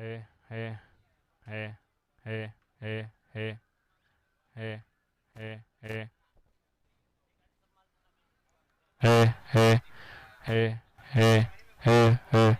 Hey, hey, hey, hey, hey, hey, hey, hey, hey, hey, hey, hey, hey, hey, hey. Hey, hey, hey, hey, hey, hey,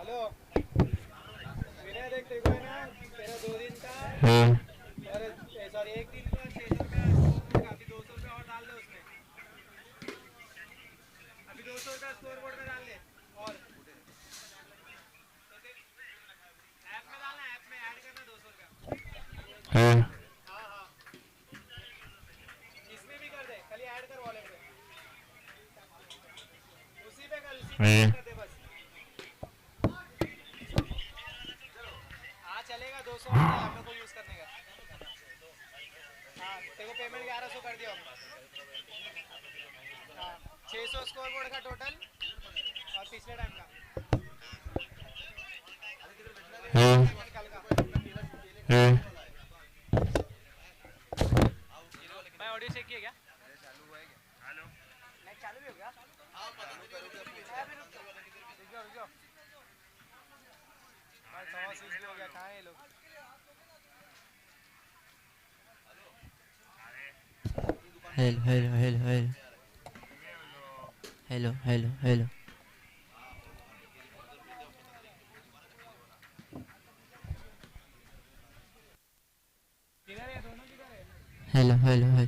hello Vinay, देख तेरे को है ना, तेरा 2 दिन का hey, और सॉरी 1 दिन का 600 रुपया स्कोर बोर्ड का, अभी 200 रुपया और डाल दे उसमें। अभी 200 रुपया स्कोर बोर्ड में डाल दे। और ऐप में डालना, ऐप में ऐड करना 200 रुपया। hey, हाँ हाँ, इसमें भी कर दे, खाली ऐड कर वॉलेट में। उसी पे कर, उसी पे hey. ऐड कर दे बस। हाँ चलेगा, 200 होता है हम लोग को यूज़ करने का। हाँ तेरे को पेमेंट 1100 कर दिया हमने। हाँ 600 स्कोर बोर्ड का टोटल और पिछले टाइम का Hey, कल का। hey, भाई ऑडियो चेक किया क्या? हेलो। नेट चालू भी हो गया? रुक जाओ रुक जाओ भाई, 100 स्विच भी हो गया, कहाँ है ये लोग? Hello, hello, hello, hello, hello, hello, hello, किधर है दोनों, किधर है? hello, hello, hello.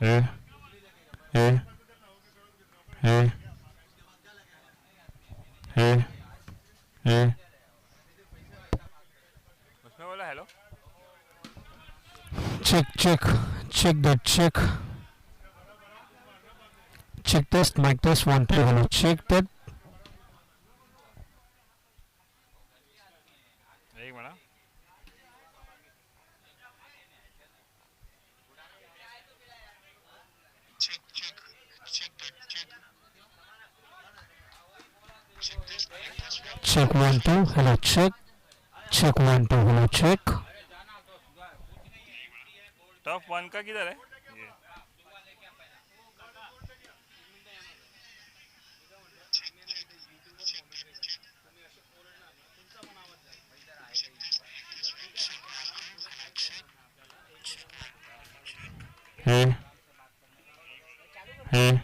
Hey, hey, hey, hey, hey. उसमें बोला hello. Check, check, check that, check. Check test, mic test, 1, 2, hello. Check that. एक minute. Check 1, 2, hello, check. Check 1, 2, hello, check. Tough one का किधर है ये. Hey, hey.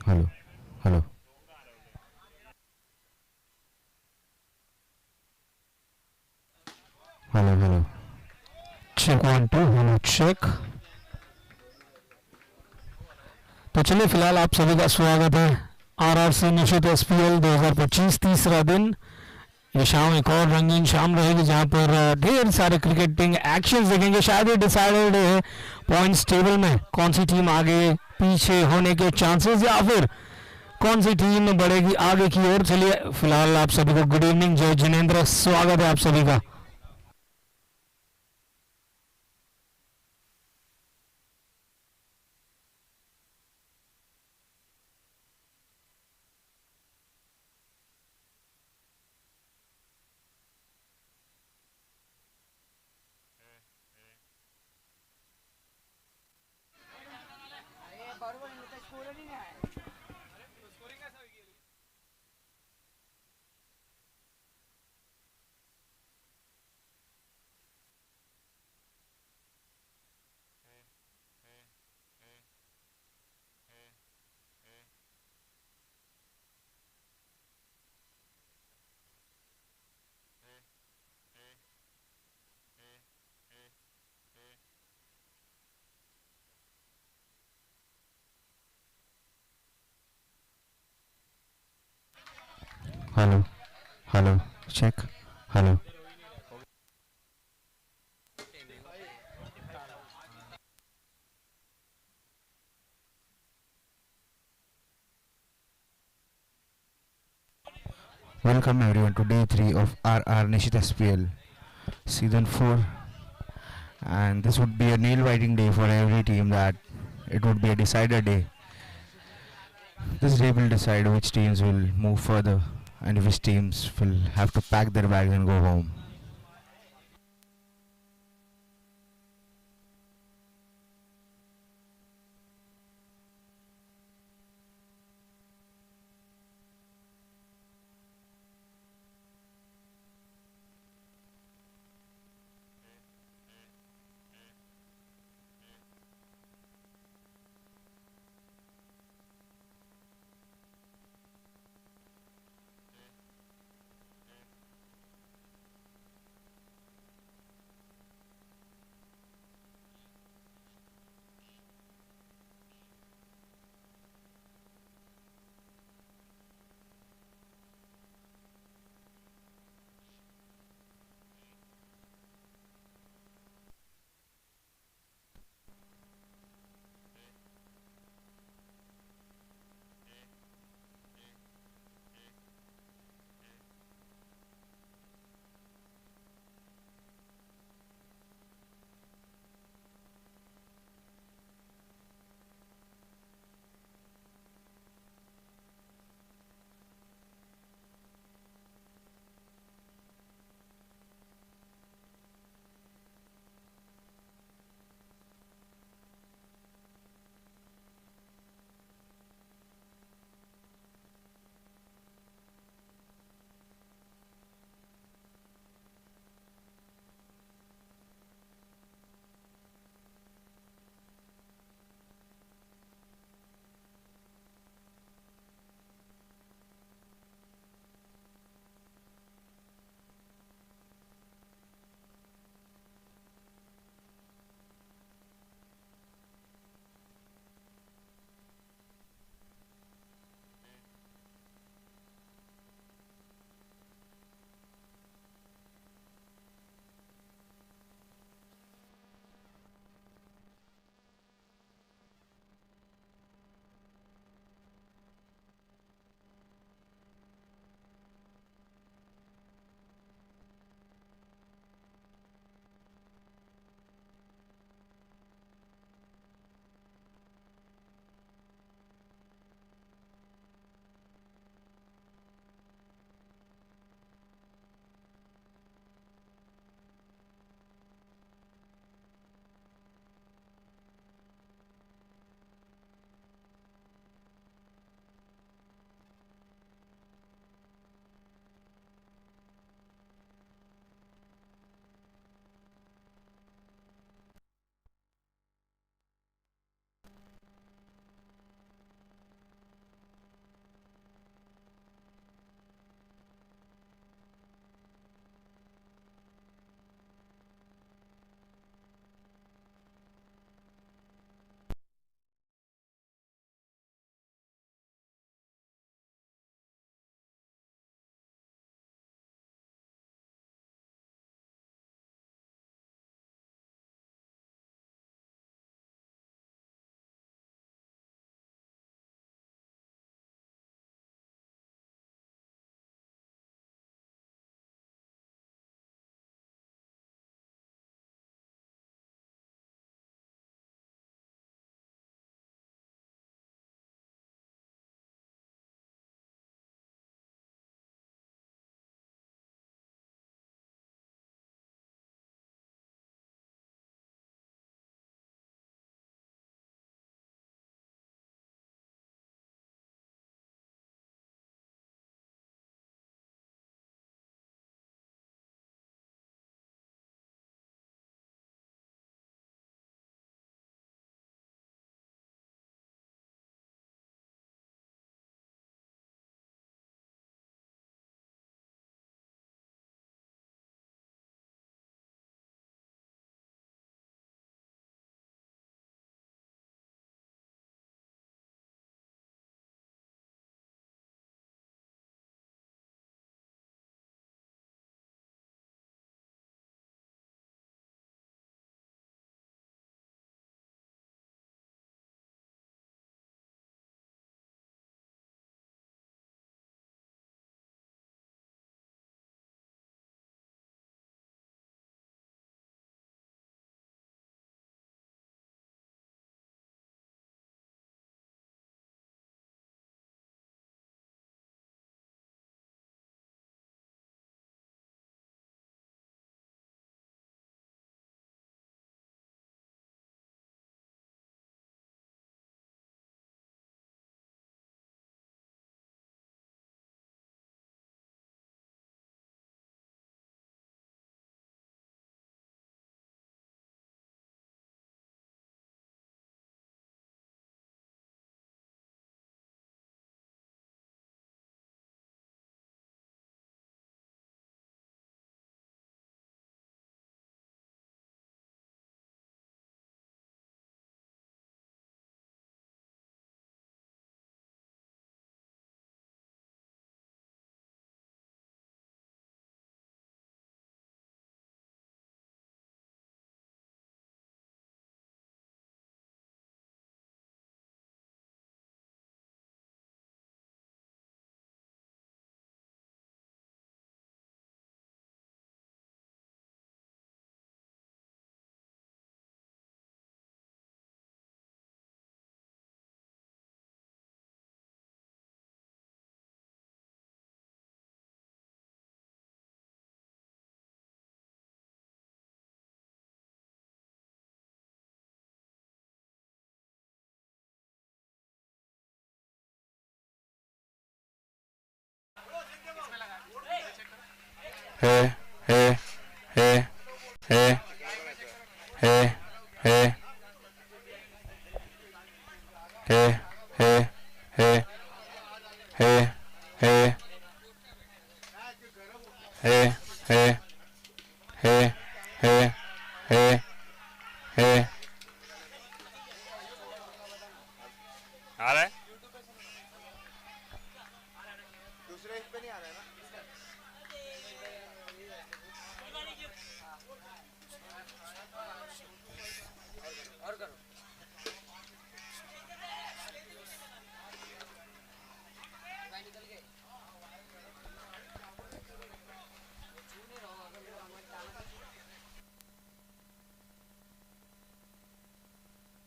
Hello, hello. Hello, hello. Check 1, 2, hello, check. तो चलिए फिलहाल आप सभी का स्वागत है आरआर से निशित एसपीएल 2025 तीसरा दिन. ये शाम एक और रंगीन शाम रहेगी जहां पर ढेर सारे क्रिकेटिंग एक्शंस देखेंगे. शायद ये डिसाइडेड है पॉइंट्स टेबल में कौन सी टीम आगे पीछे होने के चांसेस या फिर कौन सी टीम बढ़ेगी आगे की ओर. चलिए फिलहाल आप सभी को गुड इवनिंग. जय जिनेंद्र, स्वागत है आप सभी का. Hello, hello, check, hello. Welcome everyone to day 3 of RR Nishit SPL season 4, and this would be a nail biting day for every team. That it would be a decider day. This day will decide which teams will move further and which teams will have to pack their bags and go home. Hey, hey, hey, hey, hey, hey, hey, hey, hey, hey, hey, hey, hey, hey, hey, hey, hey. आ रहा है? दूसरे इस पे नहीं आ रहा है ना?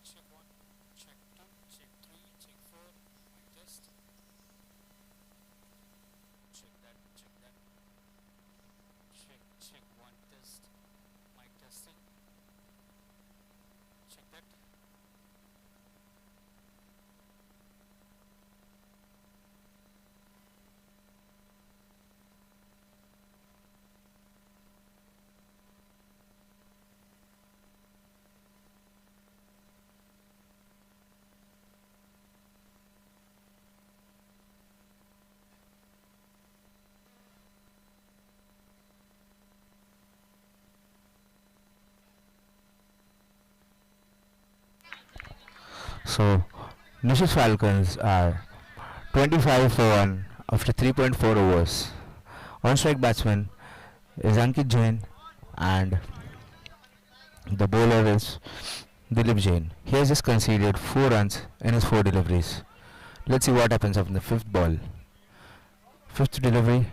Check 1, check 2, check 3, check 4, mic test. Check that, check that. Check 1 test. Mic testing. Check that. So, Nishit's Falcons are 25 for 1 after 3.4 overs. On strike batsman is Ankit Jain and the bowler is Dilip Jain. He has just conceded 4 runs in his 4 deliveries. Let's see what happens after the 5th ball. 5th delivery,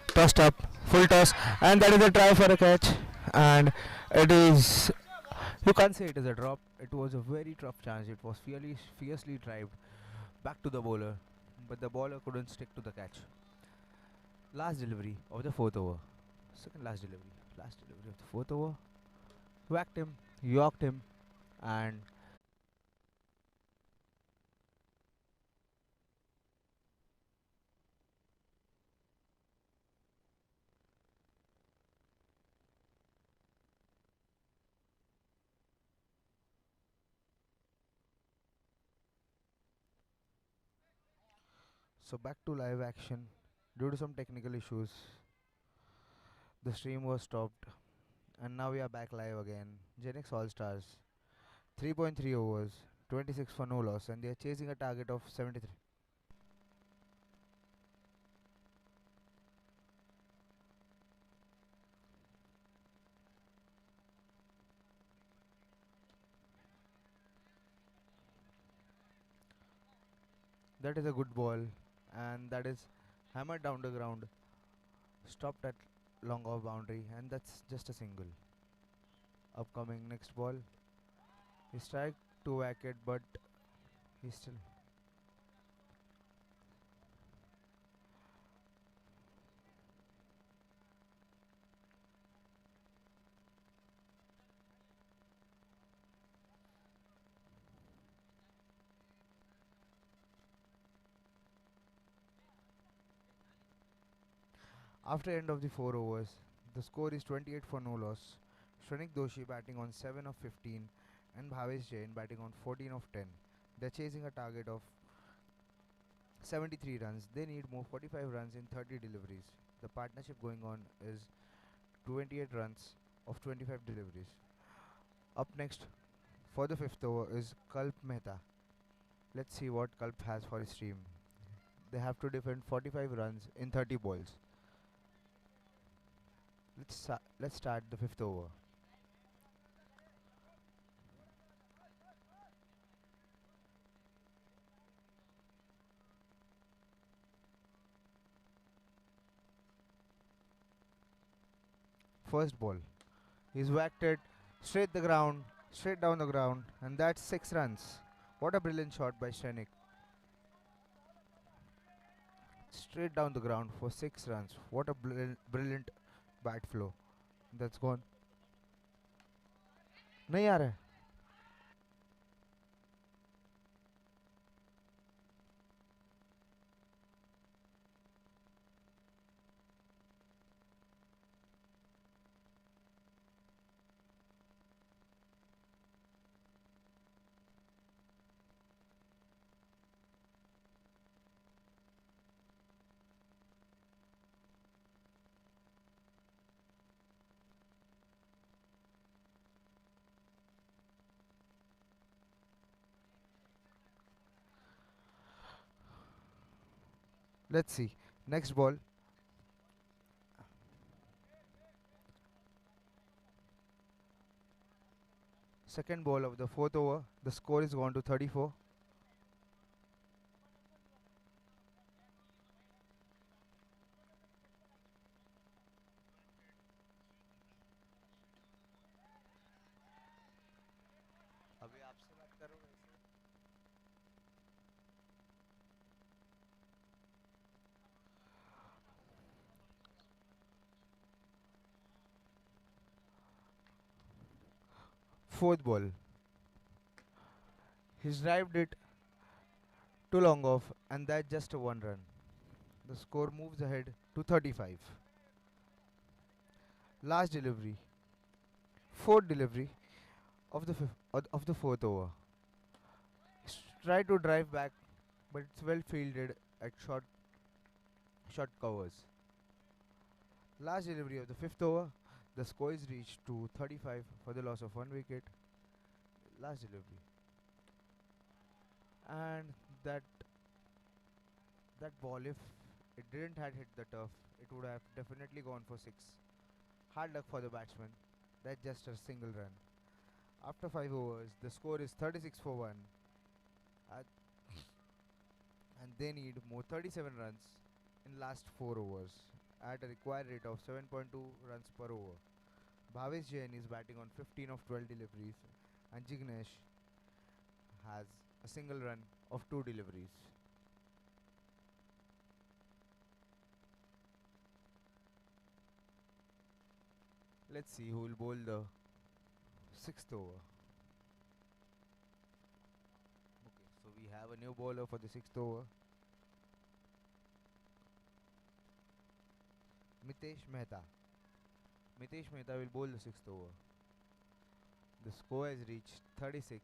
tossed up, full toss, and that is a try for a catch. And it is, you can't say it is a drop. It was a very tough chance. It was fiercely drived back to the bowler, but the bowler couldn't stick to the catch. Last delivery of the 4th over. Second last delivery. Last delivery of the 4th over. Whacked him, yorked him, and so back to live action. Due to some technical issues, the stream was stopped, and now we are back live again. GenX Allstars, 3.3 overs, 26 for no loss, and they are chasing a target of 73. That is a good ball, and that is hammered down the ground, stopped at long off boundary, and that's just a single. Upcoming next ball, he strike to whack it, but he still. After end of the 4 overs, the score is 28 for no loss. Shrenik Doshi batting on 7 of 15 and Bhavesh Jain batting on 14 of 10. They're chasing a target of 73 runs. They need more 45 runs in 30 deliveries. The partnership going on is 28 runs of 25 deliveries. Up next for the 5th over is Kalp Mehta. Let's see what Kalp has for his team. They have to defend 45 runs in 30 balls. Let's start the 5th over. First ball. He's whacked it straight the ground, straight down the ground, and that's 6 runs. What a brilliant shot by Shrenik. Straight down the ground for 6 runs. What a brilliant bat flow. That's gone. नहीं आ रहा है. Let's see. Next ball. Second ball of the fourth over. The score is gone to 34. अभी आपसे बात करो वैसे. Fourth ball. He's drived it too long off, and that's just a one run. The score moves ahead to 35. Last delivery. Fourth delivery of the fourth over. He's tried to drive back, but it's well fielded at short covers. Last delivery of the fifth over. The score is reached to 35 for the loss of one wicket. Last delivery. And that ball, if it didn't had hit the turf, it would have definitely gone for 6. Hard luck for the batsman. That's just a single run. After 5 overs, the score is 36 for 1. Uh, and they need more 37 runs in last 4 overs at a required rate of 7.2 runs per over. Bhavesh Jain is batting on 15 of 12 deliveries, and Jignesh has a single run of 2 deliveries. Let's see who will bowl the 6th over. Okay, so we have a new bowler for the 6th over. Mitesh Mehta. Mitesh Mehta will bowl the 6th over. The score has reached 36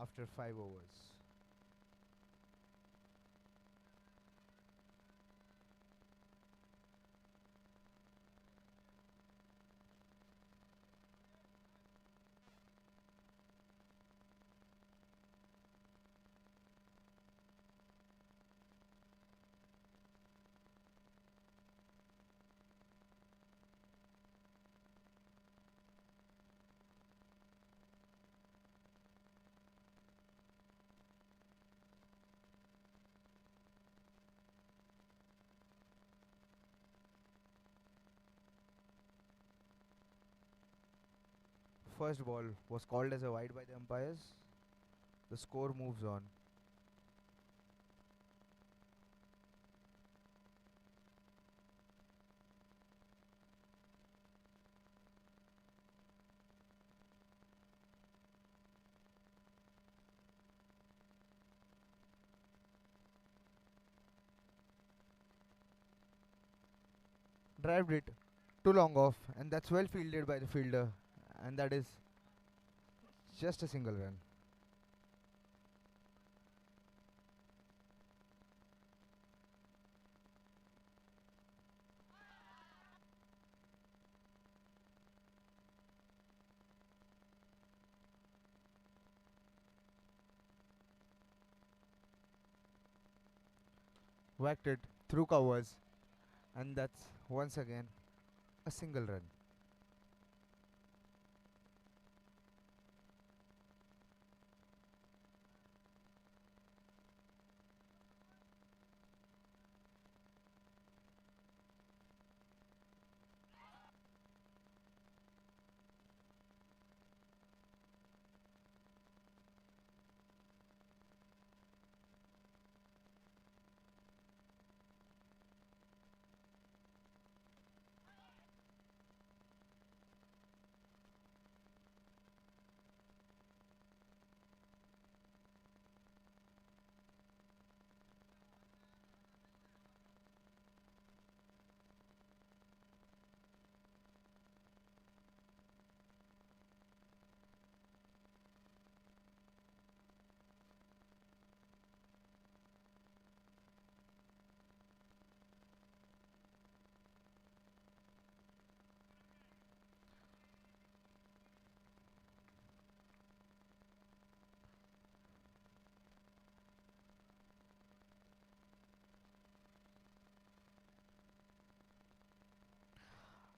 after 5 overs. First ball was called as a wide by the umpires. The score moves on. Drived it too long off, and that's well fielded by the fielder, and that is just a single run. Whacked it through covers, and that's once again a single run.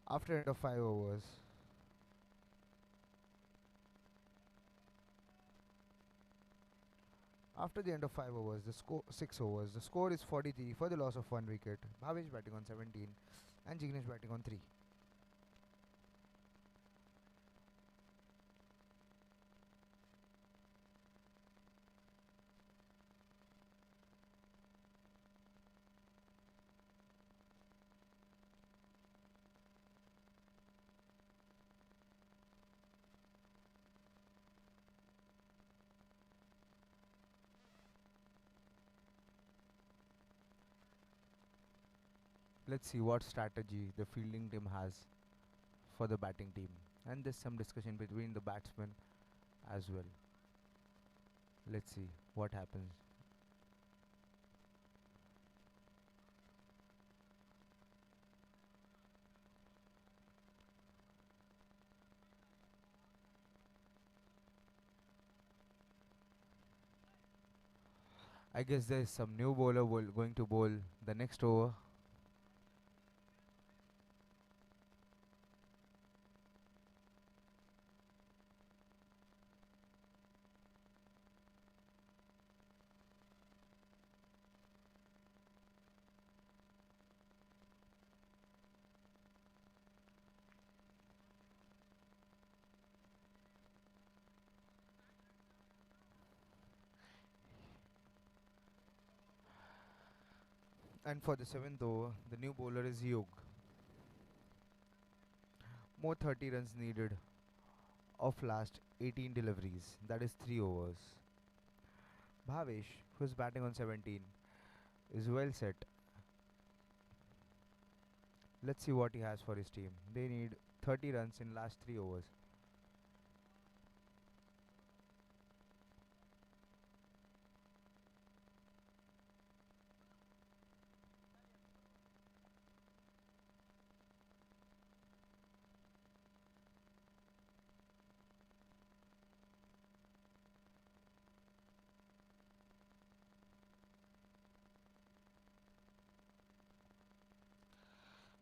After end of 5 overs, after the end of 5 overs, the score 6 overs, the score is 43 for the loss of 1 wicket. Bhavesh batting on 17 and Jignesh batting on 3. Let's see what strategy the fielding team has for the batting team, and there's some discussion between the batsmen as well. Let's see what happens. I guess there's some new bowler going to bowl the next over. And for the 7th over, the new bowler is Yug. More 30 runs needed of last 18 deliveries, that is 3 overs. Bhavesh, who's batting on 17, is well set. Let's see what he has for his team. They need 30 runs in last 3 overs.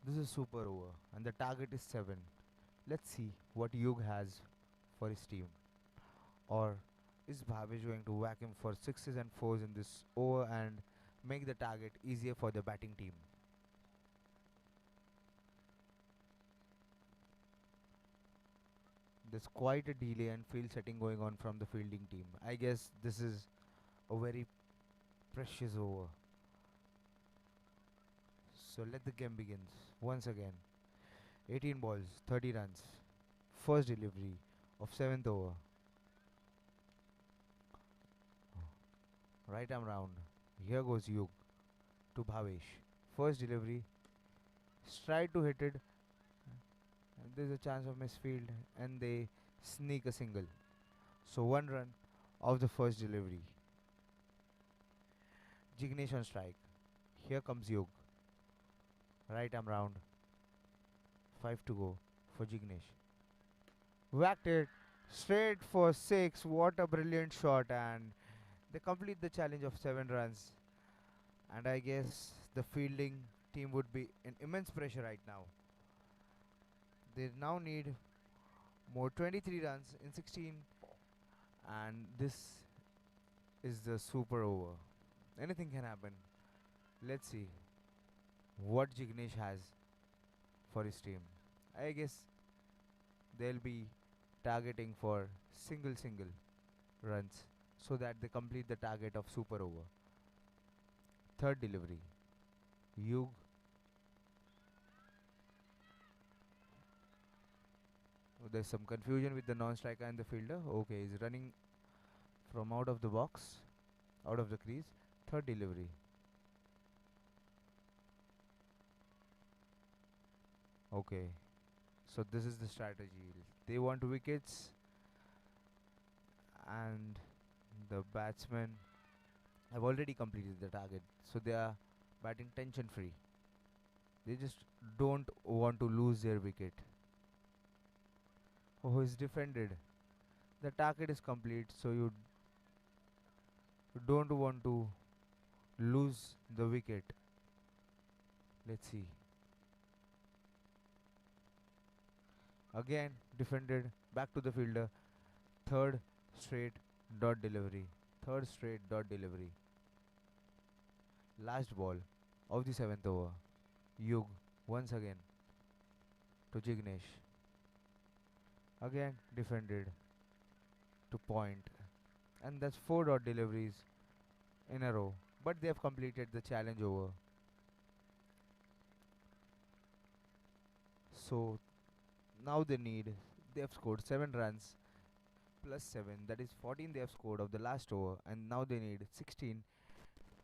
This is super over and the target is 7. Let's see what Yug has for his team. Or is Bhavesh going to whack him for 6s and 4s in this over and make the target easier for the batting team? There's quite a delay and field setting going on from the fielding team. I guess this is a very precious over. So let the game begins once again. 18 balls, 30 runs. First delivery of 7th over. Right arm round. Here goes Yug to Bhavesh. First delivery. Tried to hit it. There's a chance of misfield and they sneak a single. So 1 run of the first delivery. Jignesh on strike. Here comes Yug. Right arm round. 5 to go for Jignesh. Whacked it straight for 6. What a brilliant shot, and they complete the challenge of 7 runs. And I guess the fielding team would be in immense pressure right now. They now need more 23 runs in 16, and this is the super over. Anything can happen. Let's see what Jignesh has for his team. I guess they'll be targeting for single runs so that they complete the target of super over. Third delivery. Yug. There's some confusion with the non-striker and the fielder. Okay, he's running from out of the box, out of the crease. Third delivery. Okay, so this is the strategy. They want wickets, and the batsmen have already completed the target, so they are batting tension free. They just don't want to lose their wicket. Oh, is defended. The target is complete, so you don't want to lose the wicket. Let's see. Again defended, back to the fielder. Third straight dot delivery. Third straight dot delivery. Last ball of the 7th over. Yug once again to Jignesh. Again defended to point. And that's 4 dot deliveries in a row. But they have completed the challenge over. So now they have scored 7 runs plus 7, that is 14 they have scored of the last over, and now they need 16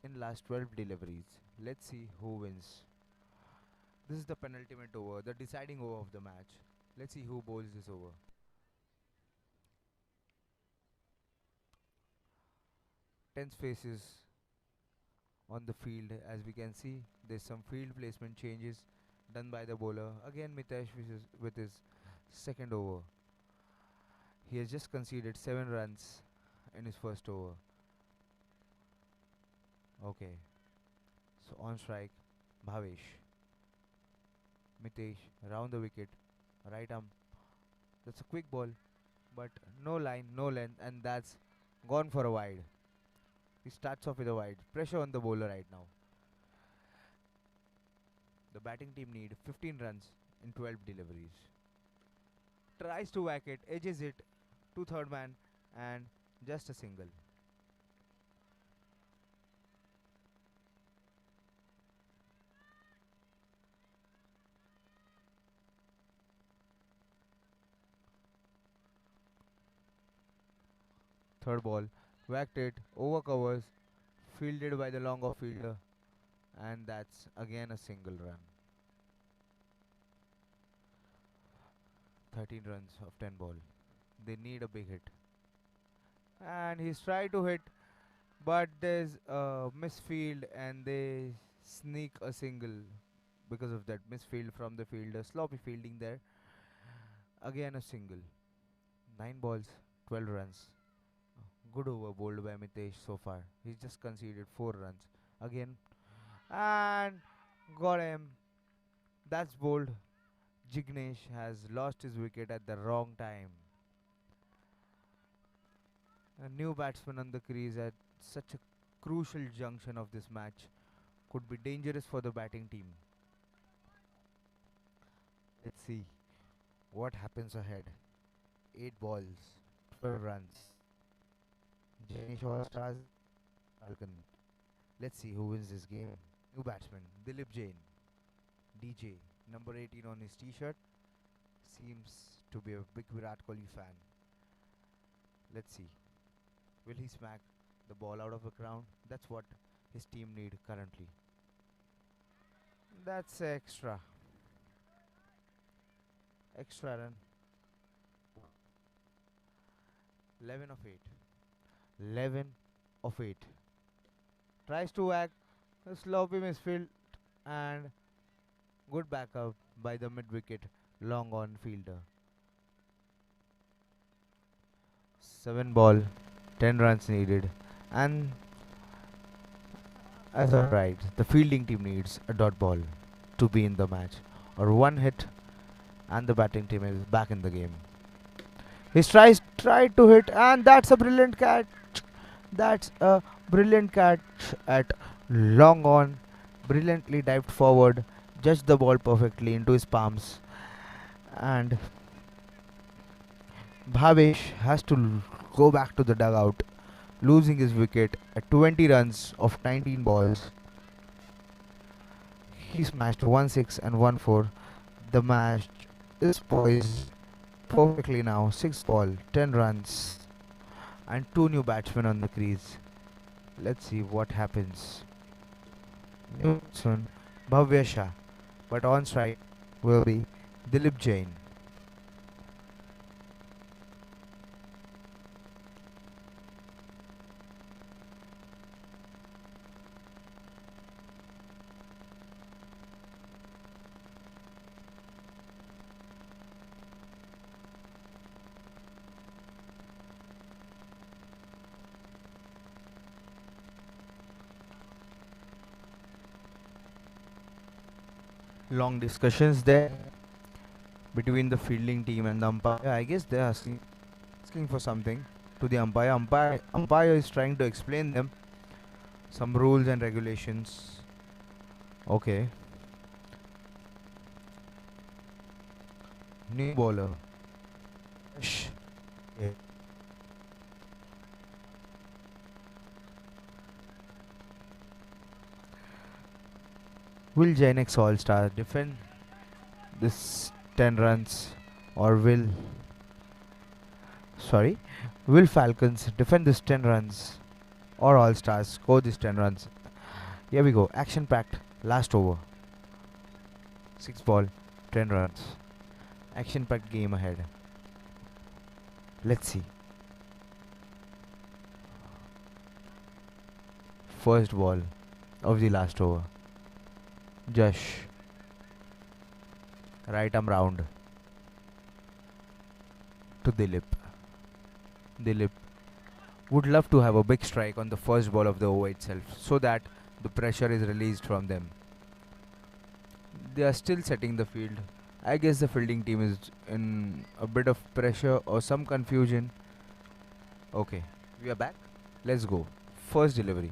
in last 12 deliveries. Let's see who wins. This is the penultimate over, the deciding over of the match. Let's see who bowls this over. Tense faces on the field. As we can see, there's some field placement changes done by the bowler. Again Mitesh with his second over. He has just conceded 7 runs in his first over. Okay. So on strike, Bhavesh. Mitesh round the wicket. Right arm. That's a quick ball. But no line, no length, and that's gone for a wide. He starts off with a wide. Pressure on the bowler right now. The batting team need 15 runs in 12 deliveries. Tries to whack it, edges it to third man, and just a single. Third ball, whacked it, over covers, fielded by the long off fielder, and that's again a single run. 13 runs of 10 ball. They need a big hit. And he's tried to hit, but there's a misfield and they sneak a single because of that misfield from the fielder. Sloppy fielding there. Again a single. 9 balls, 12 runs. Good over bowled by Mitesh so far. He's just conceded 4 runs. Again. And got him. That's bowled. Jignesh has lost his wicket at the wrong time. A new batsman on the crease at such a crucial junction of this match could be dangerous for the batting team. Let's see what happens ahead. 8 balls, 12 runs. GenX Allstars, Falcons. Let's see who wins this game. New batsman, Dilip Jain. DJ, number 18 on his t-shirt. Seems to be a big Virat Kohli fan. Let's see. Will he smack the ball out of the ground? That's what his team need currently. That's extra. Extra run. 11 of 8. 11 of 8. Tries to whack a sloppy misfield and good backup by the mid-wicket long on fielder. 7 ball, 10 runs needed, and as alright, the fielding team needs a dot ball to be in the match, or 1 hit and the batting team is back in the game. He tried to hit, and that's a brilliant catch. That's a brilliant catch at long on, brilliantly dived forward, judged the ball perfectly into his palms, and Bhavesh has to go back to the dugout, losing his wicket at 20 runs of 19 balls. He smashed 1 6 and 1 4. The match is poised perfectly now. 6 ball, 10 runs, and 2 new batsmen on the crease. Let's see what happens. New batsman Bhavya Shah, but on strike will be Dilip Jain. Long discussions there. between the fielding team and the umpire. I guess they're asking for something to the umpire. Umpire is trying to explain them some rules and regulations. Okay. New bowler. Shh. Yeah. Will GenX Allstars defend this 10 runs, or will Falcons defend this 10 runs, or All-Stars score this 10 runs? Here we go. Action packed. Last over. 6 ball, 10 runs. Action packed game ahead. Let's see. First ball of the last over. Josh. Right arm round to Dilip. Dilip would love to have a big strike on the first ball of the over itself, so that the pressure is released from them. They are still setting the field. I guess the fielding team is in a bit of pressure or some confusion. Okay, we are back. Let's go. First delivery.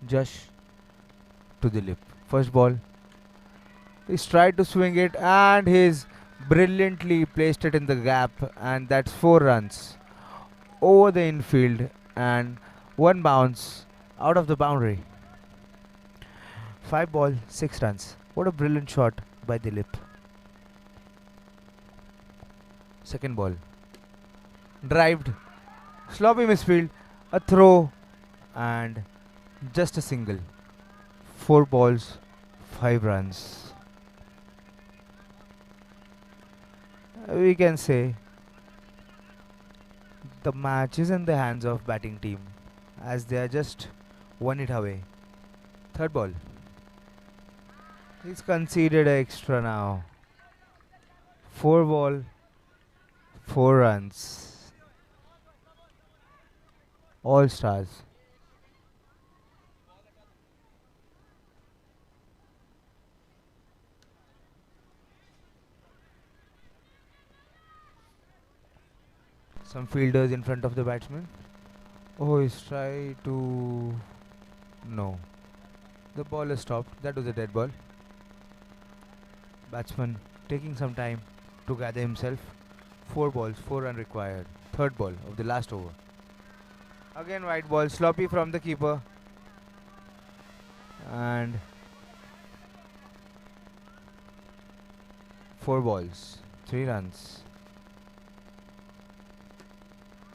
Josh to Dilip. First ball. He's tried to swing it and he's brilliantly placed it in the gap, and that's 4 runs over the infield and 1 bounce out of the boundary. 5 ball, 6 runs. What a brilliant shot by Dilip. Second ball. Drived. Sloppy misfield. A throw and just a single. 4 balls, 5 runs. We can say the match is in the hands of batting team, as they are just 1 hit away. Third ball. He's conceded extra now. 4 ball, 4 runs. All stars. Some fielders in front of the batsman. Oh, he's tried to... No. The ball is stopped. That was a dead ball. Batsman taking some time to gather himself. 4 balls, 4 run required. Third ball of the last over. Again white ball, sloppy from the keeper. And 4 balls, 3 runs.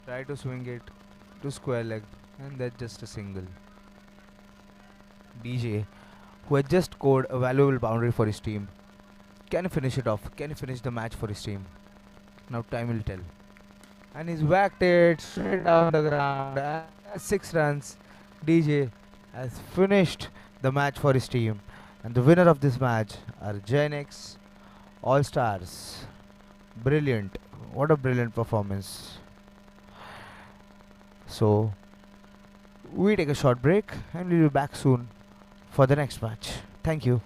Try to swing it to square leg, and that's just a single. DJ, who had just scored a valuable boundary for his team, can he finish it off? Can he finish the match for his team? Now time will tell. And he's whacked it straight down the ground. 6 runs. DJ has finished the match for his team, and the winner of this match are GenX Allstars. Brilliant. What a brilliant performance. So, we take a short break and we'll be back soon for the next match. Thank you.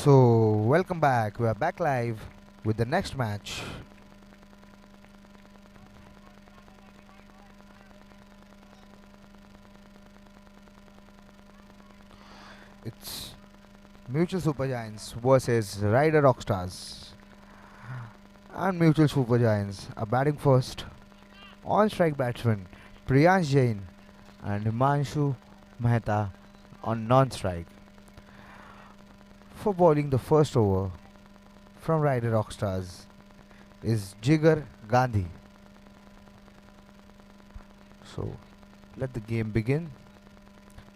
So, welcome back. We are back live with the next match. It's Mutual Super Giants versus Rider Rockstars. And Mutual Super Giants are batting first. On strike batsman Priyansh Jain and Himanshu Mehta on non-strike. For bowling the first over from Rider Rockstars is Jigar Gandhi. So let the game begin.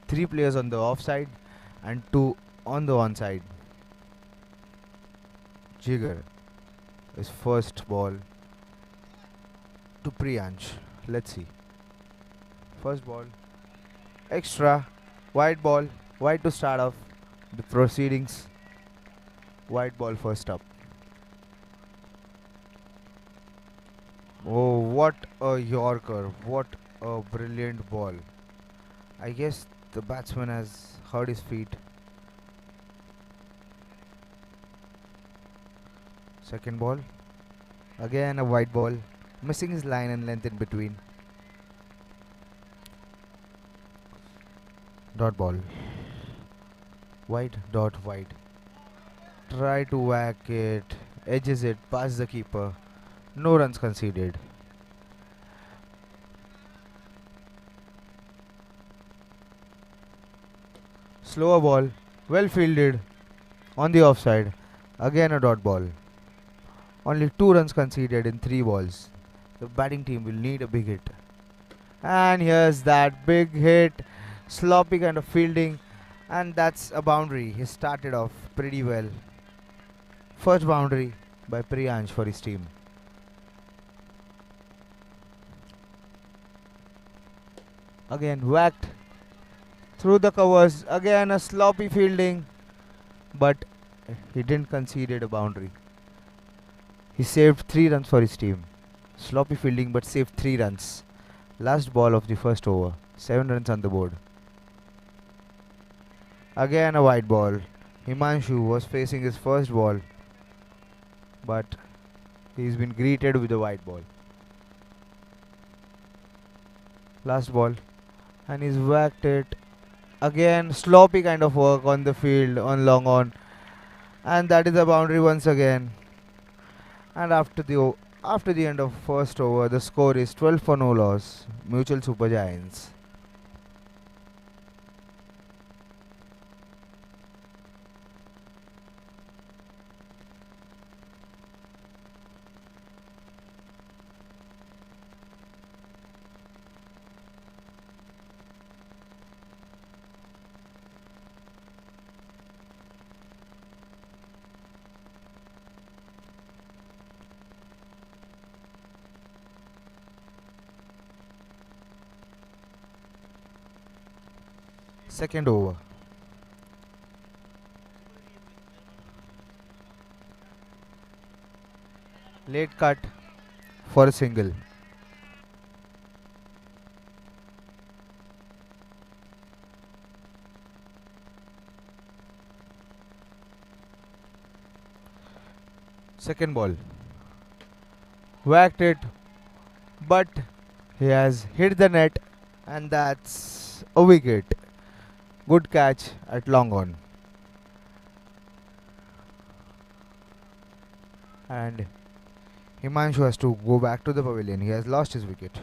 3 players on the offside and 2 on the onside. Jigar is first ball to Priyansh. Let's see. First ball, extra, wide ball, wide to start off the proceedings. Wide ball first up. Oh, what a Yorker! What a brilliant ball. I guess the batsman has hurt his feet. Second ball, again a wide ball, missing his line and length in between. Dot ball, wide, dot wide. Try to whack it, edges it past the keeper. No runs conceded. Slower ball, well fielded, on the offside. Again a dot ball. Only 2 runs conceded in 3 balls. The batting team will need a big hit. And here's that big hit. Sloppy kind of fielding. And that's a boundary. He started off pretty well. First boundary by Priyansh for his team. Again whacked through the covers. Again a sloppy fielding. But he didn't concede a boundary. He saved 3 runs for his team. Sloppy fielding but saved 3 runs. Last ball of the first over. 7 runs on the board. Again a wide ball. Himanshu was facing his first ball, but he's been greeted with a wide ball. Last ball. And he's whacked it. Again sloppy kind of work on the field on long on. And that is a boundary once again. And after the end of first over, the score is 12 for no loss. Mutual Super Giants. Second over. Late cut for a single. Second ball. Whacked it, but he has hit the net, and that's a wicket. Good catch at long on. And Himanshu has to go back to the pavilion. He has lost his wicket.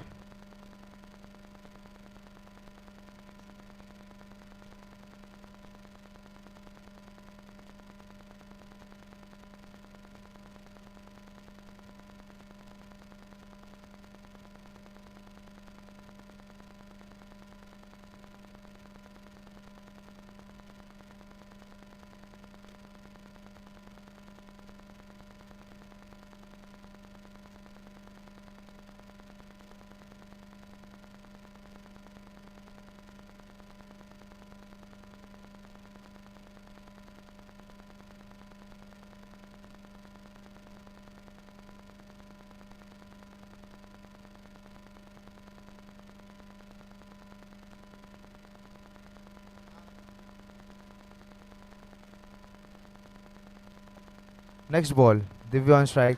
Next ball, Divya on strike.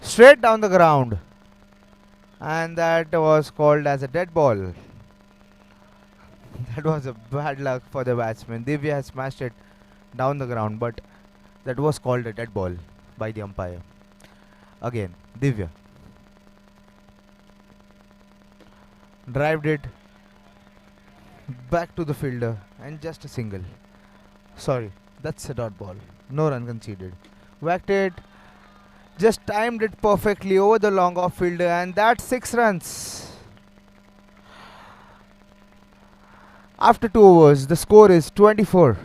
Straight down the ground. And that was called as a dead ball. That was a bad luck for the batsman. Divya has smashed it down the ground, but that was called a dead ball by the umpire. Again, Divya drived it back to the fielder and just a single. Sorry, that's a dot ball. No run conceded. Whacked it, just timed it perfectly over the long off fielder, and that's 6 runs. After 2 overs, the score is 24.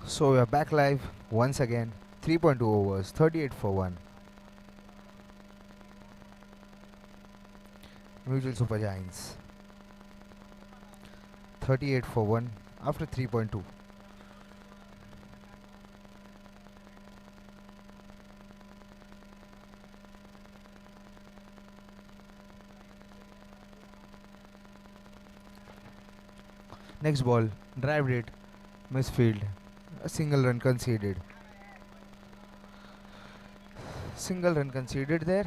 So we are back live once again. 3.2 overs, 38 for 1. Mutual Super Giants. 38 for 1 after 3.2. Next ball, drived it, misfield. A single run conceded. Single run conceded there.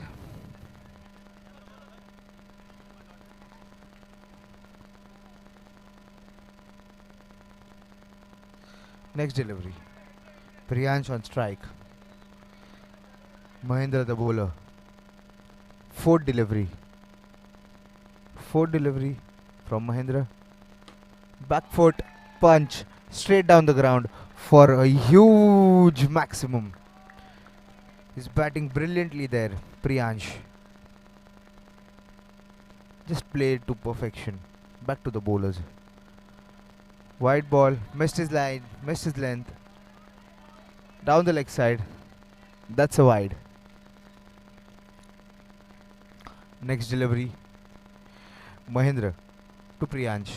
Next delivery. Priyansh on strike. Mahendra the bowler. Fourth delivery. Fourth delivery from Mahendra. Back foot punch straight down the ground for a huge maximum. He's batting brilliantly there, Priyansh. Just played to perfection. Back to the bowlers. Wide ball, missed his line, missed his length. Down the leg side. That's a wide. Next delivery. Mahendra to Priyansh.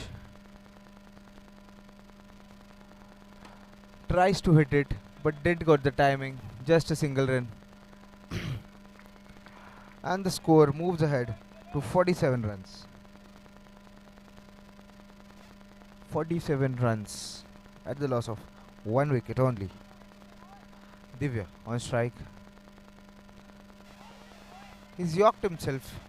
Tries to hit it, but didn't got the timing. Just a single run. And the score moves ahead to 47 runs. 47 runs at the loss of 1 wicket only. Divya on strike. He's yorked himself,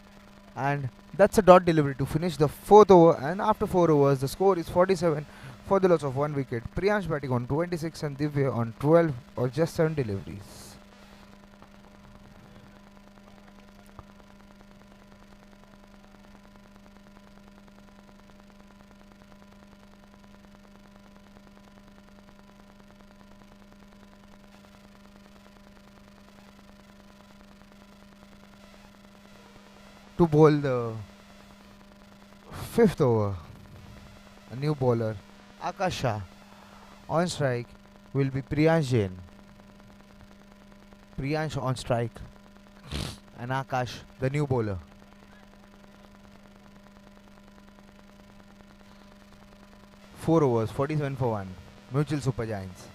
and that's a dot delivery to finish the 4th over. And after 4 overs, the score is 47 for the loss of 1 wicket. Priyansh batting on 26 and Divya on 12 or just 7 deliveries. To bowl the 5th over, a new bowler, Akash Shah. On strike will be Priyansh Jain. Priyansh on strike and Akash, the new bowler. Four overs, 47 for 1. Mutual Super Giants.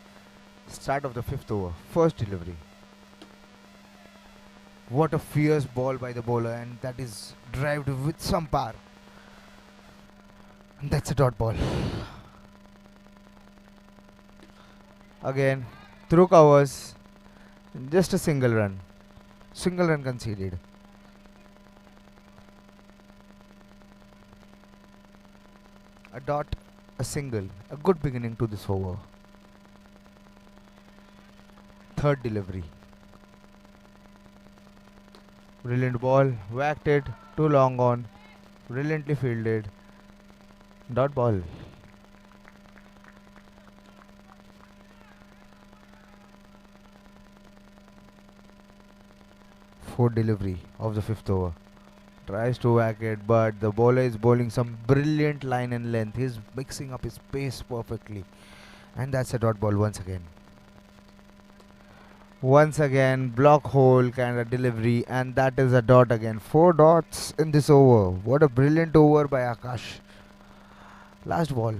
Start of the 5th over, first delivery. What a fierce ball by the bowler, and that is drived with some power. And that's a dot ball. Again, through covers, just a single run. Single run conceded. A dot, a single. A good beginning to this over. Third delivery. Brilliant ball, whacked it, too long on, brilliantly fielded. Dot ball. Fourth delivery of the 5th over. Tries to whack it, but the bowler is bowling some brilliant line and length. He's mixing up his pace perfectly. And that's a dot ball once again. Once again, block hole kind of delivery, and that is a dot again. 4 dots in this over. What a brilliant over by Akash. Last ball.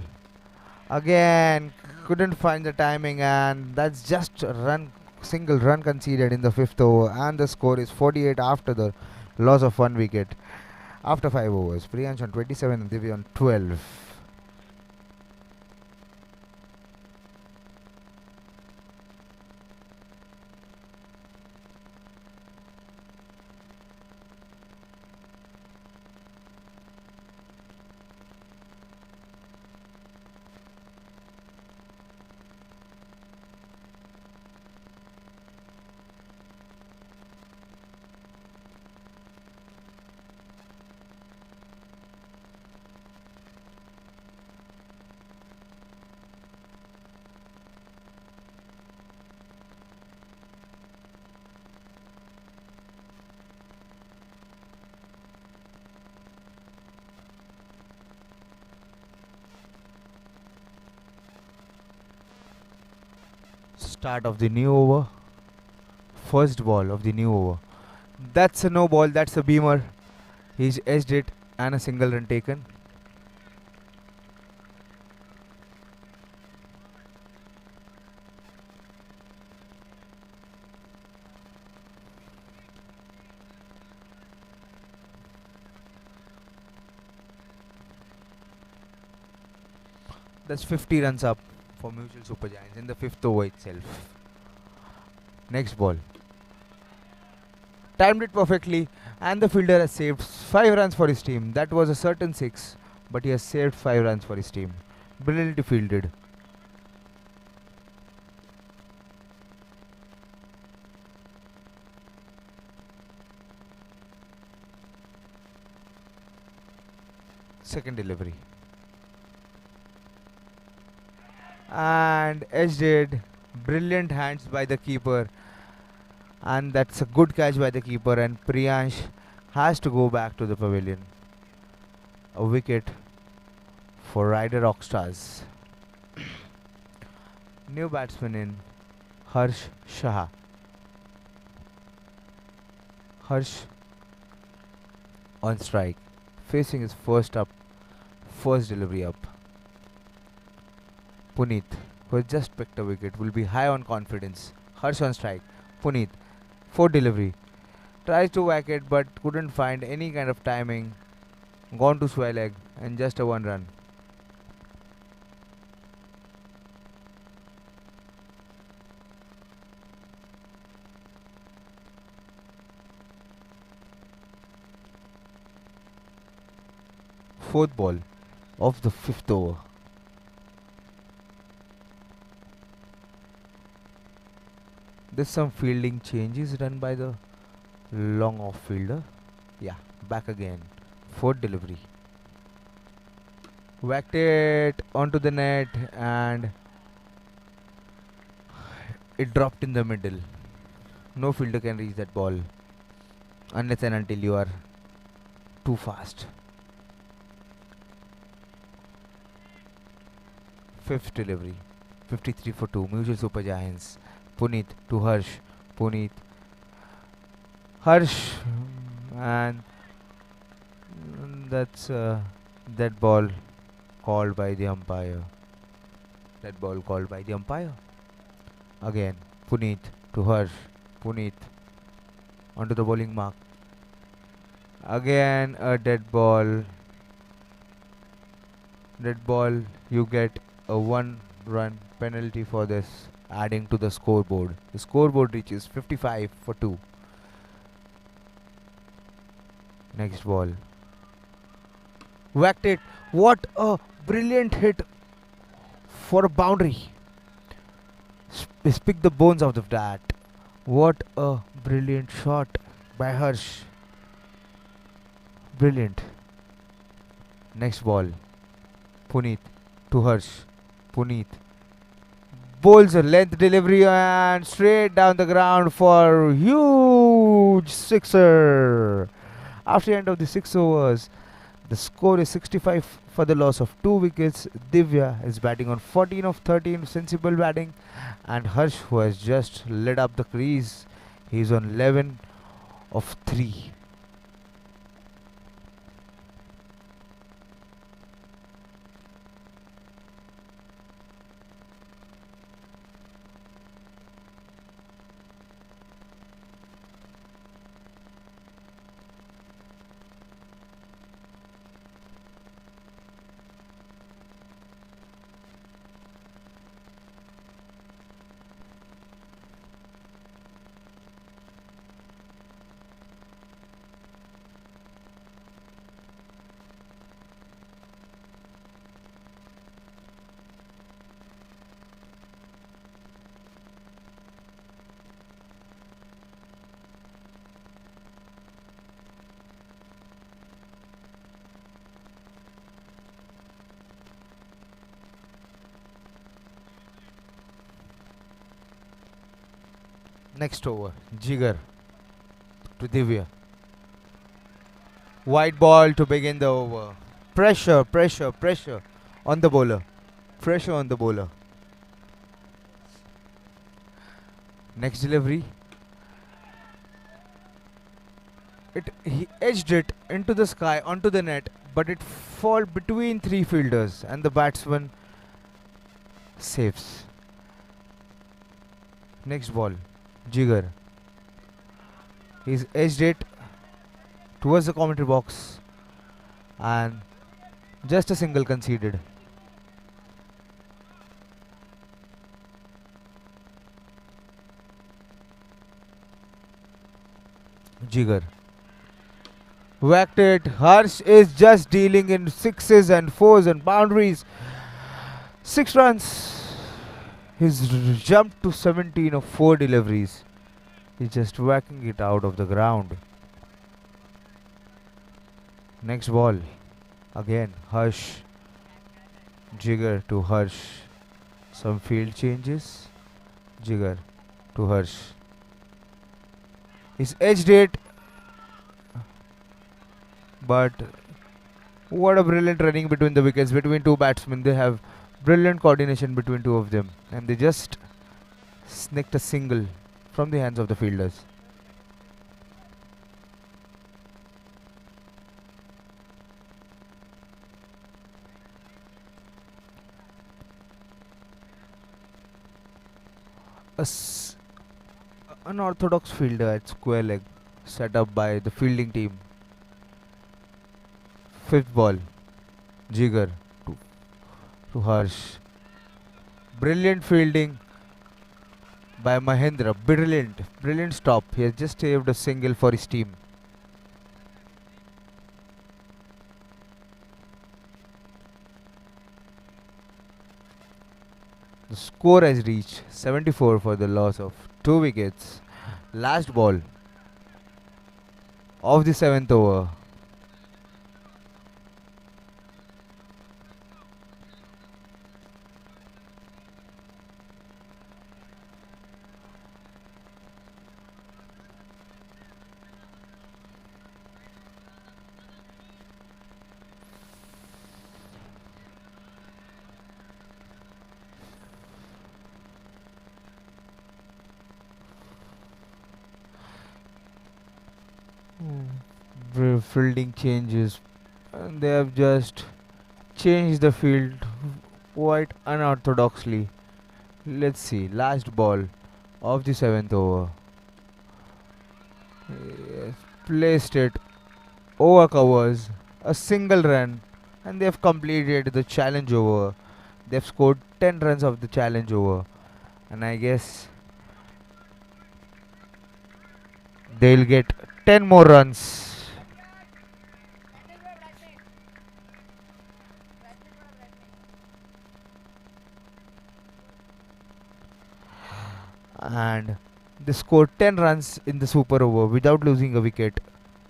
Again, couldn't find the timing, and that's just a run, single run conceded in the 5th over, and the score is 48 after the loss of 1 wicket. After 5 overs, Priyansh on 27 and Divya on 12. Start of the new over. First ball of the new over. That's a no ball, that's a beamer. He's edged it and a single run taken. That's 50 runs up for Mutual Super Giants in the 5th over itself. Next ball. Timed it perfectly, and the fielder has saved 5 runs for his team. That was a certain 6, but he has saved 5 runs for his team. Brilliantly fielded. Second delivery. And edged it. Brilliant hands by the keeper. And that's a good catch by the keeper. And Priyansh has to go back to the pavilion. A wicket for Rider Rockstars. New batsman in, Harsh Shah. Harsh on strike, facing his first delivery up. Puneet, who has just picked a wicket, will be high on confidence. Harsh on strike. Puneet, fourth delivery. Tries to whack it but couldn't find any kind of timing. Gone to square leg and just a 1 run. Fourth ball of the 5th over. There's some fielding changes done by the long off fielder. Yeah, back again. Fourth delivery. Whacked it onto the net and it dropped in the middle. No fielder can reach that ball unless and until you are too fast. Fifth delivery. 53 for 2. Mutual Super Giants. Puneet to Harsh. Puneet. Harsh. And that's that ball called by the umpire. That ball called by the umpire. Again, Puneet to Harsh. Puneet onto the bowling mark. Again a dead ball. Dead ball. You get a 1 run penalty for this, adding to the scoreboard. The scoreboard reaches 55 for 2. Next ball. Whacked it. What a brilliant hit for a boundary. Pick the bones out of that. What a brilliant shot by Harsh. Brilliant. Next ball. Puneet to Harsh. Puneet bowls a length delivery and straight down the ground for huge sixer. After the end of the 6 overs, the score is 65 for the loss of 2 wickets. Divya is batting on 14 of 13, sensible batting, and Harsh, who has just lit up the crease, he's on 11 of 3. Next over, Jigar to Divya. White ball to begin the over. Pressure, pressure, pressure on the bowler. Pressure on the bowler. Next delivery. He edged it into the sky, onto the net, but it fall between 3 fielders and the batsman saves. Next ball. Jigar. He's edged it towards the commentary box and just a single conceded. Jigar. Whacked it. Harsh is just dealing in 6s and 4s and boundaries. 6 runs. He's jumped to 17 of 4 deliveries. He's just whacking it out of the ground. Next ball. Again, Harsh. Jigger to Harsh. Some field changes. Jigger to Harsh. He's edged it, but what a brilliant running between the wickets, between two batsmen. They have brilliant coordination between two of them, and they just snicked a single from the hands of the fielders. Unorthodox fielder at square leg set up by the fielding team. Fifth ball, Jigar to Harsh. Brilliant fielding by Mahendra. Brilliant stop. He has just saved a single for his team. The score has reached 74 for the loss of 2 wickets. Last ball of the 7th over. Fielding changes, and they have just changed the field quite unorthodoxly. Let's see, last ball of the 7th over. Yes, placed it over covers, a single run, and they have completed the challenge over. They have scored 10 runs of the challenge over, and I guess they'll get 10 more runs. And they scored 10 runs in the super over without losing a wicket,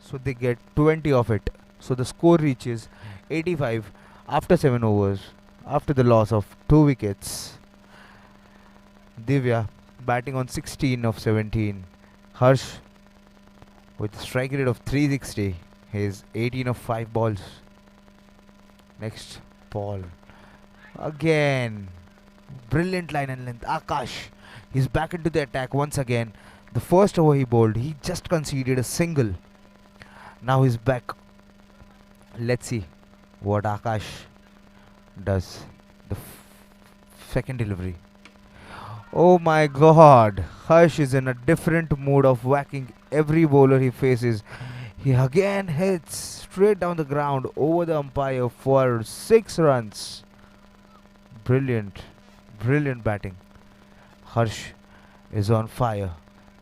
so they get 20 of it. So the score reaches 85 after 7 overs, after the loss of 2 wickets. Divya batting on 16 of 17. Harsh with a strike rate of 360. He is 18 of 5 balls. Next ball. Again. Brilliant line and length. Akash. He's back into the attack once again. The first over he bowled, he just conceded a single. Now he's back. Let's see what Akash does. The second delivery. Oh my god. Harsh is in a different mood of whacking every bowler he faces. He again hits straight down the ground over the umpire for 6 runs. Brilliant batting. Harsh is on fire.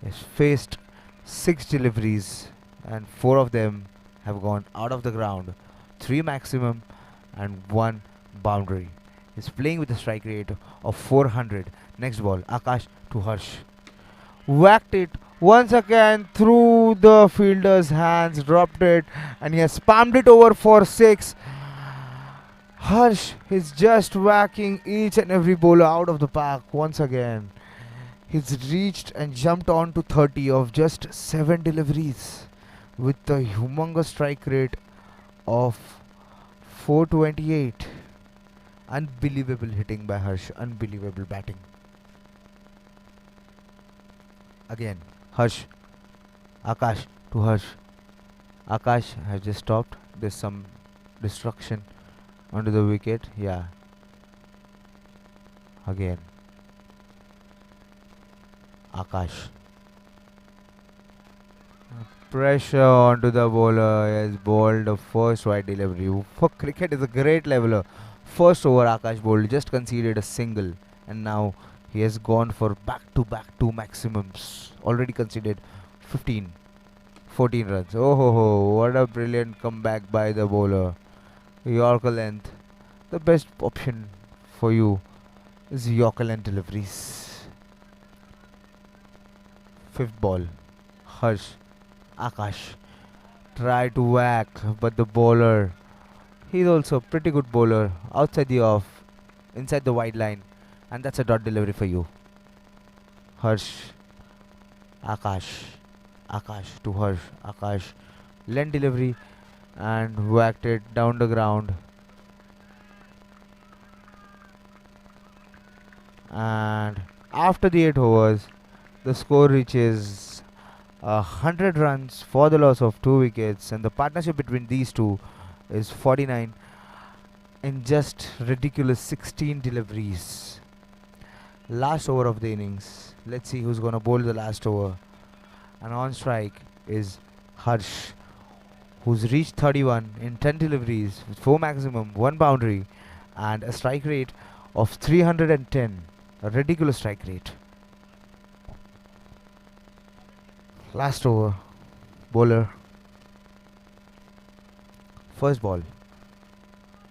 He's faced 6 deliveries and 4 of them have gone out of the ground. 3 maximum and 1 boundary. He's playing with a strike rate of 400. Next ball, Akash to Harsh. Whacked it once again through the fielder's hands, dropped it, and he has spammed it over for 6. Harsh is just whacking each and every bowler out of the park once again. He's reached and jumped on to 30 of just 7 deliveries with a humongous strike rate of 428. Unbelievable hitting by Harsh, unbelievable batting. Again, Harsh, Akash to Harsh. Akash has just stopped. There's some destruction onto the wicket. Yeah. Again. Akash. Pressure onto the bowler. He has bowled the first wide delivery. For cricket is a great leveler. First over Akash bowled, just conceded a single, and now he has gone for back-to-back 2 maximums. Already conceded 14 runs. Oh ho ho, what a brilliant comeback by the bowler. Yorker length. The best option for you is Yorker length deliveries. 5th ball. Harsh. Akash. Try to whack, but the bowler, He's also a pretty good bowler outside the off, inside the wide line, and that's a dot delivery for you. Harsh, Akash, Akash to Harsh, Akash, lent delivery and whacked it down the ground. And after the 8 overs, the score reaches 100 runs for the loss of 2 wickets, and the partnership between these two is 49 in just ridiculous 16 deliveries. Last over of the innings. Let's see who's gonna bowl the last over. And on strike is Harsh, who's reached 31 in 10 deliveries with 4 maximum, 1 boundary, and a strike rate of 310. A ridiculous strike rate. Last over. Bowler. First ball.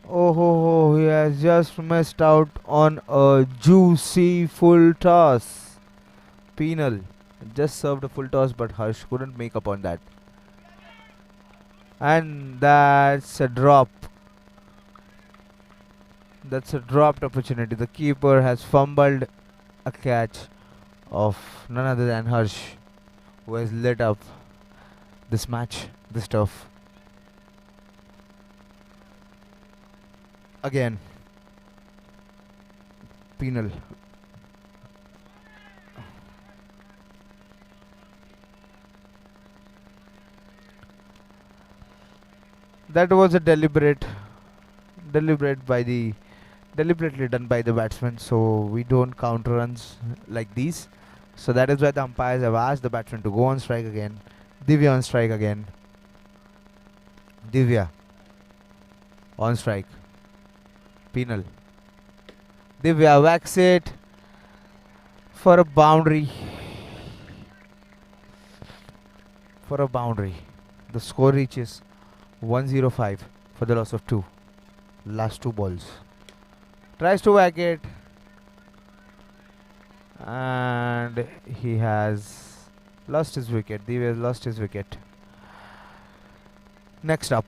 Oh, he has just missed out on a juicy full toss. Penal. Just served a full toss, but Harsh couldn't make up on that. And that's a drop. That's a dropped opportunity. The keeper has fumbled a catch of none other than Harsh, who has lit up this match, this turf. Again, penal. That was a deliberately done by the batsman, so we don't count runs like these. So that is why the umpires have asked the batsman to go on strike again. Divya on strike again. Divya on strike. Penal. Divya whacks it for a boundary. For a boundary. The score reaches 105 for the loss of 2. Last 2 balls. Tries to whack it. And he has lost his wicket. Divya has lost his wicket. Next up.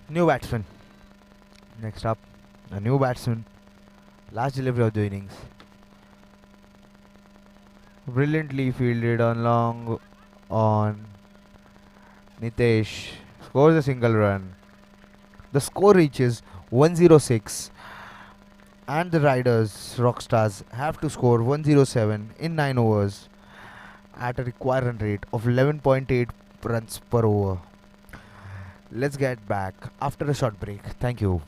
New batsman. Next up, a new batsman. Last delivery of the innings. Brilliantly fielded on long on Nitesh. Scores a single run. The score reaches 106. And the Riders, Rockstars, have to score 107 in 9 overs at a required run rate of 11.8 runs per over. Let's get back after a short break. Thank you.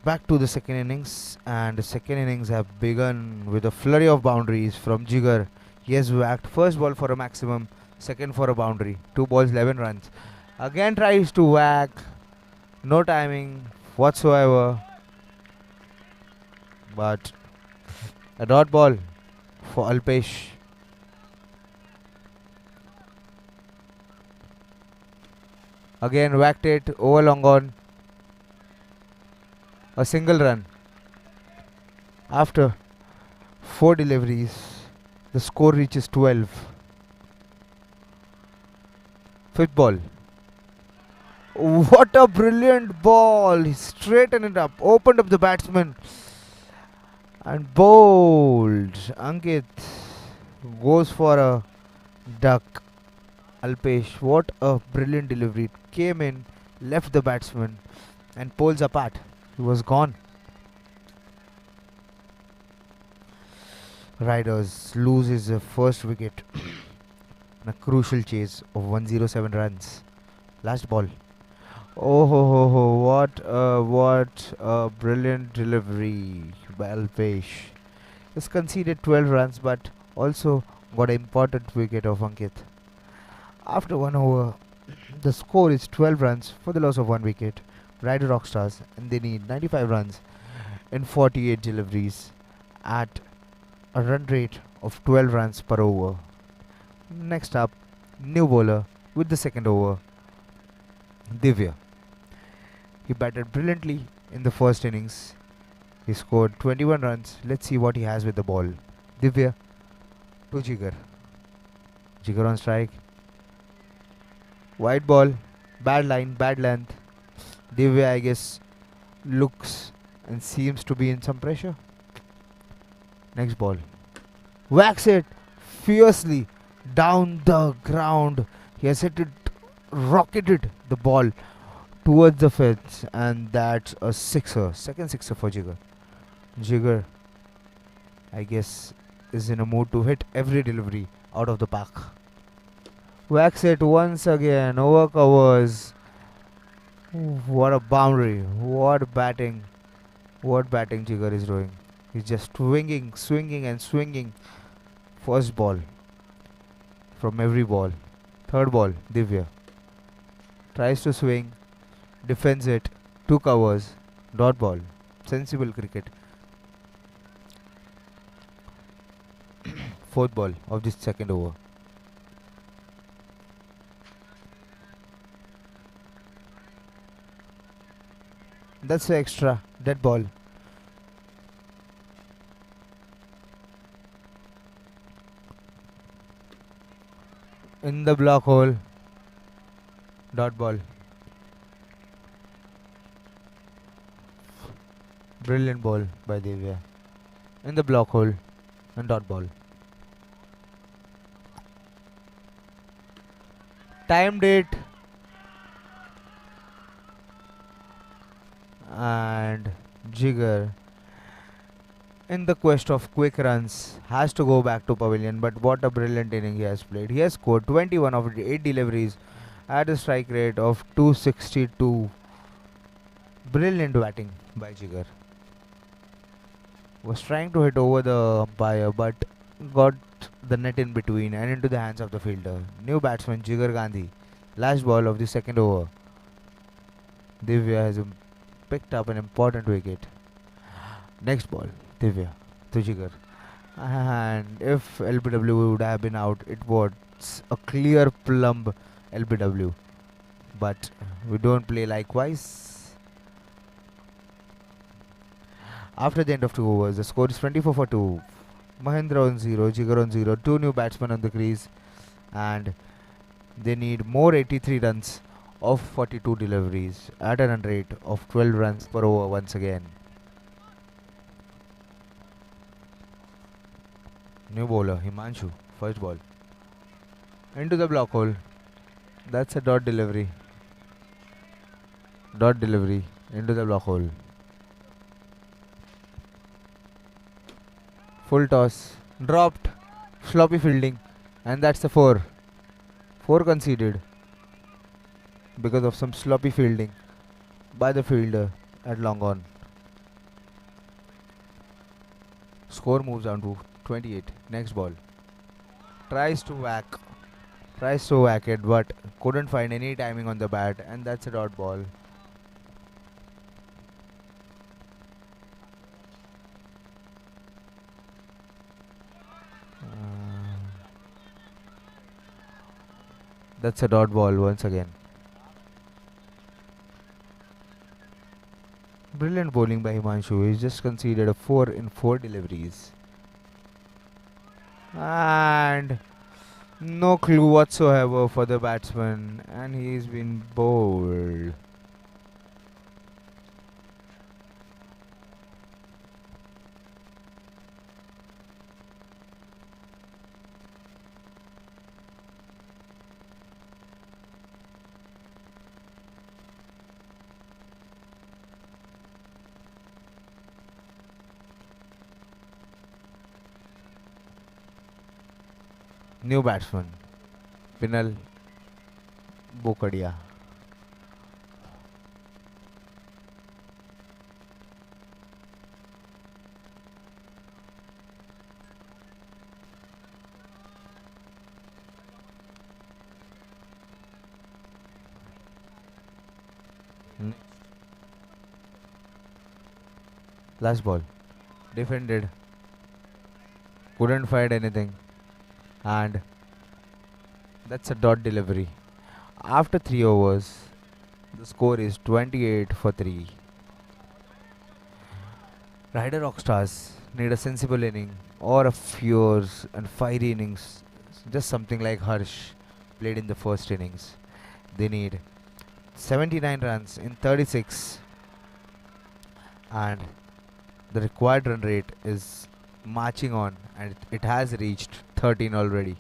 Back to the second innings, and the second innings have begun with a flurry of boundaries from Jigar. He has whacked first ball for a maximum, second for a boundary, 2 balls 11 runs. Again tries to whack, no timing whatsoever, but a dot ball for Alpesh. Again whacked it, over long on, a single run. After 4 deliveries, the score reaches 12. Fifth ball. What a brilliant ball! He straightened it up, opened up the batsman, and bowled. Ankit goes for a duck. Alpesh, what a brilliant delivery. It came in, left the batsman, and poles apart. He was gone. Riders lose his first wicket in a crucial chase of 107 runs. Last ball. Oh ho ho ho! What a brilliant delivery by Alpesh. He's conceded 12 runs, but also got an important wicket of Ankit. After 1 over, the score is 12 runs for the loss of 1 wicket. Rider Rockstars, and they need 95 runs in 48 deliveries at a run rate of 12 runs per over. Next up, new bowler with the second over, Divya. He batted brilliantly in the first innings. He scored 21 runs. Let's see what he has with the ball. Divya to Jigar. Jigar on strike. Wide ball, bad line, bad length. Divya, I guess, looks and seems to be in some pressure. Next ball. Whacks it fiercely down the ground. He has hit it, rocketed the ball towards the fence, and that's a sixer. Second sixer for Jigar. Jigar, I guess, is in a mood to hit every delivery out of the park. Whacks it once again, over covers. What a boundary. What batting Jigar is doing. He's just swinging and swinging. First ball from every ball. Third ball, Divya. Tries to swing, defends it, 2 covers, dot ball. Sensible cricket. Fourth ball of this second over. That's the extra, dead ball. In the block hole, dot ball. Brilliant ball by Divya. In the block hole and dot ball. Timed it, and Jigar, in the quest of quick runs, has to go back to pavilion. But what a brilliant inning he has played. He has scored 21 of 8 deliveries at a strike rate of 262. Brilliant batting by Jigar. Was trying to hit over the umpire, but got the net in between and into the hands of the fielder. New batsman Jigar Gandhi. Last ball of the second over. Divya has picked up an important wicket. Next ball, Divya to Jigar. And if LBW would have been out, it was a clear plumb LBW. But we don't play likewise. After the end of 2 overs, the score is 24 for 2. Mahendra on 0, Jigar on 0. 2 new batsmen on the crease. And they need more 83 runs of 42 deliveries at a run rate of 12 runs per over once again. New bowler Himanshu, first ball. Into the block hole. That's a dot delivery. Dot delivery into the block hole. Full toss. Dropped. Sloppy fielding. And that's the 4. 4 conceded because of some sloppy fielding by the fielder at long on. score moves on to 28. Next ball. Tries to whack it, but couldn't find any timing on the bat, and that's a dot ball. That's a dot ball once again. Brilliant bowling by Himanshu. He's just conceded a 4 in 4 deliveries. And no clue whatsoever for the batsman, and he's been bowled. New batsman, Vinal Bokadia. Last ball. Defended. Couldn't find anything. And that's a dot delivery. After 3 overs, the score is 28 for 3. Rider Rockstars need a sensible inning or a fierce and fiery innings, just something like Harsh played in the first innings. They need 79 runs in 36, and the required run rate is marching on, and it has reached 13 already.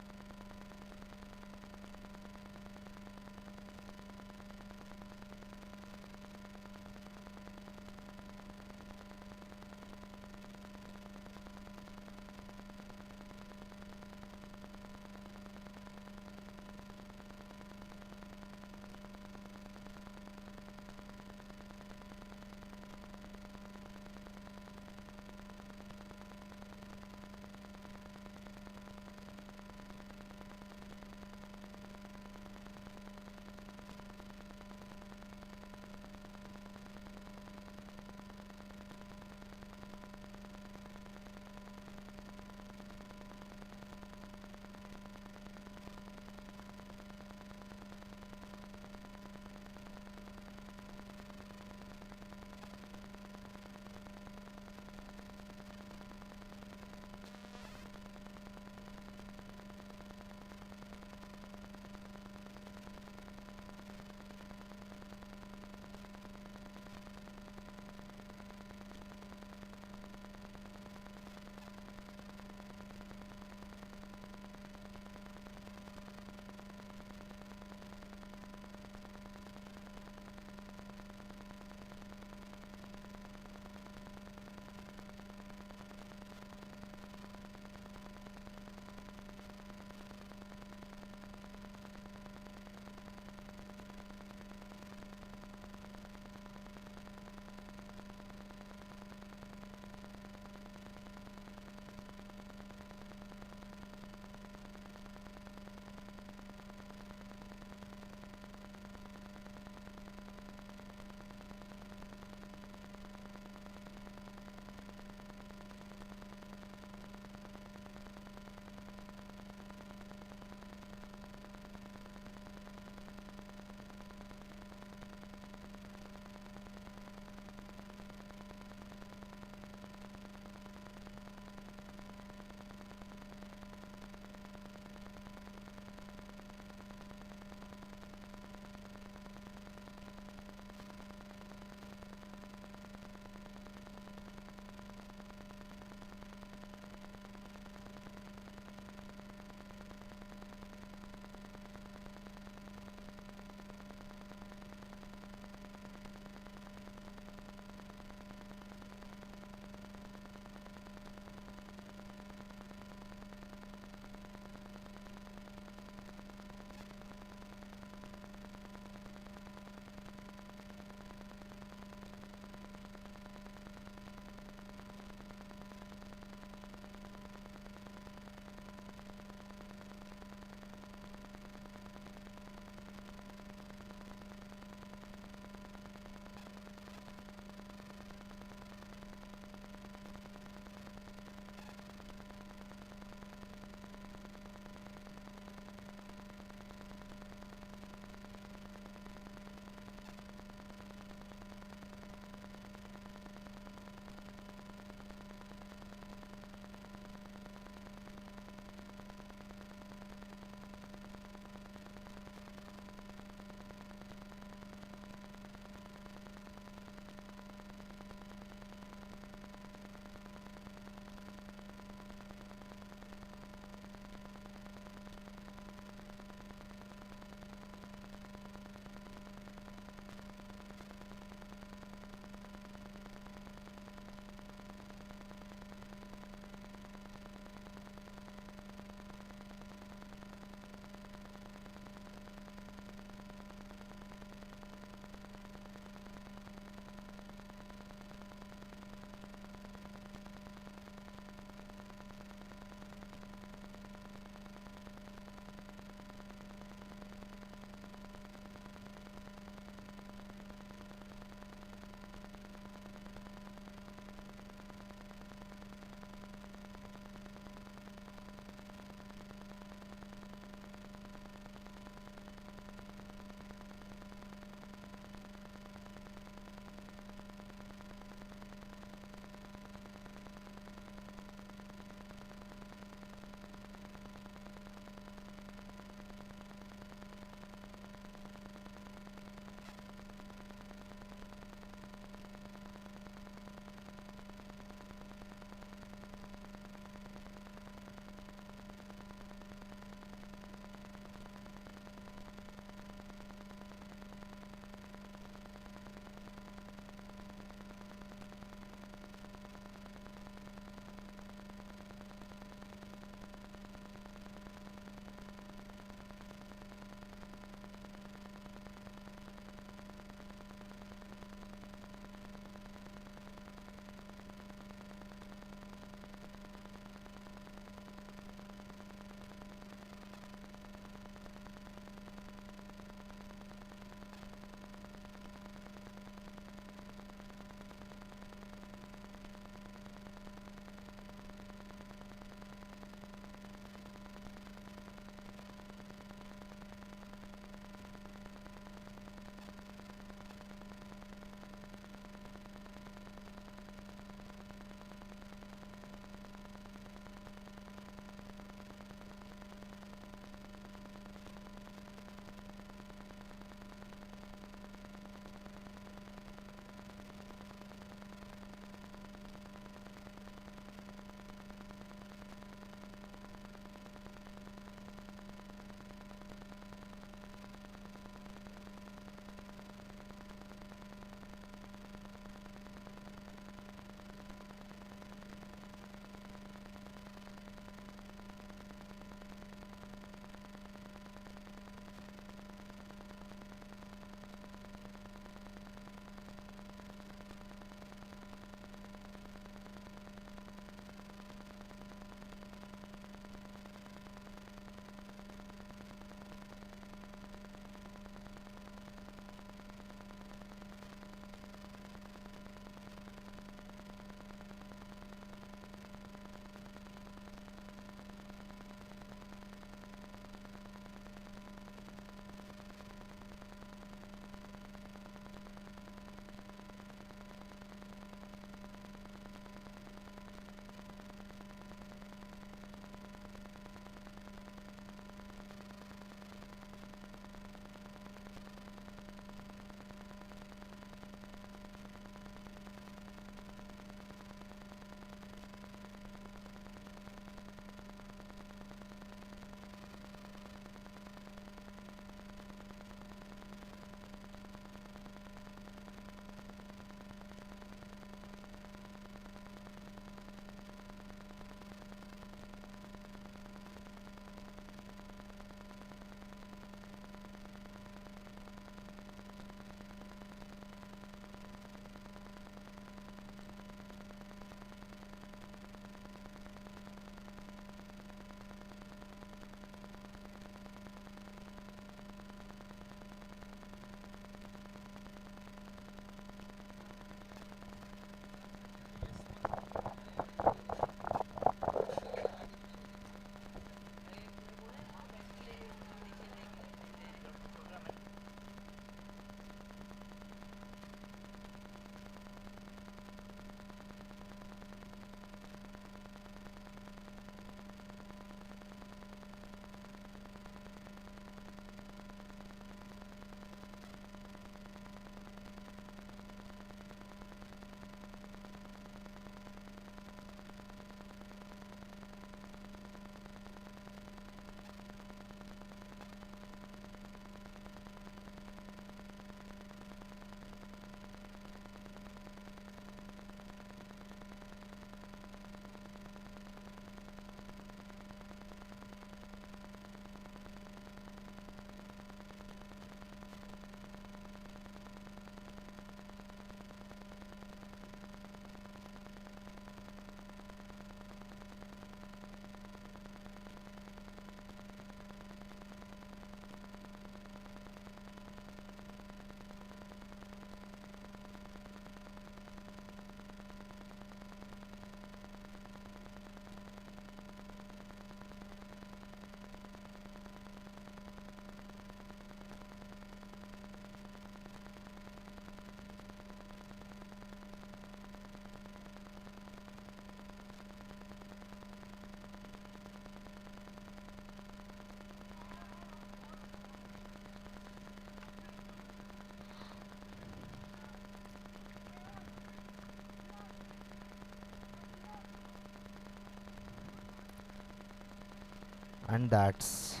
And that's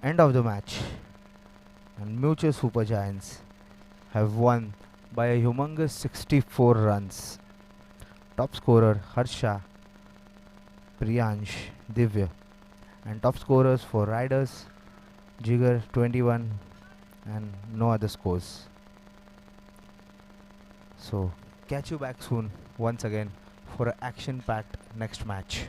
end of the match. And Mutual Super Giants have won by a humongous 64 runs. Top scorer Harsha, Priyansh, Divya, and top scorers for Riders Jigar 21 and no other scores. So catch you back soon once again for an action-packed next match.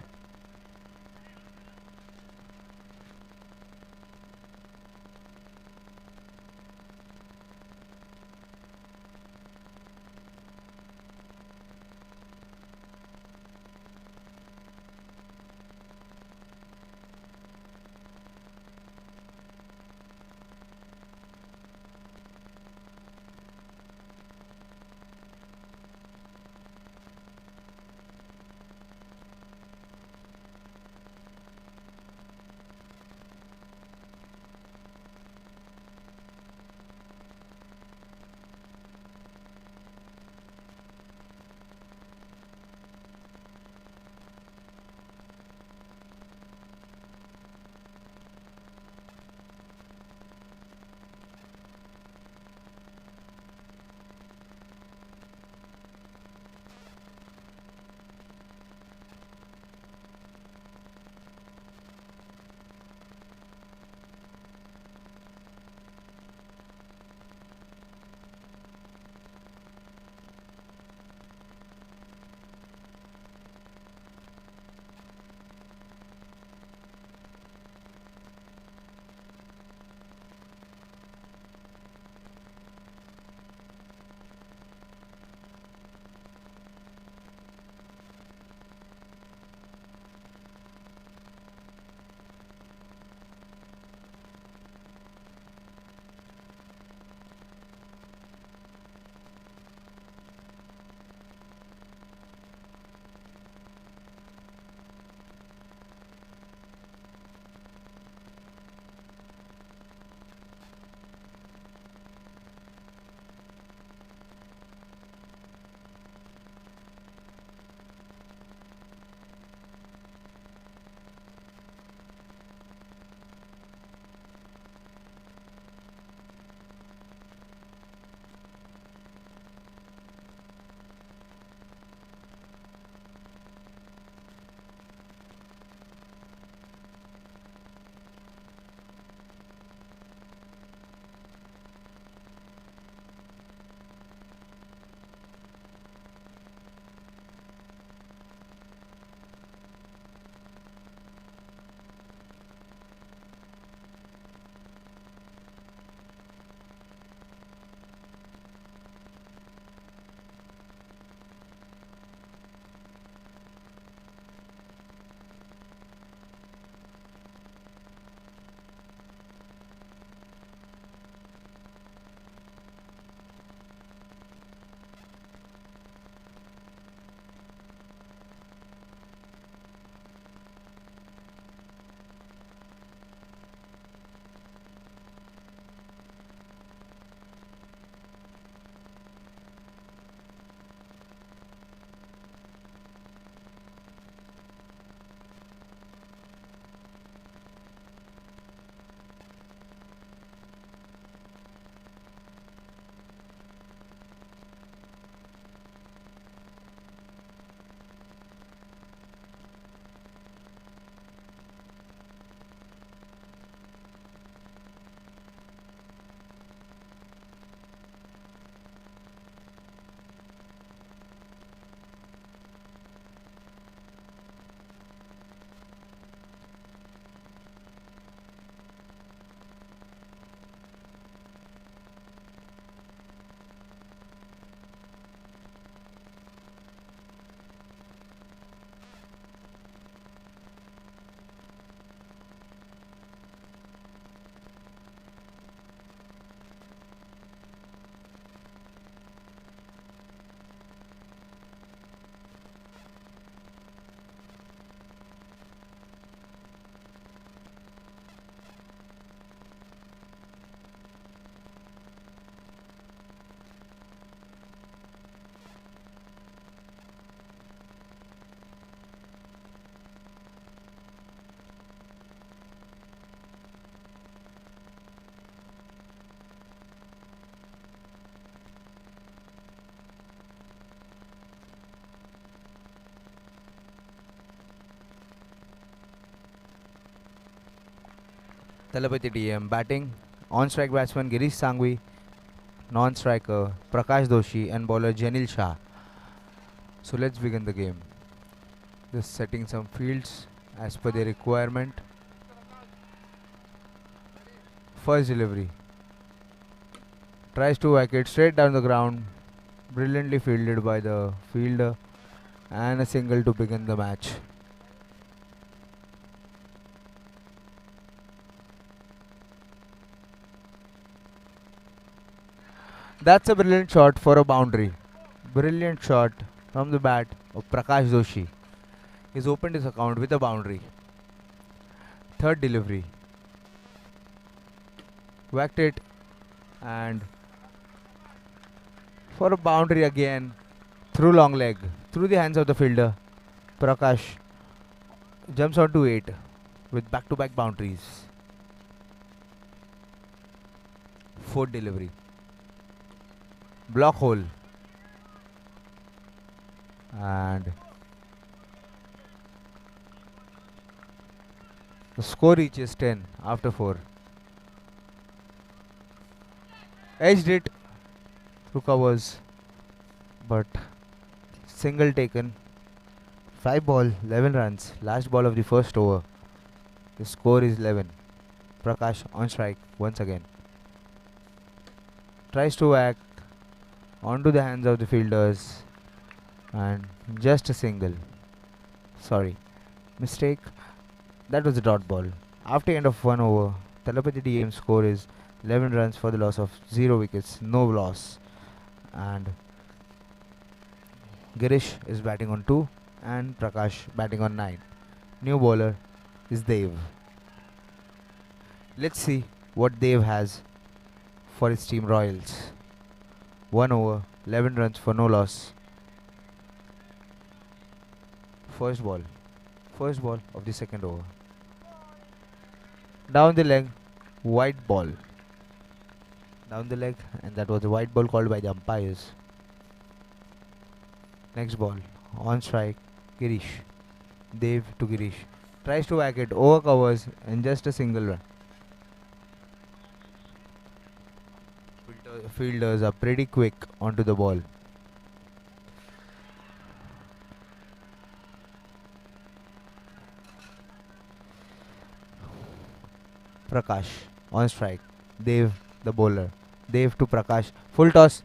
Talapadi DM batting. On strike batsman Girish Sangvi, non-striker Prakash Doshi, and bowler Janil Shah. So let's begin the game. Just setting some fields as per the requirement. First delivery. Tries to whack it straight down the ground. Brilliantly fielded by the fielder. And a single to begin the match. That's a brilliant shot for a boundary. Brilliant shot from the bat of Prakash Doshi. He's opened his account with a boundary. Third delivery. Whacked it and for a boundary again through long leg, through the hands of the fielder. Prakash jumps on to 8 with back-to-back boundaries. Fourth delivery. Block hole. And the score reaches 10 after 4. Edged it through covers, but single taken. 5 ball, 11 runs. Last ball of the first over. The score is 11. Prakash on strike once again. Tries to whack onto the hands of the fielders and just a single. Sorry, mistake. That was a dot ball. After end of 1 over, Talapadi DM score is 11 runs for the loss of 0 wickets, no loss. And Girish is batting on 2 and Prakash batting on 9. New bowler is Dev. Let's see what Dev has for his team Royals. 1 over, 11 runs for no loss. First ball of the second over. Down the leg, white ball. Down the leg, and that was a white ball called by the umpires. Next ball, on strike, Girish. Dev to Girish. Tries to whack it, over covers, and just a single run. Fielders are pretty quick onto the ball. Prakash on strike. Dev the bowler. Dev to Prakash. Full toss.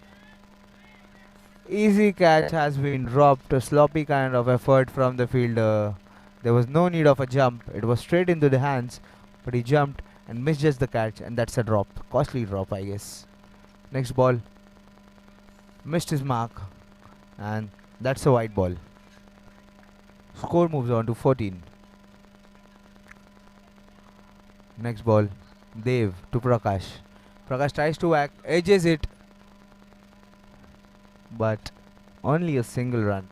Easy catch has been dropped. A sloppy kind of effort from the fielder. There was no need of a jump. It was straight into the hands. But he jumped and misjudged the catch. And that's a drop. Costly drop, I guess. Next ball. Missed his mark. And that's a white ball. Score moves on to 14. Next ball. Dev to Prakash. Prakash tries to whack. Edges it. But only a single run.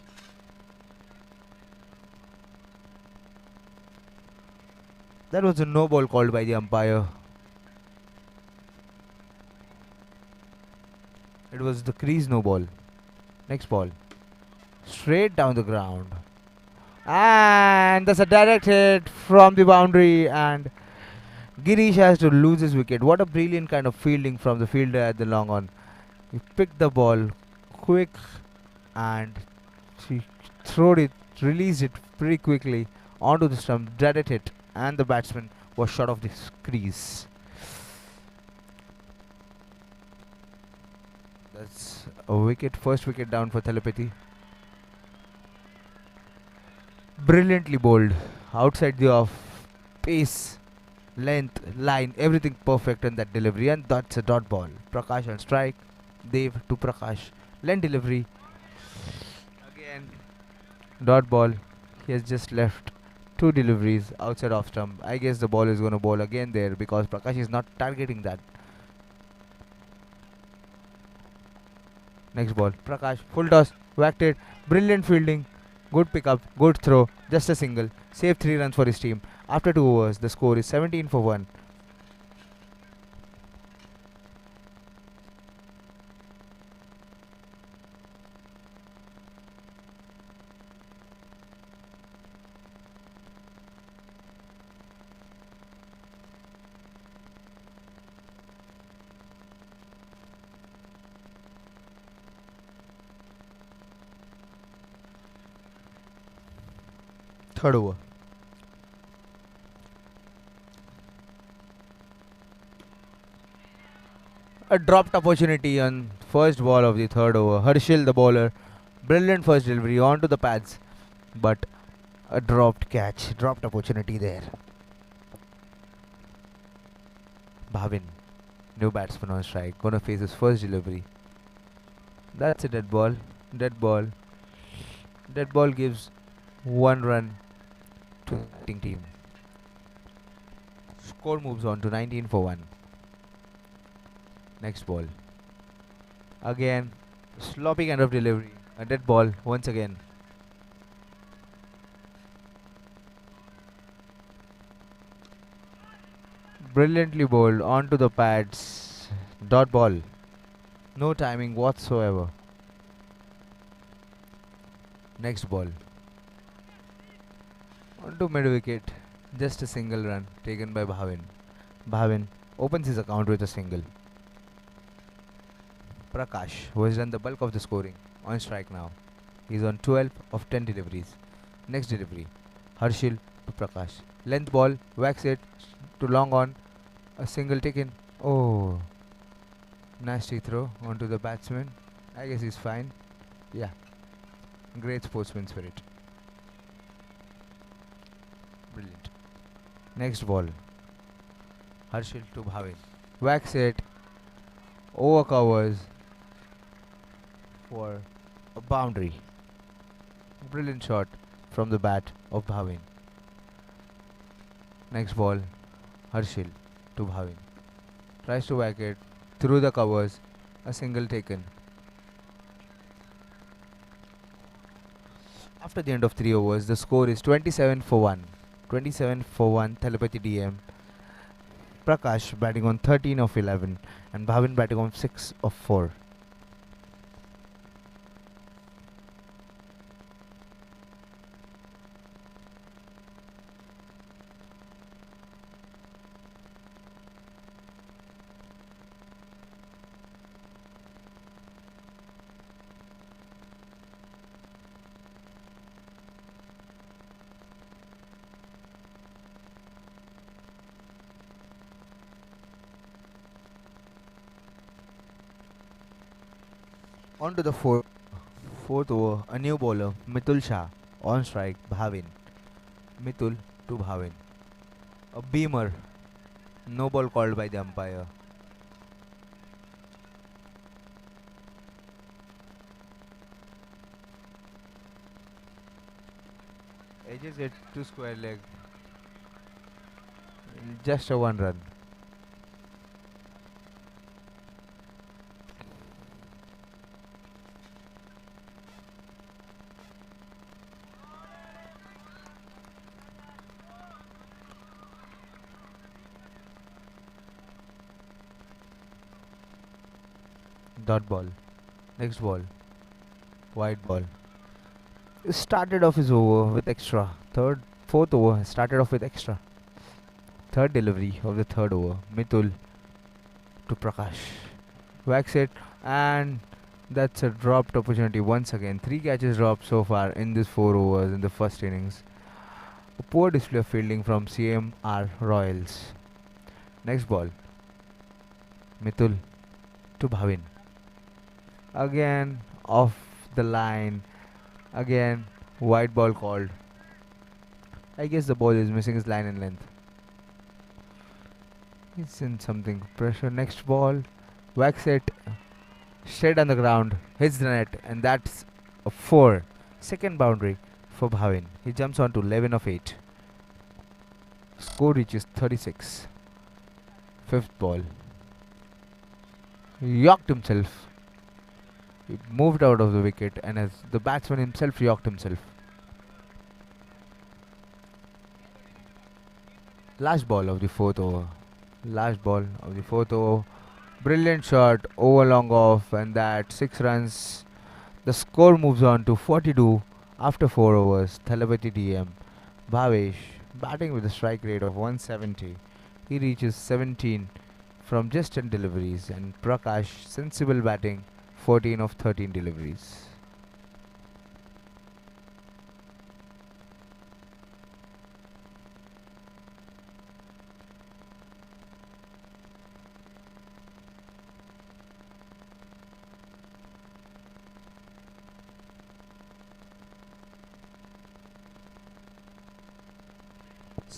That was a no ball called by the umpire. It was the crease no ball. Next ball. Straight down the ground. And that's a direct hit from the boundary. And Girish has to lose his wicket. What a brilliant kind of fielding from the fielder at the long on. He picked the ball quick and she throwed it, released it pretty quickly onto the stump, direct hit, and the batsman was short of the crease. That's a wicket, first wicket down for Talapadi. Brilliantly bowled, outside the off, pace, length, line, everything perfect in that delivery, and that's a dot ball. Prakash on strike, Dev to Prakash, length delivery, again dot ball. He has just left 2 deliveries outside off stump. I guess the ball is going to bowl again there because Prakash is not targeting that. Next ball, Prakash, full toss, whacked it, brilliant fielding, good pickup, good throw, just a single, saved 3 runs for his team. After 2 overs, the score is 17 for 1. Third over. A dropped opportunity on first ball of the third over. Harshil, the bowler, brilliant first delivery onto the pads, but a dropped catch, dropped opportunity there. Bhavin, new batsman on strike, gonna face his first delivery. That's a dead ball. Dead ball. Dead ball gives 1 run to the batting team. Score moves on to 19 for 1. Next ball. Again, sloppy kind of delivery. A dead ball once again. Brilliantly bowled onto the pads. Dot ball. No timing whatsoever. Next ball. Onto mid wicket. Just a single run taken by Bhavin. Bhavin opens his account with a single. Prakash, who has done the bulk of the scoring, on strike now. He is on 12 of 10 deliveries. Next delivery. Harshil to Prakash. Length ball, whacks it to long on. A single taken. Oh, nasty throw onto the batsman. I guess he's fine. Yeah, great sportsman spirit. Brilliant. Next ball. Harshil to Bhavin. Whacks it. Over covers for a boundary. Brilliant shot from the bat of Bhavin. Next ball. Harshil to Bhavin. Tries to whack it through the covers. A single taken. After the end of 3 overs, the score is 27 for 1. 27 for 1, Talapadi DM. Prakash batting on 13 of 11 and Bhavin batting on 6 of 4. On to the fourth over, a new bowler, Mitul Shah, on strike, Bhavin. Mitul to Bhavin. A beamer, no ball called by the umpire. Edges it to square leg. Just a 1 run. Dot ball. Next ball. Wide ball. Started off his over with extra. Fourth over started off with extra. Third delivery of the third over. Mitul to Prakash. Whacks it and that's a dropped opportunity once again. 3 catches dropped so far in this 4 overs in the first innings. A poor display of fielding from CMR Royals. Next ball. Mitul to Bhavin. Again off the line. Again wide ball called. I guess the ball is missing his line and length. He's in something pressure. Next ball. Whacks it straight on the ground. Hits the net and that's a 4. Second boundary for Bhavin. He jumps on to 11 of 8. Score reaches 36. Fifth ball. He yorked himself. He moved out of the wicket and as the batsman himself yorked himself. Last ball of the fourth over. Last ball of the fourth over. Brilliant shot over long off and that 6 runs. The score moves on to 42 after 4 overs. Talapadi DM. Bhavesh batting with a strike rate of 170. He reaches 17 from just 10 deliveries and Prakash sensible batting 14 of 13 deliveries.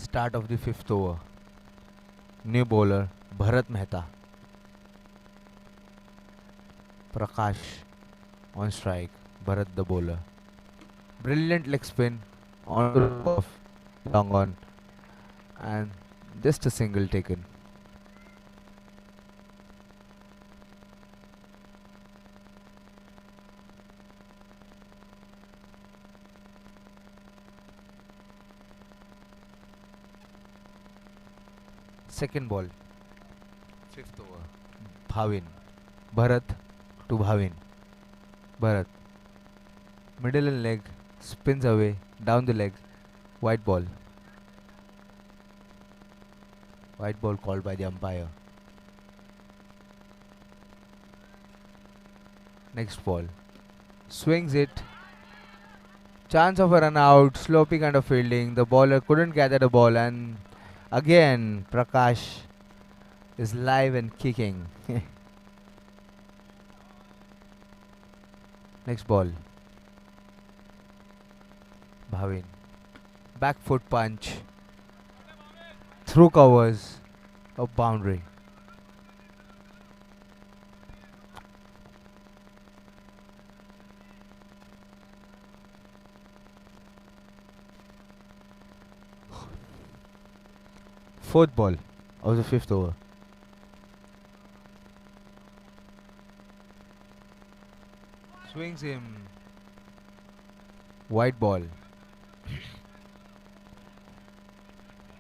Start of the 5th over. New bowler Bharat Mehta. Prakash on strike. Bharat the bowler. Brilliant leg spin on the off, long on, and just a single taken. Second ball, 5th over. Bhavin. Bharat to Bhavin. Bharat. Middle and leg, spins away, down the leg, white ball. White ball called by the umpire. Next ball. Swings it. Chance of a run out, slopey kind of fielding. The bowler couldn't gather the ball, and again Prakash is live and kicking. Next ball. Bhavin. Back foot punch. Through covers. A boundary. Fourth ball of the 5th over. Swings him. White ball.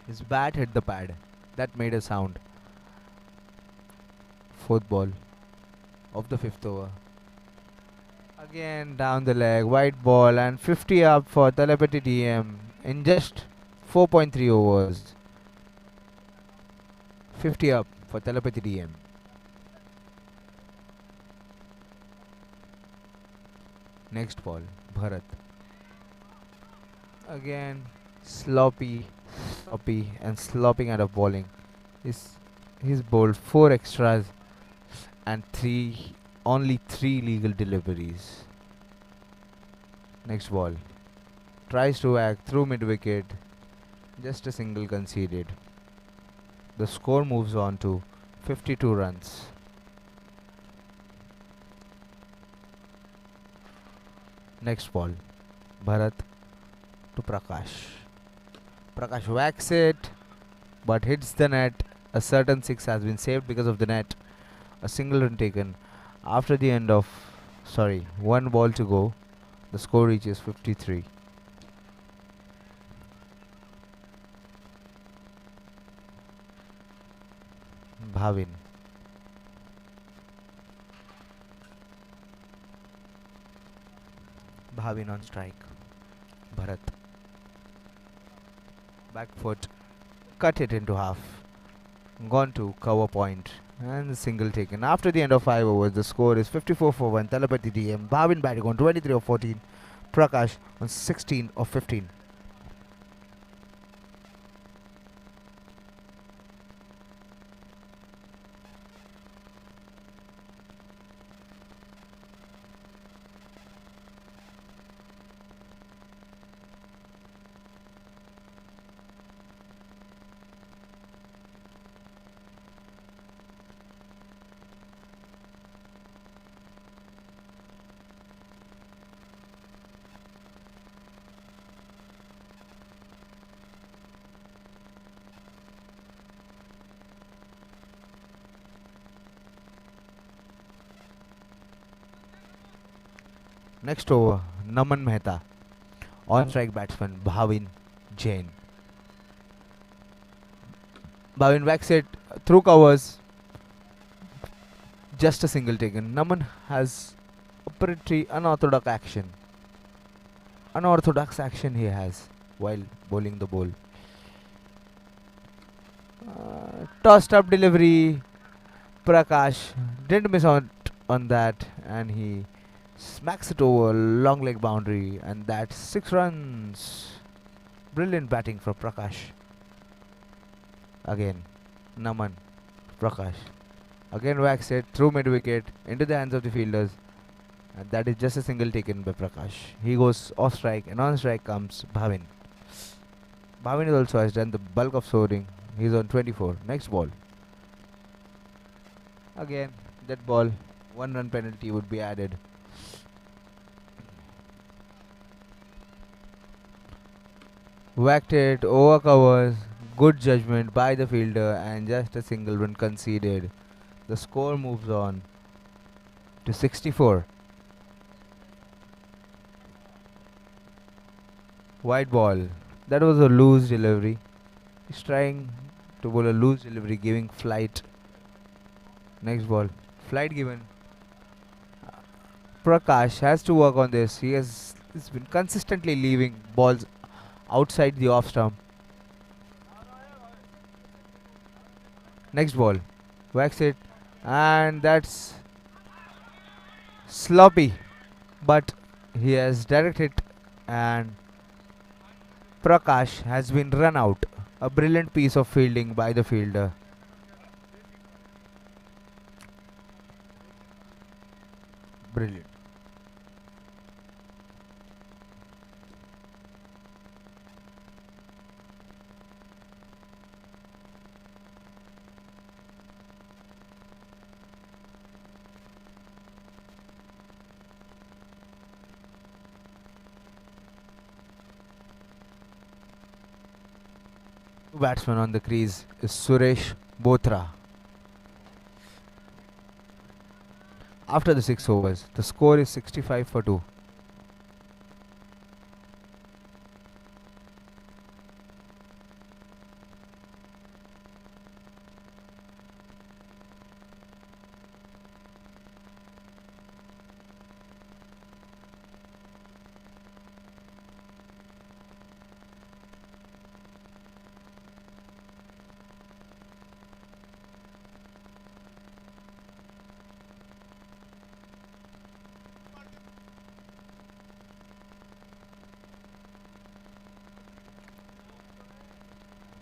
His bat hit the pad. That made a sound. Fourth ball of the 5th over. Again down the leg. White ball, and 50 up for Talapadi DM in just 4.3 overs. 50 up for Talapadi DM. Next ball, Bharat. Again, sloppy and slopping out of bowling. He's bowled 4 extras and only 3 legal deliveries. Next ball. Tries to act through mid-wicket. Just a single conceded. The score moves on to 52 runs. Next ball. Bharat to Prakash. Prakash whacks it, but hits the net. A certain 6 has been saved because of the net. A single run taken after the end of 1 ball to go. The score reaches 53. Bhavin. Bhavin on strike. Bharat. Back foot. Cut it into half. Gone to cover point. And the single taken. After the end of 5 overs, the score is 54 for 1. Talapadi DM. Bhavin batting on 23 of 14. Prakash on 16 of 15. Next over, Naman Mehta. On strike batsman, Bhavin Jain. Bhavin whacks it through covers. Just a single taken. Naman has a pretty unorthodox action. Unorthodox action he has while bowling the ball. Tossed up delivery. Prakash didn't miss out on that, and he smacks it over, long leg boundary, and that's 6 runs. Brilliant batting from Prakash. Again, Naman, Prakash. Again whacks it through mid-wicket into the hands of the fielders, and that is just a single taken by Prakash. He goes off strike, and on strike comes Bhavin. Bhavin also has done the bulk of scoring. He's on 24. Next ball. Again, that ball. 1 run penalty would be added. Whacked it, over covers. Good judgment by the fielder and just a single run conceded. The score moves on to 64. White ball. That was a loose delivery. He's trying to bowl a loose delivery, giving flight. Next ball. Flight given. Prakash has to work on this. He's been consistently leaving balls outside the off stump. Next ball. Whacks it. And that's sloppy. But he has directed and Prakash has been run out. A brilliant piece of fielding by the fielder. Brilliant. Batsman on the crease is Suresh Bothra. After the 6 overs, the score is 65 for 2.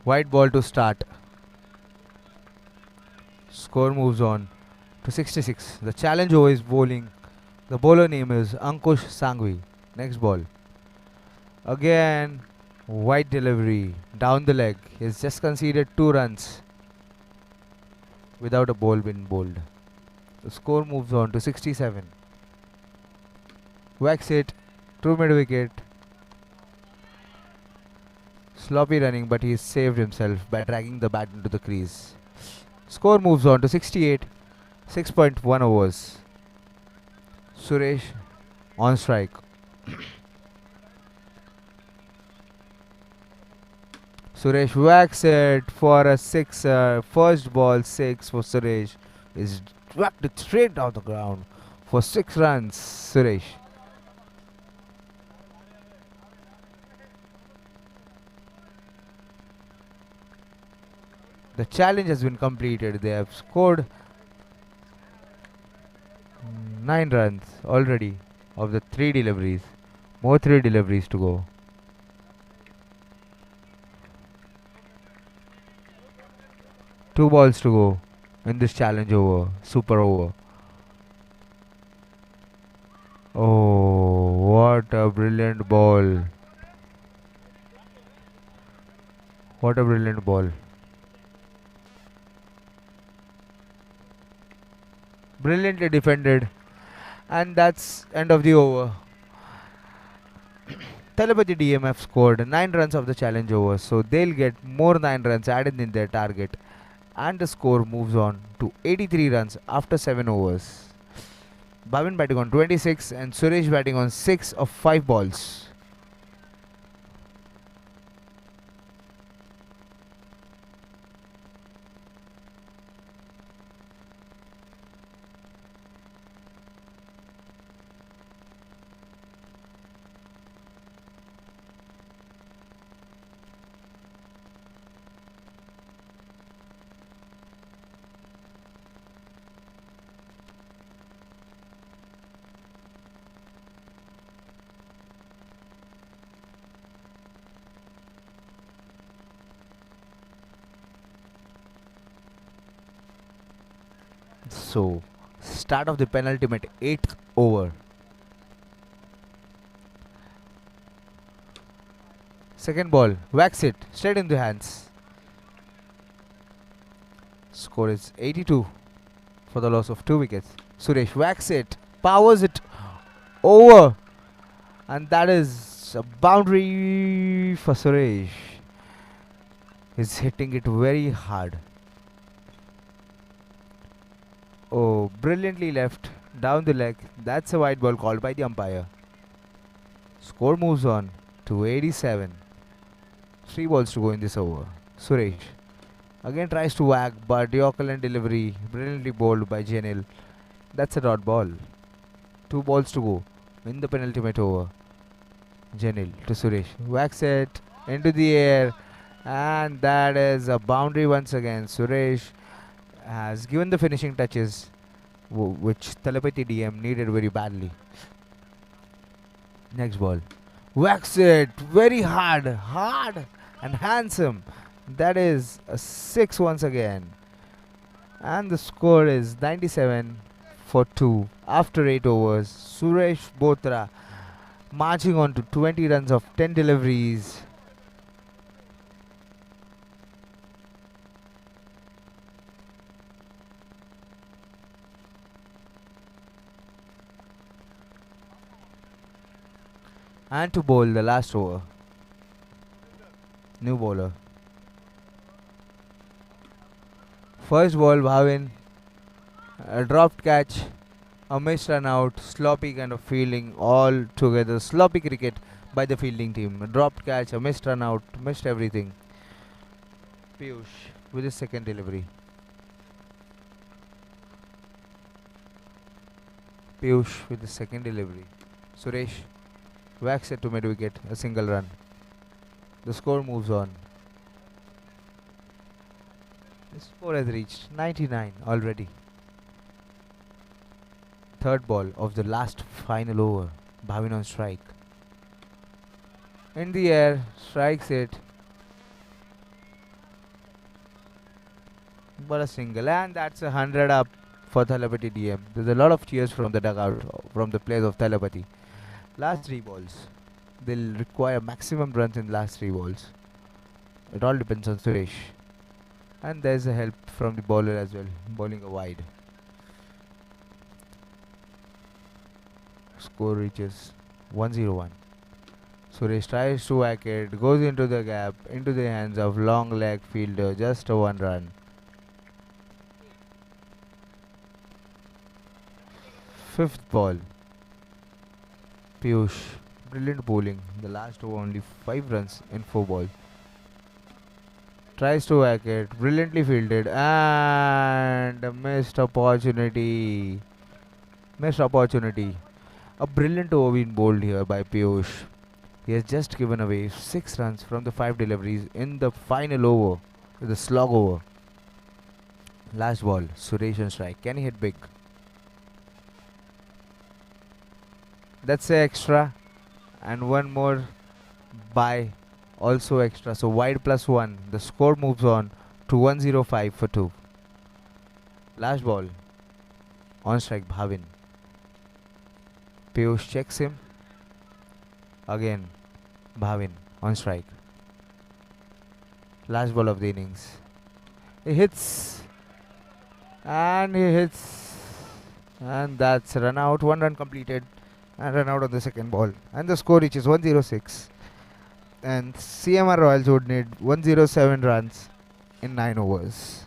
White ball to start. Score moves on to 66. The challenge over is bowling. The bowler name is Ankush Sangvi. Next ball. Again, white delivery down the leg. He's just conceded 2 runs without a ball being bowled. The score moves on to 67. Whacks it to mid wicket. Sloppy running, but he saved himself by dragging the bat into the crease. Score moves on to 68. 6.1 overs. Suresh on strike. Suresh whacks it for a sixer. First ball 6 for Suresh. Is whacked it straight down the ground for 6 runs. Suresh. The challenge has been completed. They have scored 9 runs already of the 3 deliveries. More 3 deliveries to go. Two balls to go in this challenge over. Super over. Oh, what a brilliant ball. What a brilliant ball. Brilliantly defended, and that's end of the over. Talapadi DMF scored 9 runs of the challenge over, so they'll get more 9 runs added in their target, and the score moves on to 83 runs after 7 overs. Bhavin batting on 26 and Suresh batting on 6 of 5 balls. So, start of the penultimate 8th over. Second ball, whacks it straight in the hands. Score is 82 for the loss of 2 wickets. Suresh whacks it, powers it over, and that is a boundary for Suresh. He's hitting it very hard. Oh, brilliantly left down the leg. That's a wide ball called by the umpire. Score moves on to 87. 3 balls to go in this over. Suresh again tries to whack, but Yorker and delivery brilliantly bowled by Janil. That's a dot ball. 2 balls to go in the penultimate over. Janil to Suresh. Whacks it into the air, and that is a boundary once again. Suresh has given the finishing touches which Talapadi DM needed very badly. Next ball. Whacks it very hard and handsome. That is a 6 once again. And the score is 97 for 2 after 8 overs. Suresh Botra marching on to 20 runs of 10 deliveries. And to bowl the last over. New bowler. First ball, Bhavin. A dropped catch. A missed run out. Sloppy kind of fielding all together. Sloppy cricket by the fielding team. A dropped catch, a missed run out. Missed everything. Piyush with his second delivery. Piyush with the second delivery. Suresh whacks it to mid wicket, a single run. The score moves on. The score has reached 99 already. Third ball of the last final over. Bhavin on strike. In the air, strikes it. But a single, and that's a 100 up for Talapadi DM. There's a lot of cheers from the dugout, from the players of Talapadi. Last 3 balls. They'll require maximum runs in last 3 balls. It all depends on Suresh. And there's a help from the bowler as well, bowling a wide. Score reaches 101. Suresh tries to whack it, goes into the gap, into the hands of long leg fielder, just a 1 run. Fifth ball. Piyush, brilliant bowling. The last over only 5 runs in 4 balls. Tries to whack it, brilliantly fielded, and a missed opportunity. Missed opportunity. A brilliant over being bowled here by Piyush. He has just given away 6 runs from the 5 deliveries in the final over, the slog over. Last ball, Suresh on strike. Can he hit big? That's a extra, and one more by also extra. So wide plus 1. The score moves on to 105 for 2. Last ball. On strike, Bhavin. Piyush checks him. Again, Bhavin on strike. Last ball of the innings. He hits. And he hits. And that's run out. 1 run completed. And run out on the second ball. And the score reaches 106. And CMR Royals would need 107 runs in 9 overs.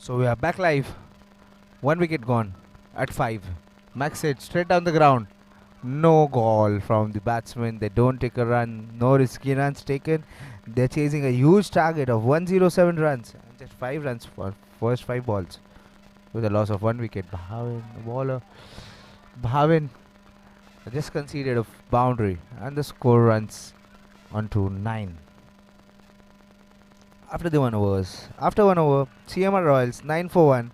So we are back live. One wicket gone at 5. Max hit straight down the ground. No goal from the batsman. They don't take a run. No risky runs taken. They're chasing a huge target of 107 runs. And just 5 runs for first 5 balls. With a loss of 1 wicket. Bhavin, the bowler. Bhavin just conceded a boundary. And the score runs on to 9. After 1 over, CMR Royals 9 for 1,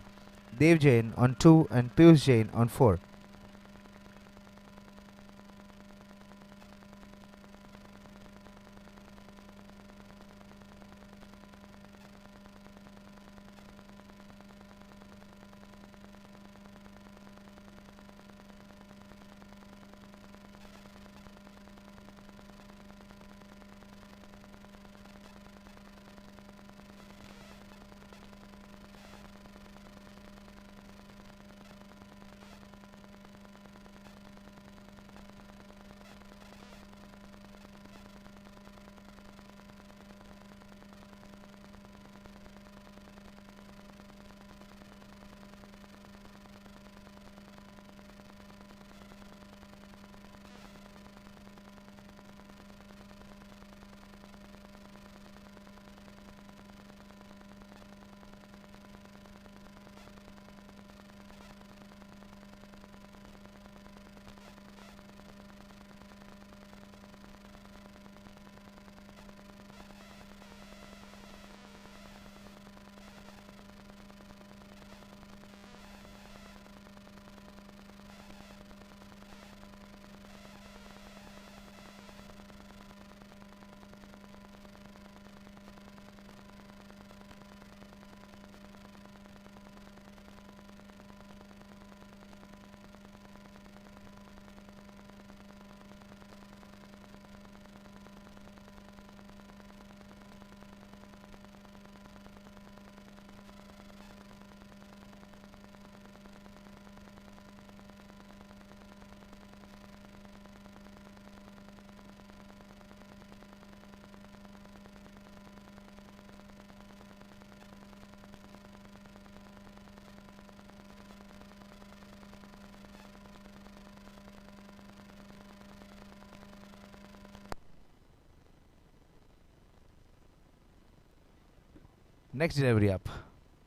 Dev Jain on 2 and Piyush Jain on 4. Next delivery up.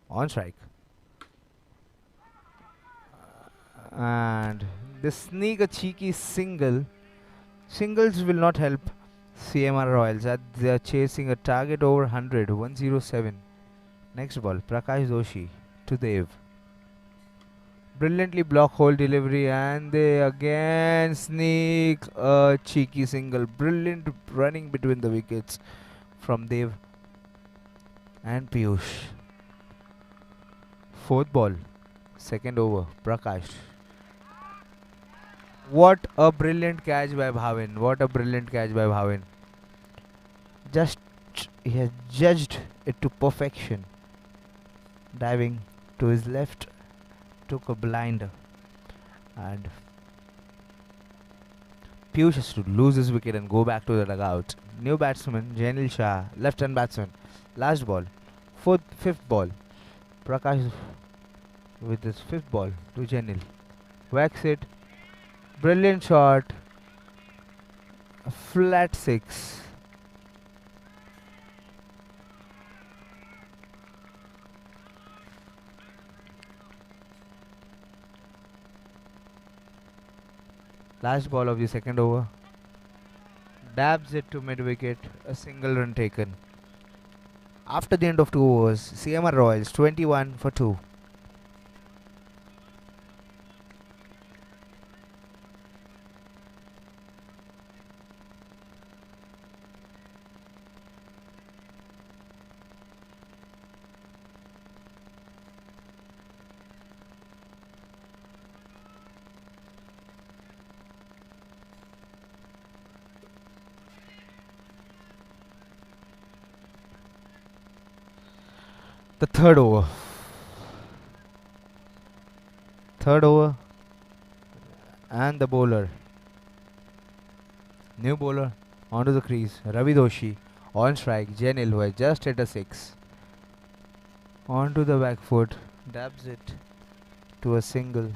On strike. And they sneak a cheeky single. Singles will not help CMR Royals as they are chasing a target over 100, 107. Next ball, Prakash Doshi to Dev. Brilliantly block hole delivery and they again sneak a cheeky single. Brilliant running between the wickets from Dev and Piyush. Fourth ball, second over, Prakash. What a brilliant catch by Bhavin. What a brilliant catch by Bhavin. Just he has judged it to perfection. Diving to his left, took a blinder. And Piyush has to lose his wicket and go back to the dugout. New batsman, Janil Shah, left-hand batsman. Last ball, fifth ball. Prakash with his fifth ball to Janil. Whacks it. Brilliant shot. A flat six. Last ball of the second over. Dabs it to mid wicket. A single run taken. After the end of 2 overs, CMR Royals 21 for 2. The third over. And the bowler. New bowler onto the crease. Ravi Doshi on strike. Janil who has just hit a 6. Onto the back foot. Dabs it to a single.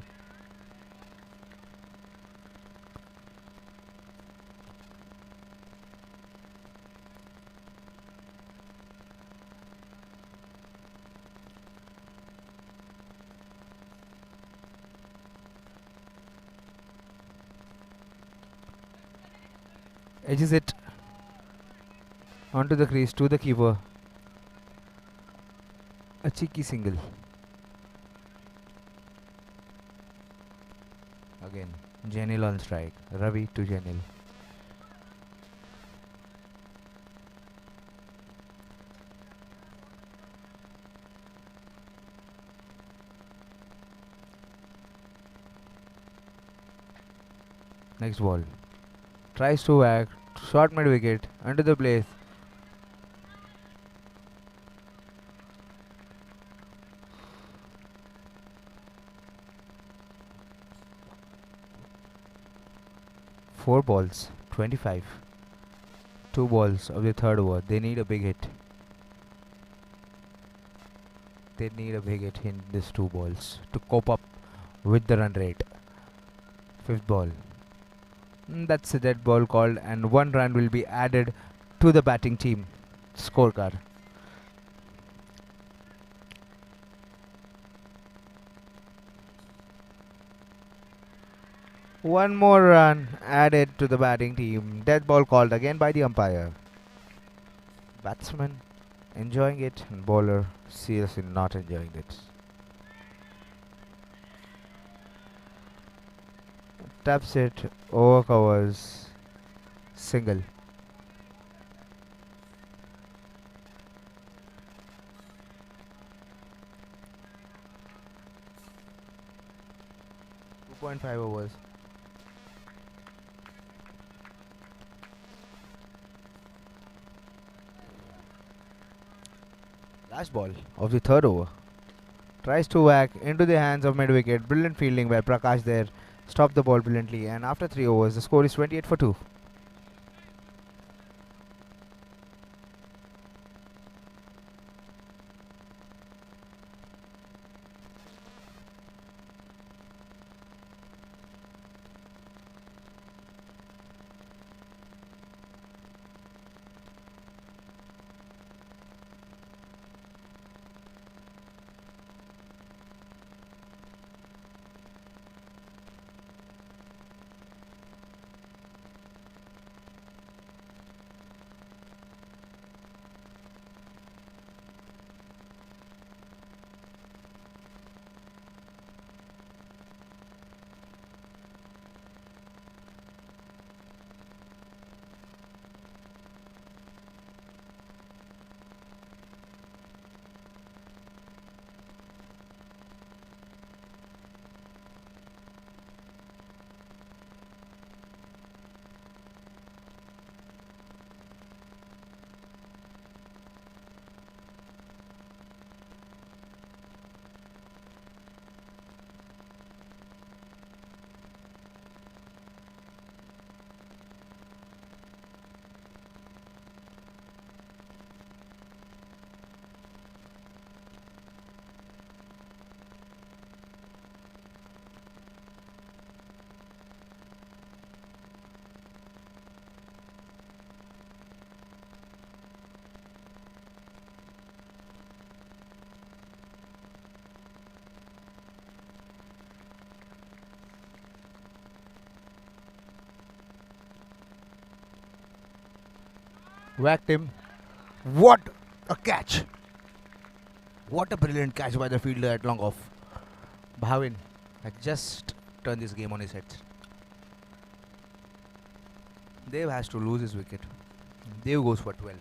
Edges it onto the crease to the keeper. A cheeky single. Again, Janil on strike. Ravi to Janil. Next ball. Tries to whack. Short mid wicket. Under the place. Four balls, 25. 2 balls of the third over. They need a big hit. They need a big hit in these 2 balls to cope up with the run rate. Fifth ball. That's a dead ball called, and 1 run will be added to the batting team scorecard. One more run added to the batting team. Dead ball called again by the umpire. Batsman enjoying it and bowler seriously not enjoying it. Taps it, over covers, single. .5 overs. Last ball of the third over. Tries to whack into the hands of mid wicket. Brilliant fielding by Prakash there. Stopped the ball brilliantly, and after 3 overs, the score is 28 for 2. Whacked him. What a catch! What a brilliant catch by the fielder at long off. Bhavin had just turned this game on his head. Dev has to lose his wicket. Dev goes for 12.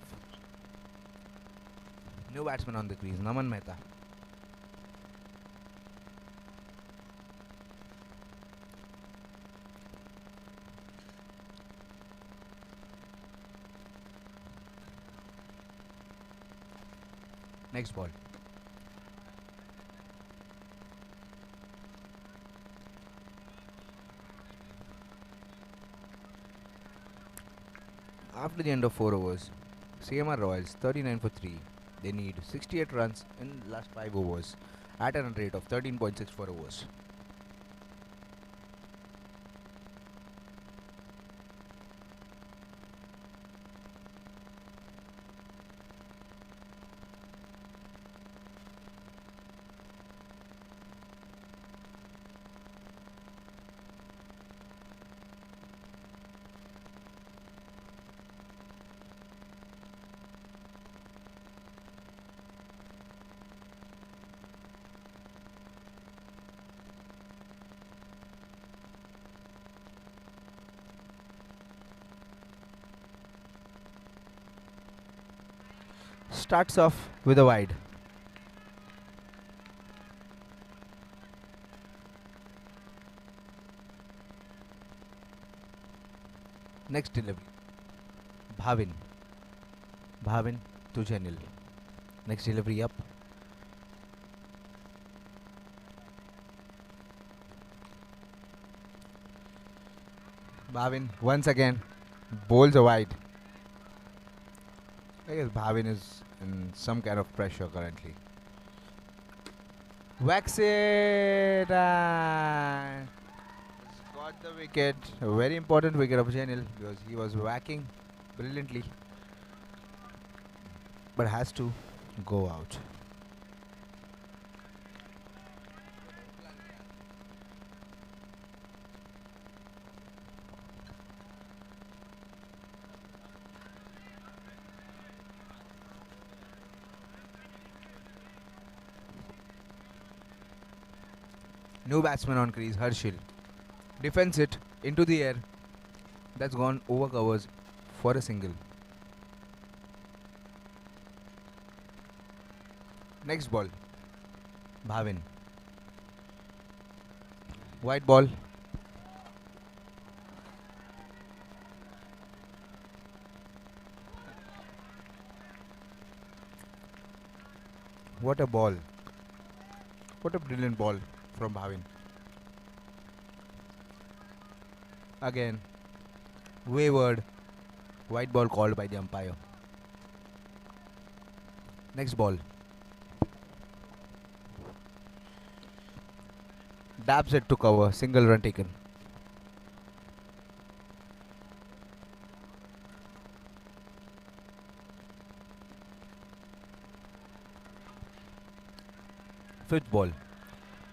New batsman on the crease, Naman Mehta. Next ball. After the end of 4 overs, CMR Royals 39 for 3. They need 68 runs in the last 5 overs at a run rate of 13.64 overs. Starts off with a wide. Next delivery. Bhavin. Bhavin to Janil. Next delivery up. Bhavin once again bowls a wide. I guess Bhavin is in some kind of pressure currently. Whacks it and got the wicket. A very important wicket of Janil because he was whacking brilliantly but has to go out. New batsman on crease, Harshil. Defends it into the air. That's gone over covers for a single. Next ball. Bhavin. White ball. What a ball. What a brilliant ball from Bhavin. Again, wayward. White ball called by the umpire. Next ball. Dabs it to cover. Single run taken. Fifth ball.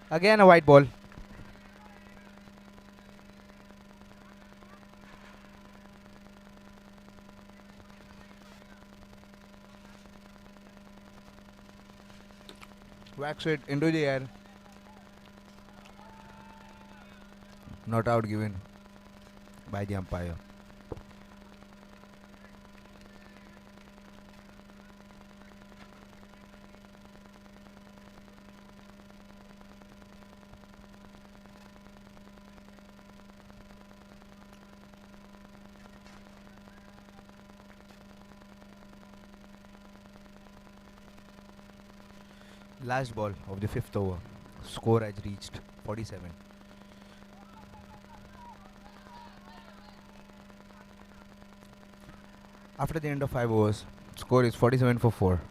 Again a white ball. Whacks it into the air. Not out given by the umpire. Last ball of the 5th over. Score has reached 47. After the end of 5 overs, score is 47 for 4.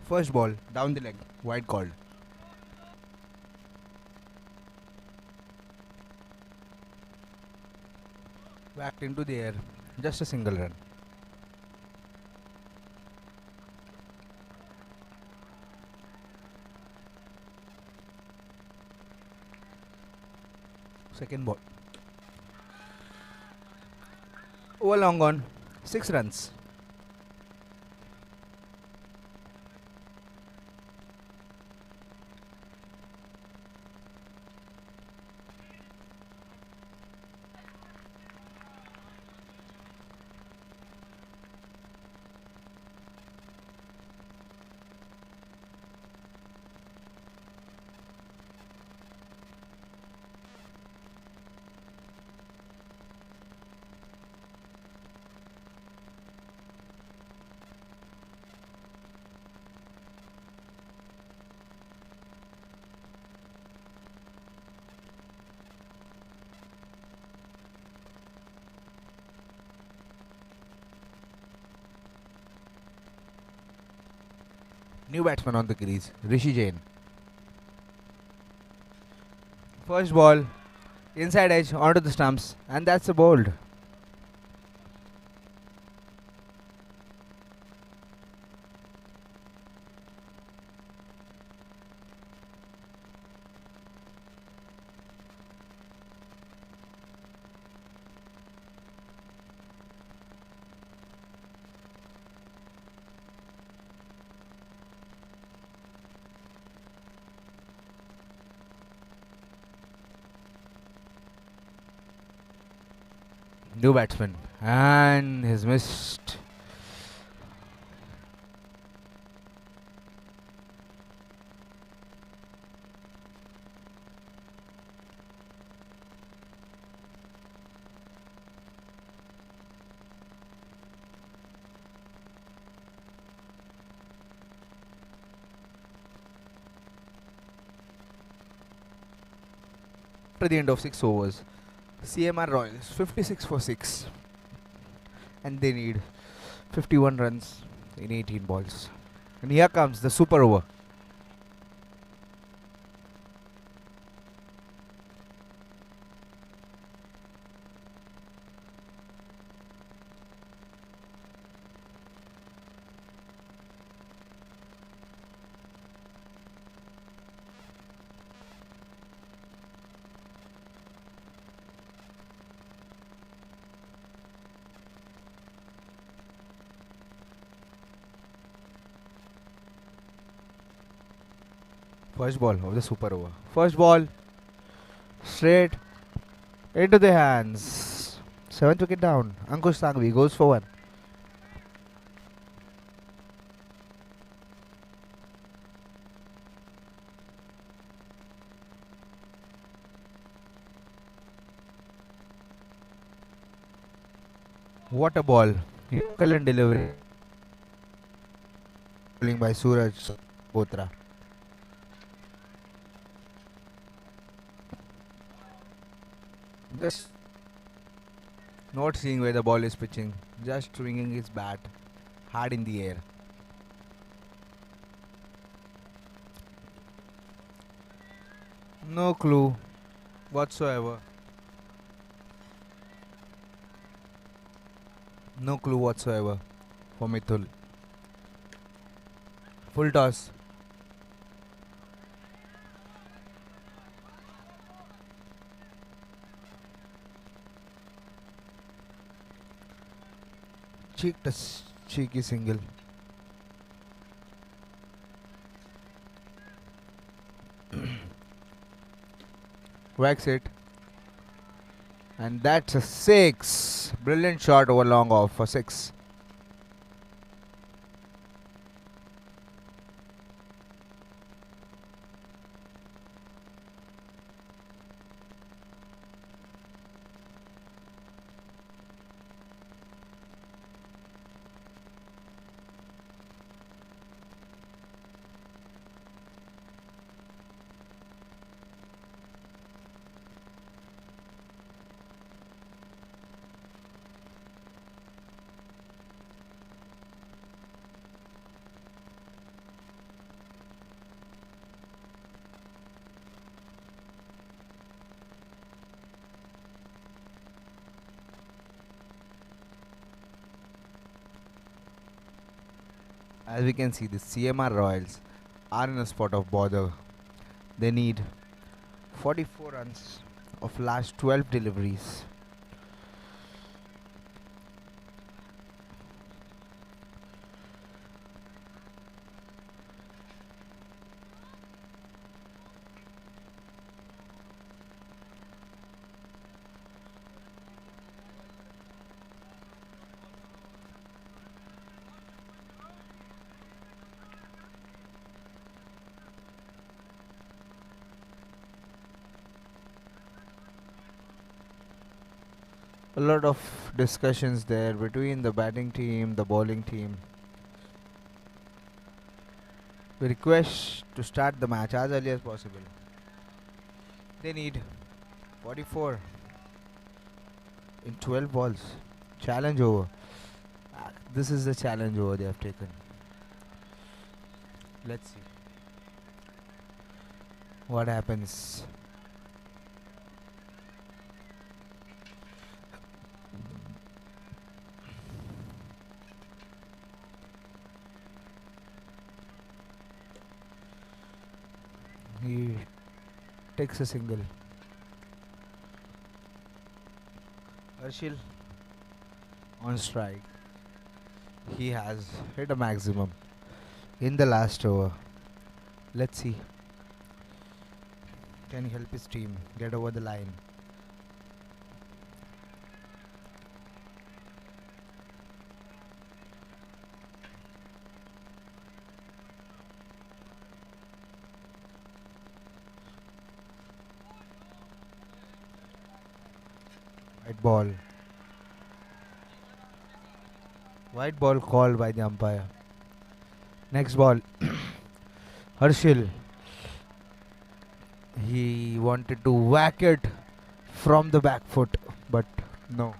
First ball, down the leg, wide called. Whacked into the air, just a single run. Second ball. Over long on, 6 runs. New batsman on the crease, Rishi Jain. First ball, inside edge onto the stumps, and that's a bowled. New batsman, and he's missed. After the end of 6 overs, CMR Royals 56 for 6, and they need 51 runs in 18 balls. And here comes the super over. First ball of the super over. First ball, straight into the hands. 7th wicket down. Ankush Sangvi goes for 1. What a ball. Excellent delivery. Bowling by Suraj Botra. Just not seeing where the ball is pitching, just swinging his bat hard in the air. No clue whatsoever. No clue whatsoever for Mithul. Full toss. Cheeky single. Whacks it. And that's a 6. Brilliant shot over long off for 6. As we can see, the CMR Royals are in a spot of bother. They need 44 runs of last 12 deliveries. A lot of discussions there between the batting team, the bowling team. We request to start the match as early as possible. They need 44 in 12 balls. Challenge over. This is the challenge over they have taken. Let's see what happens. He takes a single. Harshil on strike. He has hit a maximum in the last over. Let's see. Can he help his team get over the line? White ball. White ball called by the umpire. Next ball. Harshil. He wanted to whack it from the back foot, but no.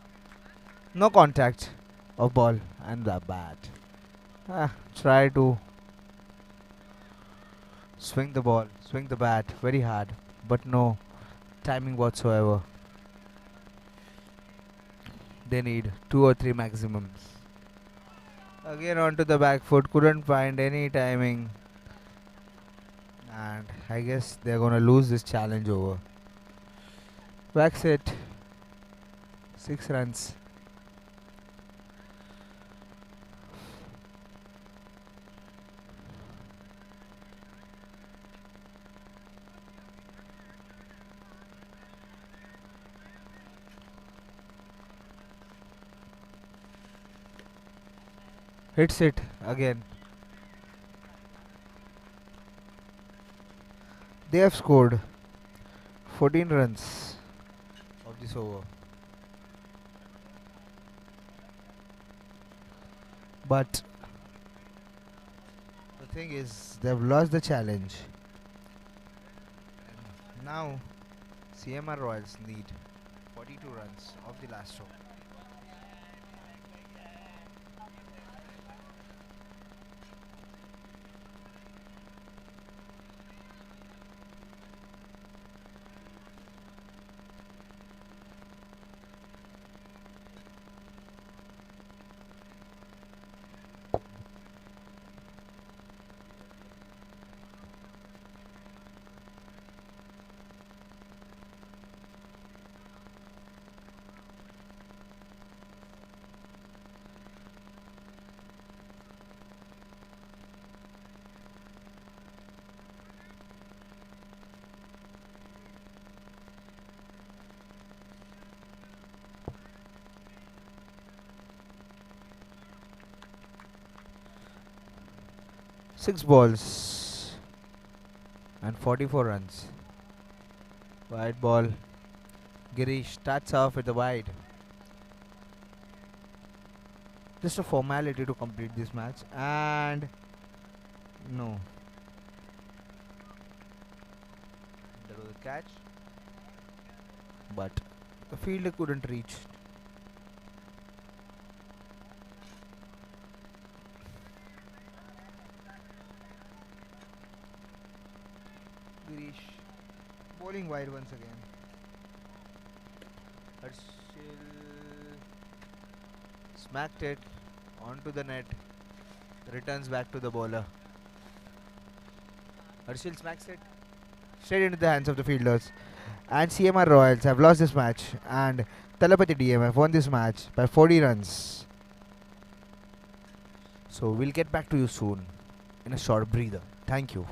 No contact of ball and the bat. Try to swing the ball, swing the bat very hard, but no timing whatsoever. They need 2 or 3 maximums. Again onto the back foot, couldn't find any timing. And I guess they're gonna lose this challenge over. Backs it. 6 runs. Hits it again. They have scored 14 runs of this over. But the thing is, they've lost the challenge. And now, CMR Royals need 42 runs of the last over. Six balls and 44 runs. Wide ball. Girish starts off with the wide. Just a formality to complete this match, and no. That was a catch, but the fielder couldn't reach. Girish bowling wide once again. Harshil smacked it onto the net. Returns back to the bowler. Harshil smacks it straight into the hands of the fielders. And CMR Royals have lost this match, and Talapadi DM have won this match by 40 runs. So we'll get back to you soon in a short breather. Thank you.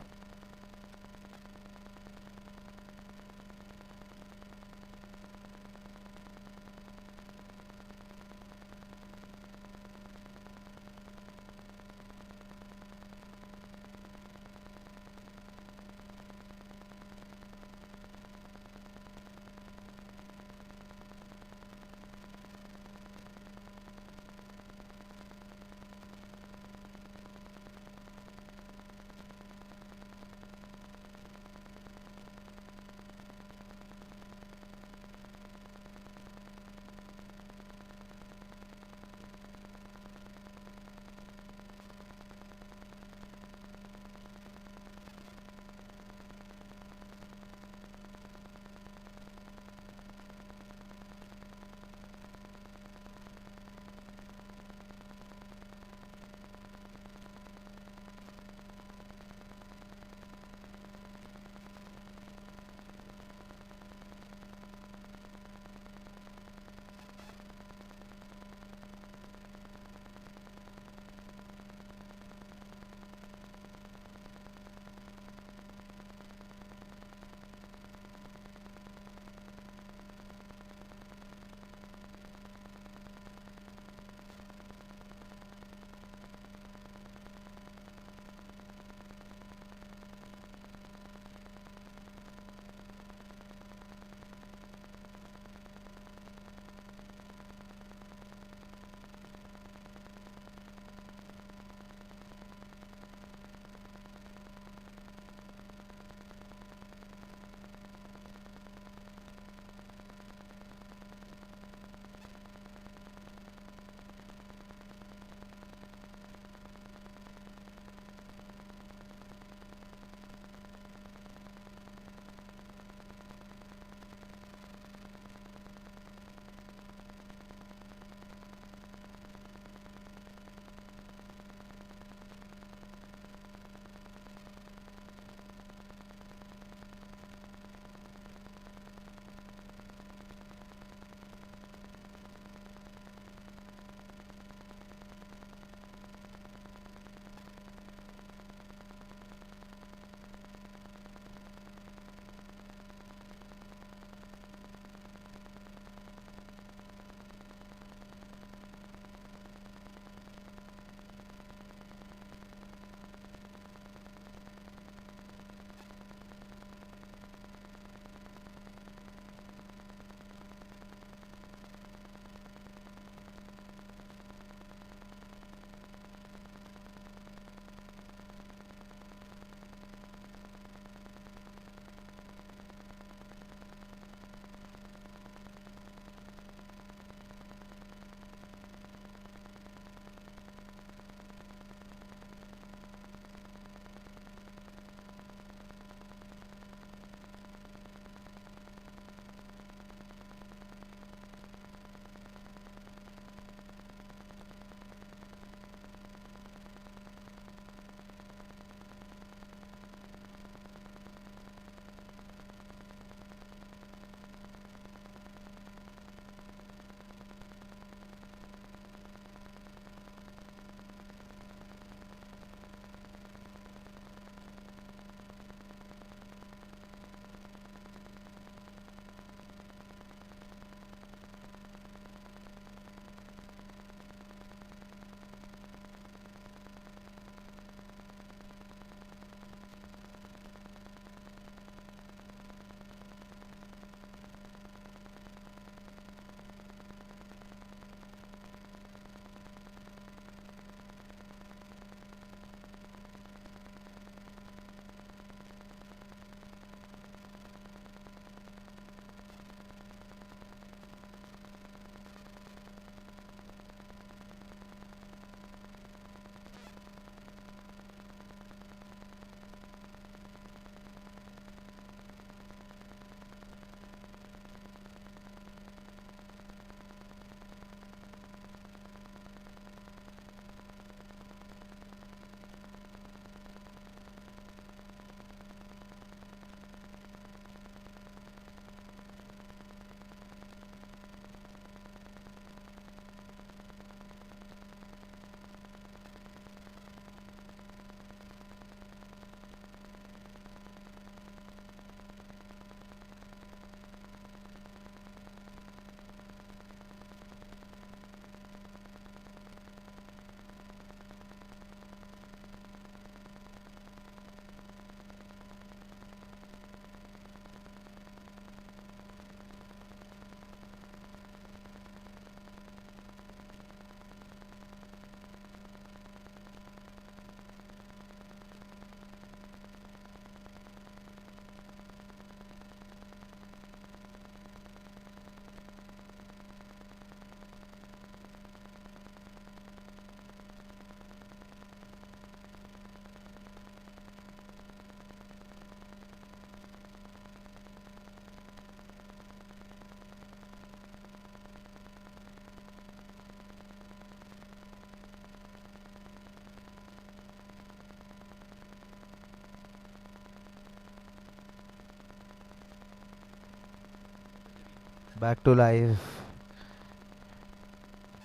Back to live.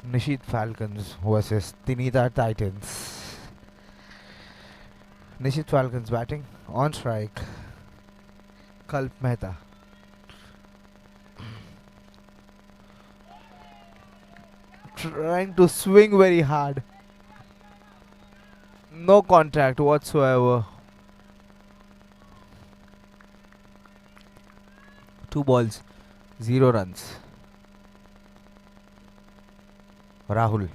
Nishit Falcons versus Tinita Titans. Nishit Falcons batting. On strike. Kalp Mehta. Trying to swing very hard. No contact whatsoever. 2 balls, 0 runs. Rahul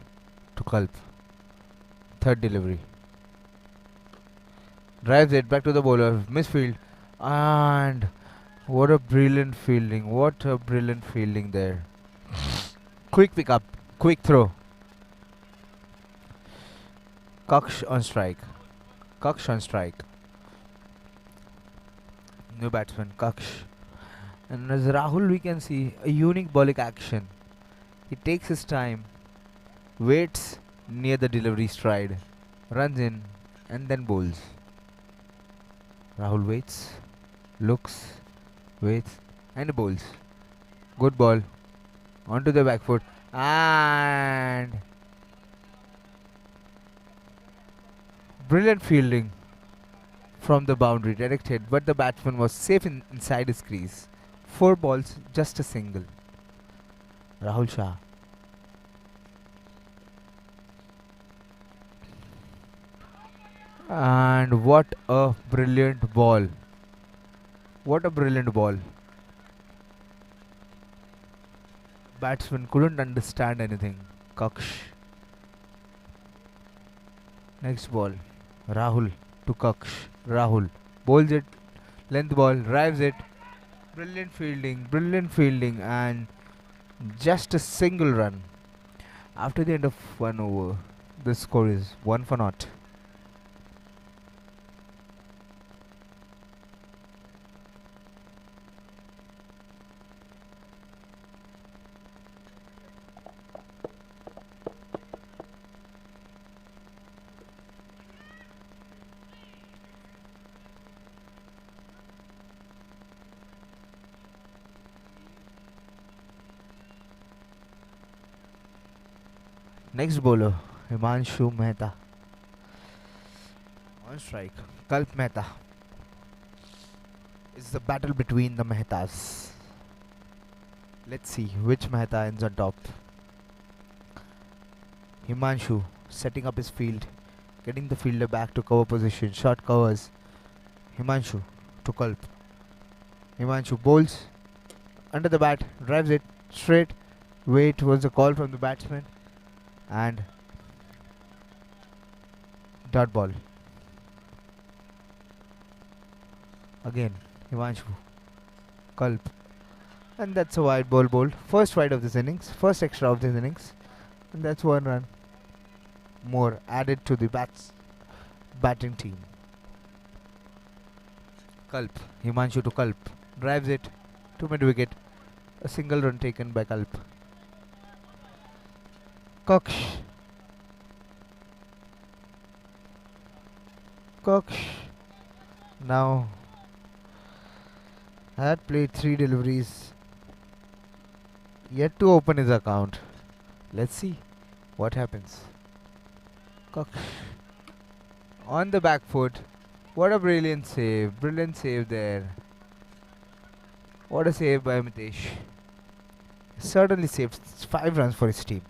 to Kalp. Third delivery. Drives it back to the bowler. Misfield. And what a brilliant fielding. What a brilliant fielding there. Quick pick up. Quick throw. Kaksh on strike. Kaksh on strike. New batsman, Kaksh. And as Rahul, we can see a unique bowling action. He takes his time, waits near the delivery stride, runs in, and then bowls. Rahul waits, looks, waits, and bowls. Good ball. Onto the back foot. And brilliant fielding from the boundary directed, but the batsman was safe inside his crease. 4 balls, just a single. Rahul Shah. And what a brilliant ball. What a brilliant ball. Batsman couldn't understand anything. Kaksh. Next ball. Rahul to Kaksh. Rahul bowls it. Length ball. Drives it. Brilliant fielding, and just a single run. After the end of 1 over, the score is 1-0. Next bowler, Himanshu Mehta. On strike, Kalp Mehta. It's the battle between the Mehtas. Let's see which Mehta ends on top. Himanshu setting up his field, getting the fielder back to cover position. Short covers. Himanshu to Kalp. Himanshu bowls under the bat, drives it straight. Wait was a call from the batsman. And dot ball. Again, Himanshu, Kalp. And that's a wide ball bowled. First wide of this innings, first extra of this innings. And that's 1 run more added to the batting team. Kalp, Himanshu to Kalp. Drives it to mid wicket. A single run taken by Kalp. Kaksh. Now had played 3 deliveries, yet to open his account. Let's see what happens. Kaksh on the back foot. What a brilliant save there. What a save by Mitesh. Certainly saved 5 runs for his team.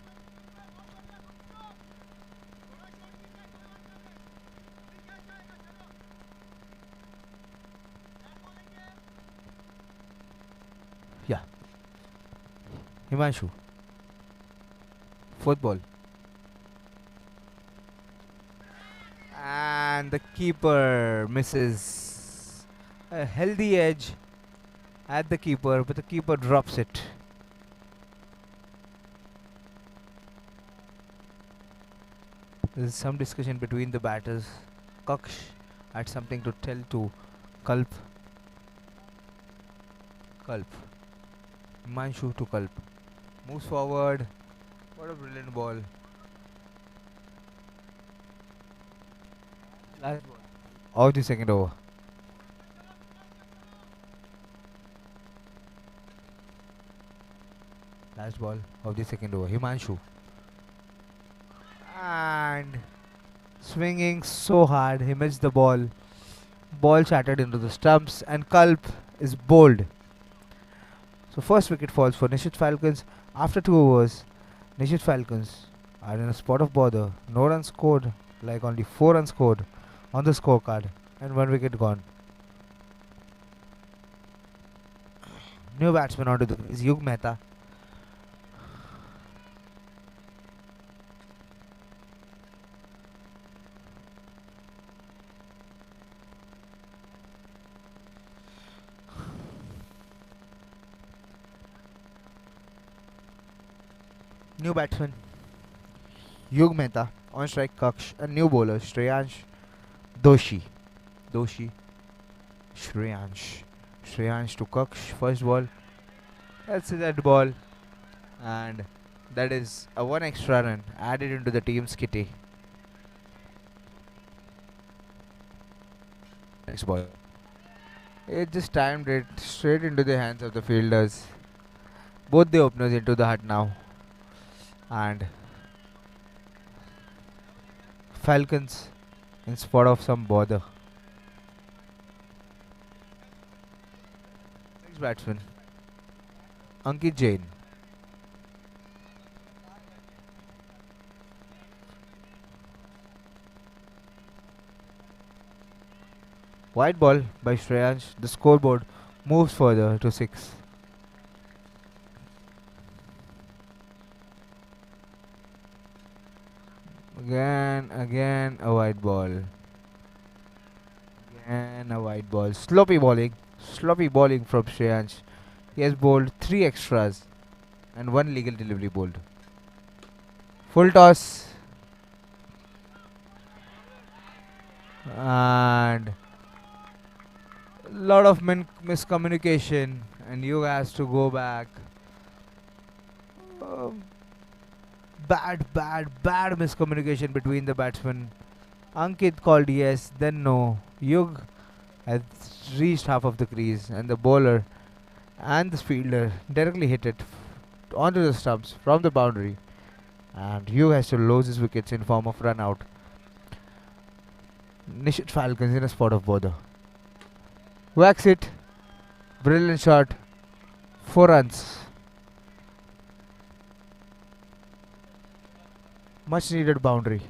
Himanshu. 4th ball. And the keeper misses. A healthy edge at the keeper, but the keeper drops it. There is some discussion between the batters. Kaksh had something to tell to Kalp. Himanshu to Kalp. Moves forward. What a brilliant ball. Last ball of the second over. Last ball of the second over. Himanshu. And swinging so hard, he missed the ball. Ball shattered into the stumps, and Kalp is bowled. So first wicket falls for Nishit Falcons. After 2 overs, Nishit Falcons are in a spot of bother. No runs scored, like only 4 runs scored on the scorecard, and 1 wicket gone. New batsman onto the crease, Yug Mehta. New batsman Yug Mehta. On strike Kaksh. A new bowler Shreyansh Doshi. Shreyansh to Kaksh. First ball. That's a dead ball. And that is a 1 extra run added into the team's kitty. Next ball. It just timed it straight into the hands of the fielders. Both the openers into the hut now. And Falcons in spot of some bother. Next batsman Ankit Jain. White ball by Shreyansh. The scoreboard moves further to 6. Again a white ball. Again a white ball. Sloppy bowling from Shreyansh. He has bowled 3 extras and 1 legal delivery bowled. Full toss. And lot of miscommunication, and you has to go back. Bad miscommunication between the batsmen. Ankit called yes, then no. Yug has reached half of the crease, and the bowler and the fielder directly hit it onto the stumps from the boundary, and Yug has to lose his wickets in form of run out. Nishit Falcons in a spot of bother. Whacks it. Brilliant shot. 4 runs. Much needed boundary.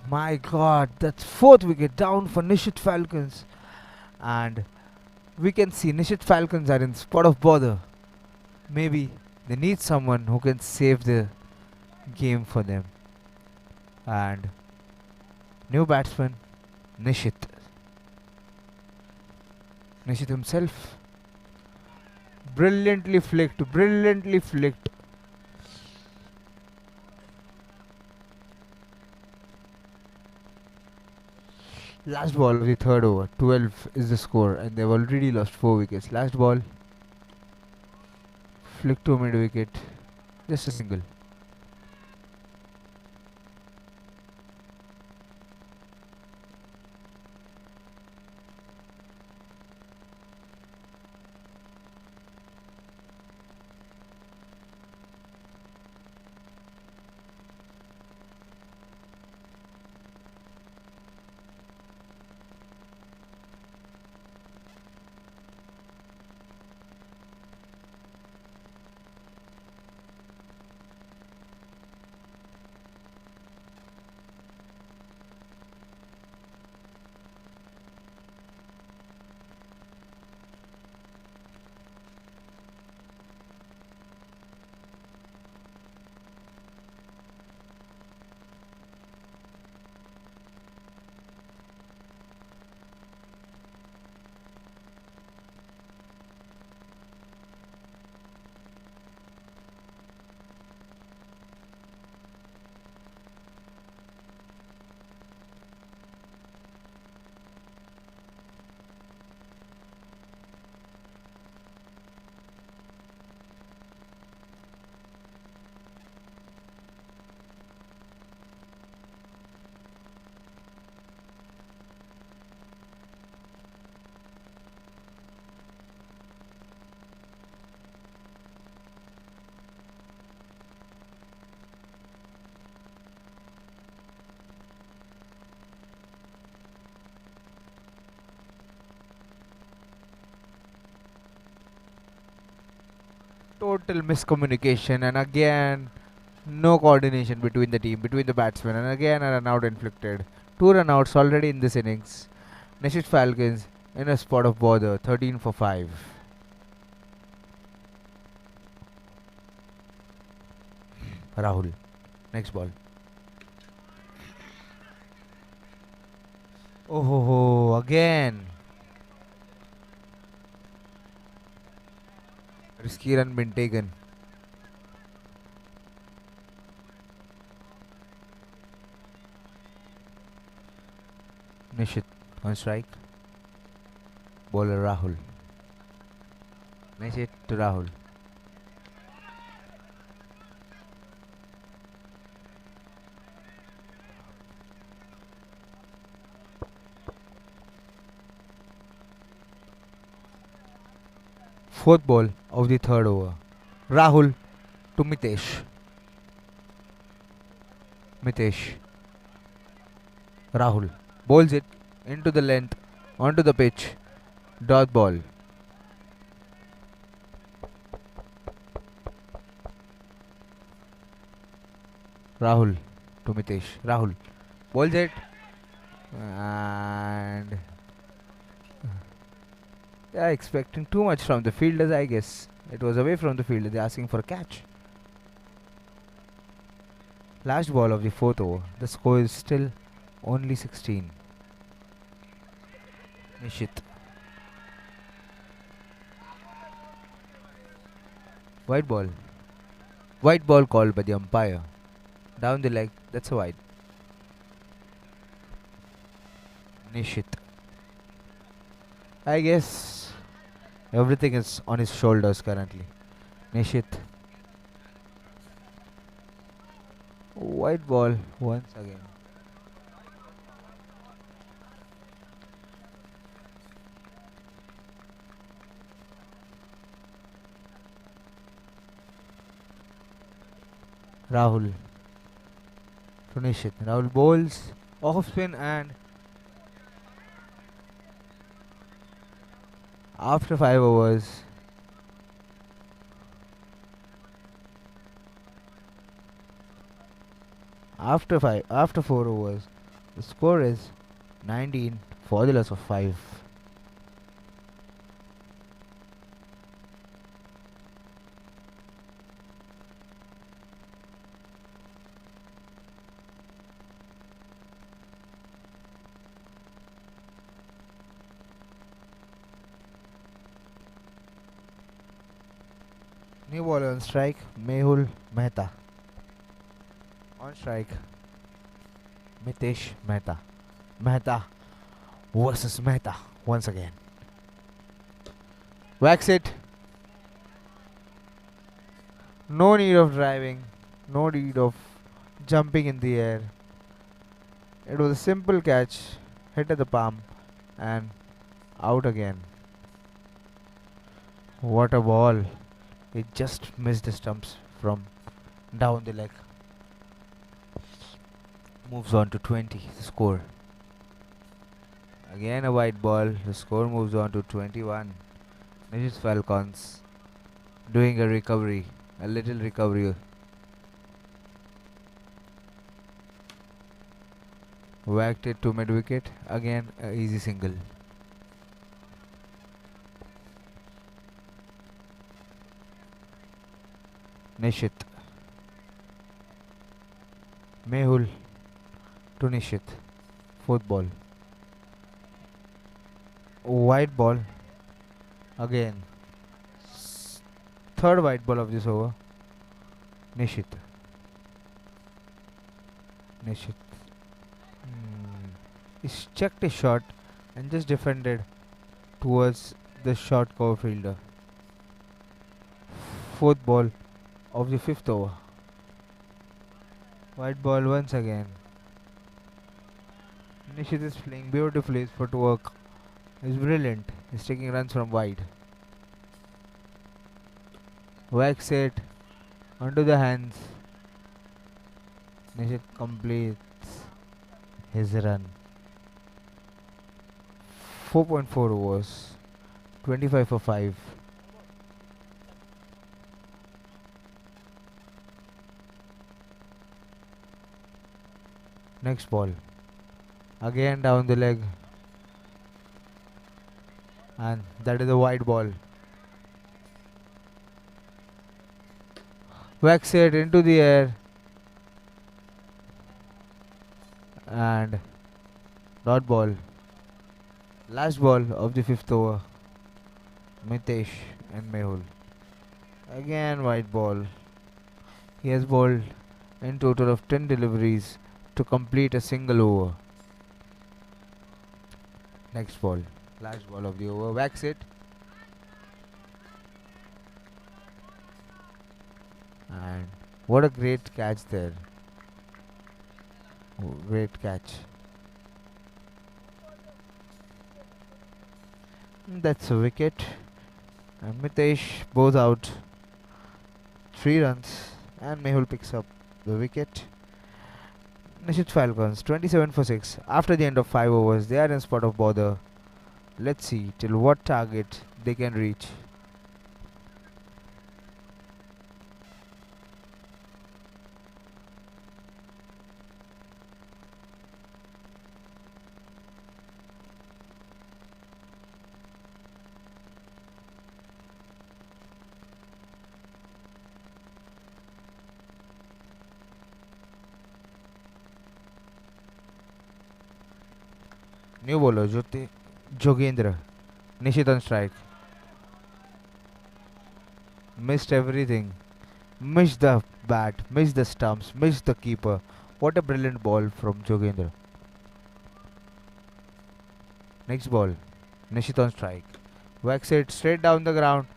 My God, that's 4th wicket down for Nishit Falcons. And we can see Nishit Falcons are in spot of bother. Maybe they need someone who can save the game for them. And new batsman Nishit himself. Brilliantly flicked. Last ball of the 3rd over. 12 is the score, and they've already lost 4 wickets. Last ball. Flick to mid wicket. Just a single. total miscommunication, and again no coordination between the team, between the batsmen, and again a run out inflicted. 2 run outs already in this innings. Nishit Falcons in a spot of bother, 13 for 5. Rahul, next ball. Oh ho ho, again. Risky run been taken. Nishit on strike. Bowler Rahul. Nishit to Rahul. Fourth ball of the third over. Rahul to Mitesh. Mitesh. Rahul bowls it into the length, onto the pitch. Dot ball. Rahul to Mitesh. Rahul bowls it, and they are expecting too much from the fielders, I guess. It was away from the fielder. They are asking for a catch. Last ball of the fourth over. The score is still only 16. Nishit. White ball. White ball called by the umpire. Down the leg. That's a wide. Nishit. I guess everything is on his shoulders currently. Nishit. White ball once again. Rahul to Nishit. Rahul bowls off spin, and after 5 overs, after 4 overs, the score is 19 for the loss of 5. New ball on strike, Mehul Mehta. On strike, Mitesh Mehta. Mehta versus Mehta once again. Wax it. No need of driving, no need of jumping in the air. It was a simple catch, hit at the palm, and out again. What a ball. It just missed the stumps from down the leg. Moves on to 20, the score. Again a white ball, the score moves on to 21. Nishit Falcons doing a recovery, a little recovery. Whacked it to mid wicket, again a easy single. Nishit. Mehul to Nishit. Fourth ball. White ball. Again. Third white ball of this over. Nishit. Nishit. He's checked his shot and just defended towards the short cover fielder. Fourth ball of the fifth over. White ball once again. Nishit is playing beautifully. His footwork is brilliant. He's taking runs from wide. Wax it onto the hands. Nishit completes his run. 4.4 overs. 25 for 5. Next ball. Again down the leg. And that is a wide ball. Whacks it into the air. And dot ball. Last ball of the 5th over. Mitesh and Mehul. Again white ball. He has bowled in total of 10 deliveries to complete a single over. Next ball. Last ball of the over. Whacks it. And what a great catch there. Oh, great catch. That's a wicket. And Mitesh bows out. 3 runs. And Mehul picks up the wicket. Nishit Falcons 27 for 6. After the end of 5 overs, they are in spot of bother. Let's see till what target they can reach. New bowler Jogendra. Nishit on strike. Missed everything. Missed the bat. Missed the stumps. Missed the keeper. What a brilliant ball from Jogendra. Next ball. Nishit on strike. Whacks it straight down the ground.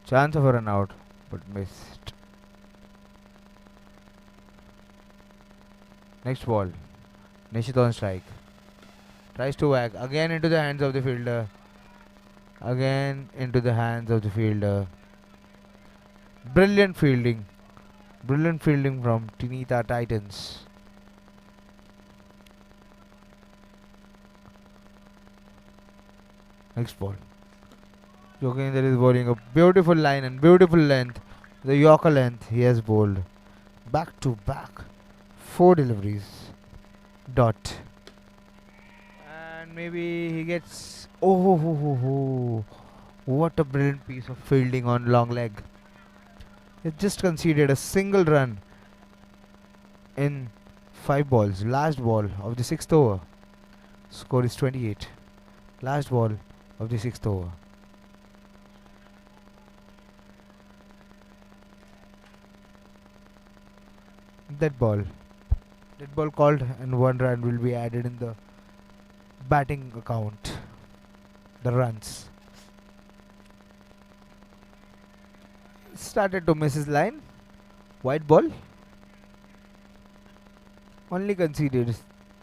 Chance of a run out, but missed. Next ball. Nishit on strike. Tries to whack. Again into the hands of the fielder. Again into the hands of the fielder. Brilliant fielding. Brilliant fielding from Tinita Titans. Next ball. Jogendra is bowling a beautiful line and beautiful length. The Yorker length he has bowled. Back to back. 4 deliveries. Dot. And maybe he gets... Oh. What a brilliant piece of fielding on long leg. He just conceded a single run in 5 balls. Last ball of the 6th over. Score is 28. Last ball of the 6th over. Dead ball called, and 1 run will be added in the batting account. The runs. Started to miss his line. White ball. Only conceded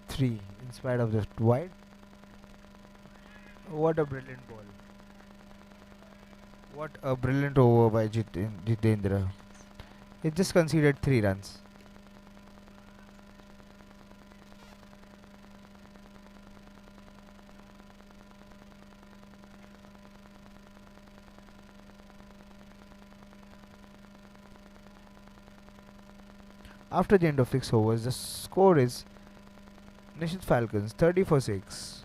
3 in spite of the wide. What a brilliant ball. What a brilliant over by Jitendra. He just conceded 3 runs. After the end of 6 overs, the score is Nishit Falcons 30 for 6.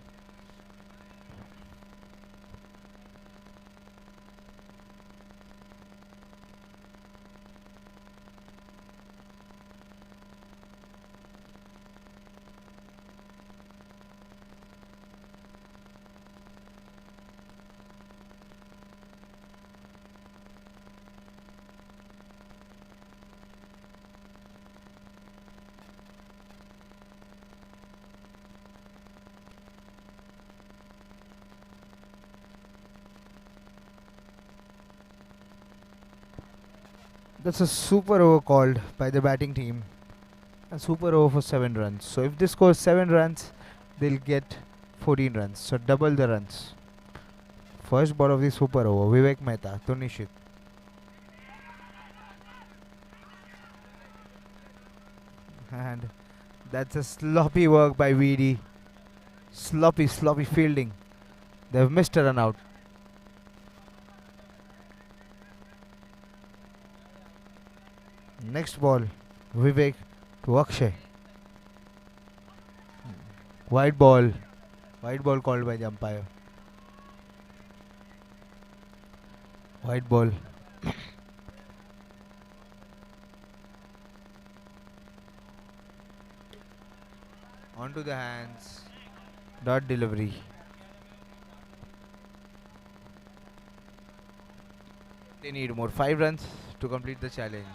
That's a super over called by the batting team. A super over for 7 runs. So if they score 7 runs, they'll get 14 runs. So double the runs. First ball of the super over. Vivek Mehta to Nishit. And that's a sloppy work by VD. Sloppy fielding. They've missed a run out. Next ball, Vivek to Akshay. White ball. White ball called by the umpire. White ball. Onto the hands. Dot delivery. They need more 5 runs to complete the challenge.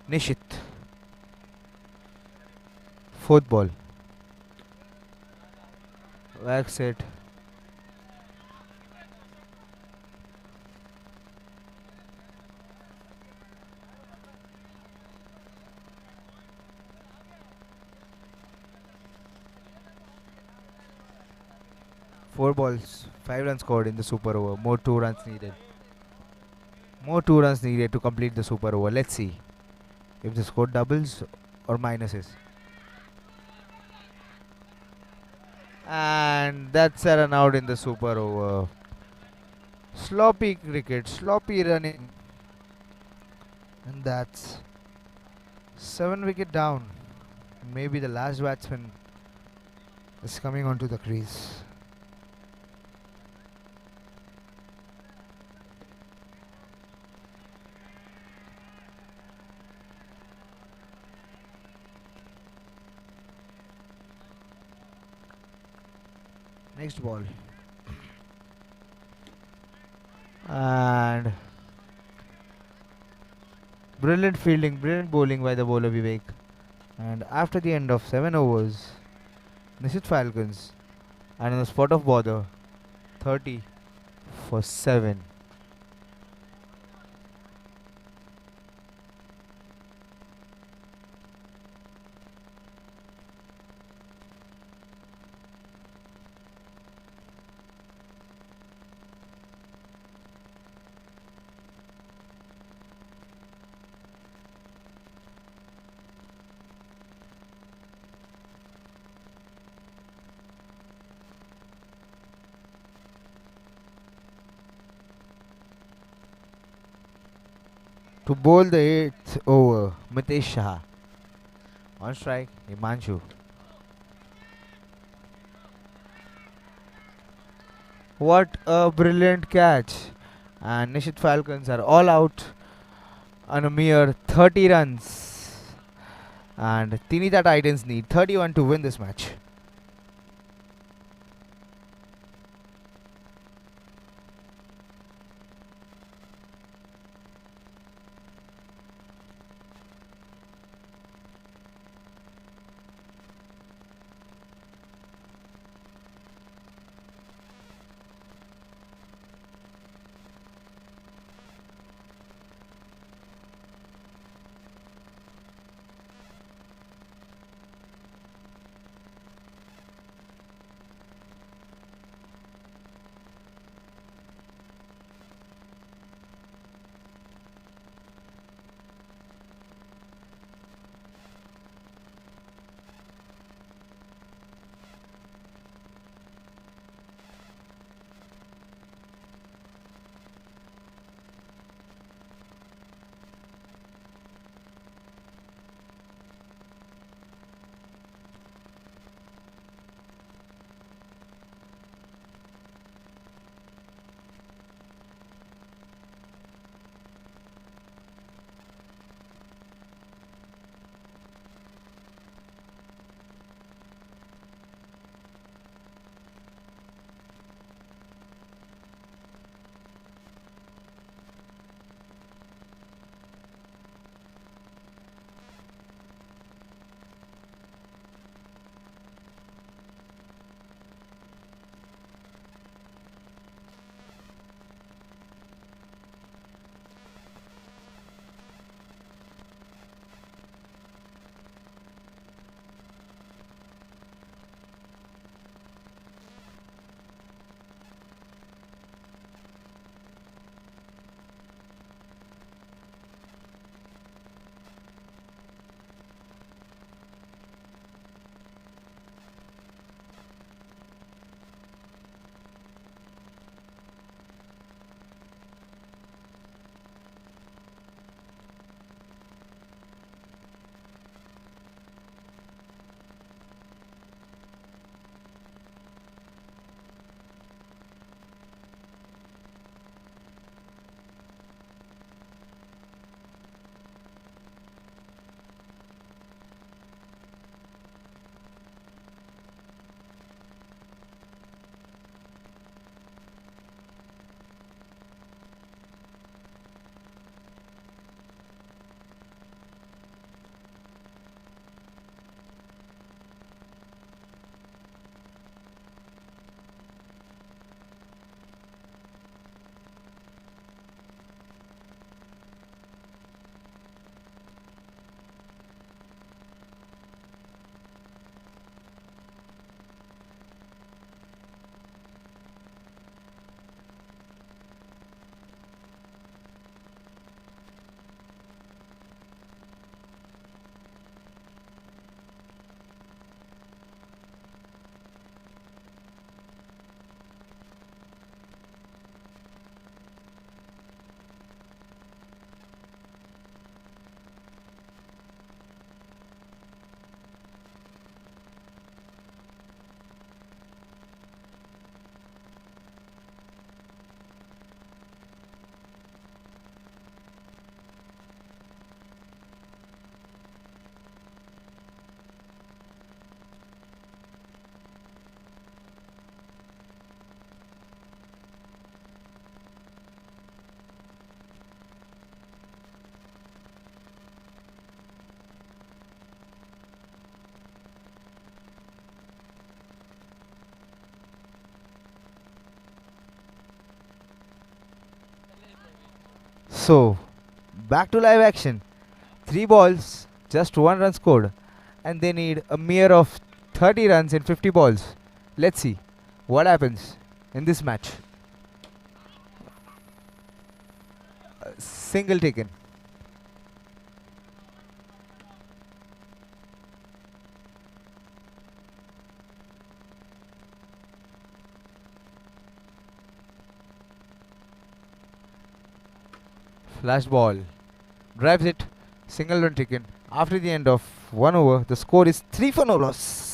Nishit. Fourth ball. Wax it. Four balls, 5 runs scored in the super over. More 2 runs needed. More 2 runs needed to complete the super over. Let's see if the score doubles or minuses. And that's a run out in the super over. Sloppy cricket, sloppy running. And that's 7 wicket down. Maybe the last batsman is coming onto the crease. Next ball. And brilliant fielding, brilliant bowling by the bowler Vivek. And after the end of 7 overs, Nishit Falcons are in the spot of bother, 30 for 7. To bowl the 8th over, Mitesh Shah. On strike, Himanshu. What a brilliant catch. And Nishit Falcons are all out on a mere 30 runs. And Tinita Titans need 31 to win this match. So, back to live action. 3 balls, just 1 run scored, and they need a mere of 30 runs in 50 balls. Let's see what happens in this match. Single taken. Flash ball. Drives it. Single run taken. After the end of 1 over, the score is 3 for no loss.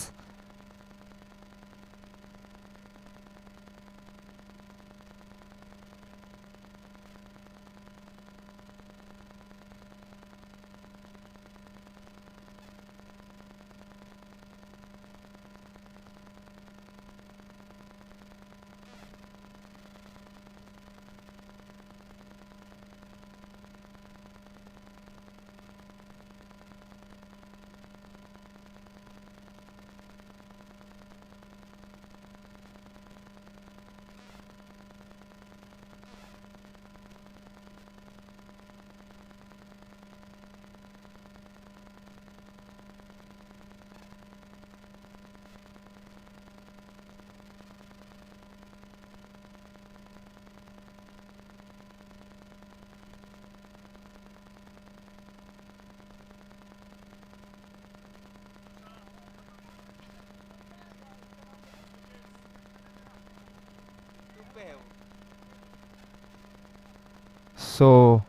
So,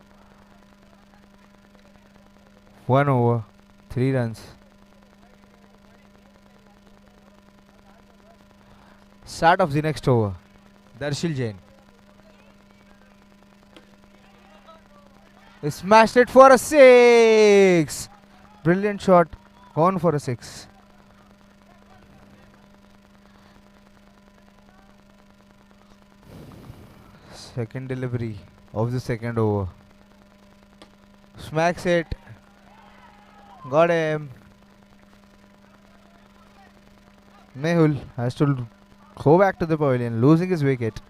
1 over, 3 runs. Start of the next over. Darshil Jain. He smashed it for a 6. Brilliant shot. Gone for a 6. Second delivery of the second over. Smacks it. Got him. Mehul has to go back to the pavilion, losing his wicket.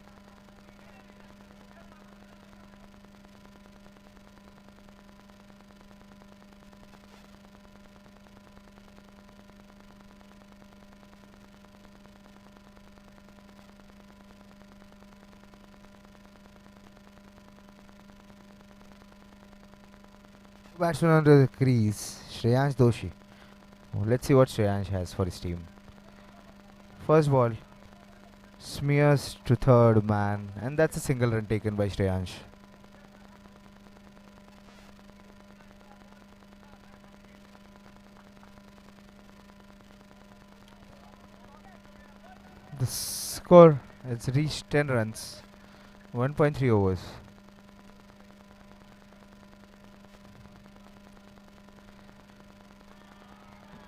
Batsman under the crease, Shreyansh Doshi. Let's see what Shreyansh has for his team. First ball, smears to third man, and that's a single run taken by Shreyansh. The score has reached 10 runs, 1.3 overs.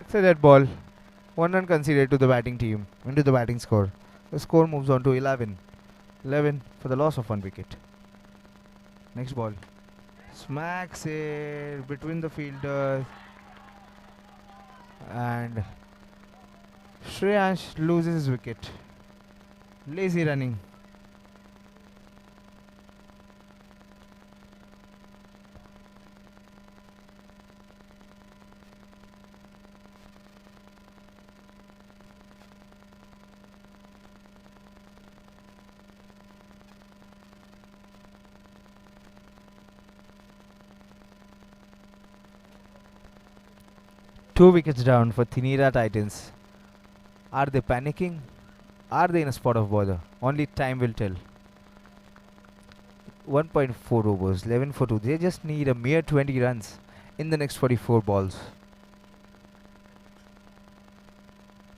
It's a dead ball. 1 run conceded to the batting team into the batting score. The score moves on to 11. 11 for the loss of 1 wicket. Next ball. Smacks it between the fielders. And Shreyansh loses his wicket. Lazy running. Two wickets down for Thinira Titans. Are they panicking? Are they in a spot of bother? Only time will tell. 1.4 overs, 11 for 2. They just need a mere 20 runs in the next 44 balls.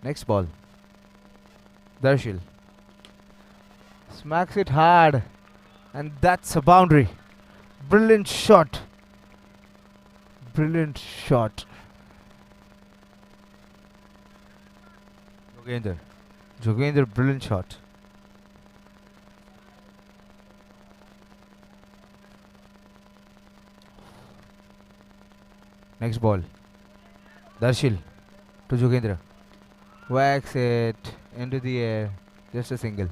Next ball. Darshil smacks it hard, and that's a boundary. Brilliant shot. Brilliant shot. Jogender, brilliant shot. Next ball. Darshil to Jogendra. Whacks it into the air. Just a single.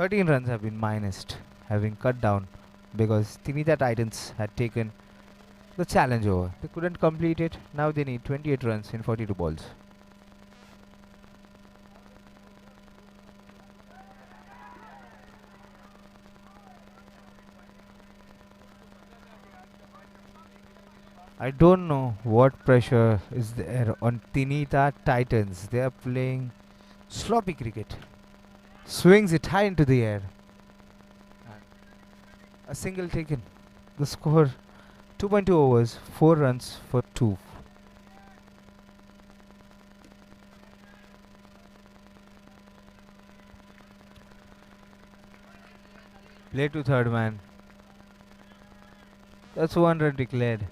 13 runs have been minused, having cut down because Tinita Titans had taken the challenge over. They couldn't complete it. Now they need 28 runs in 42 balls. I don't know what pressure is there on Tinita Titans. They are playing sloppy cricket. Swings it high into the air. A single taken. The score 2.2 overs, 4 runs for 2. Play to third man. That's 1 run declared.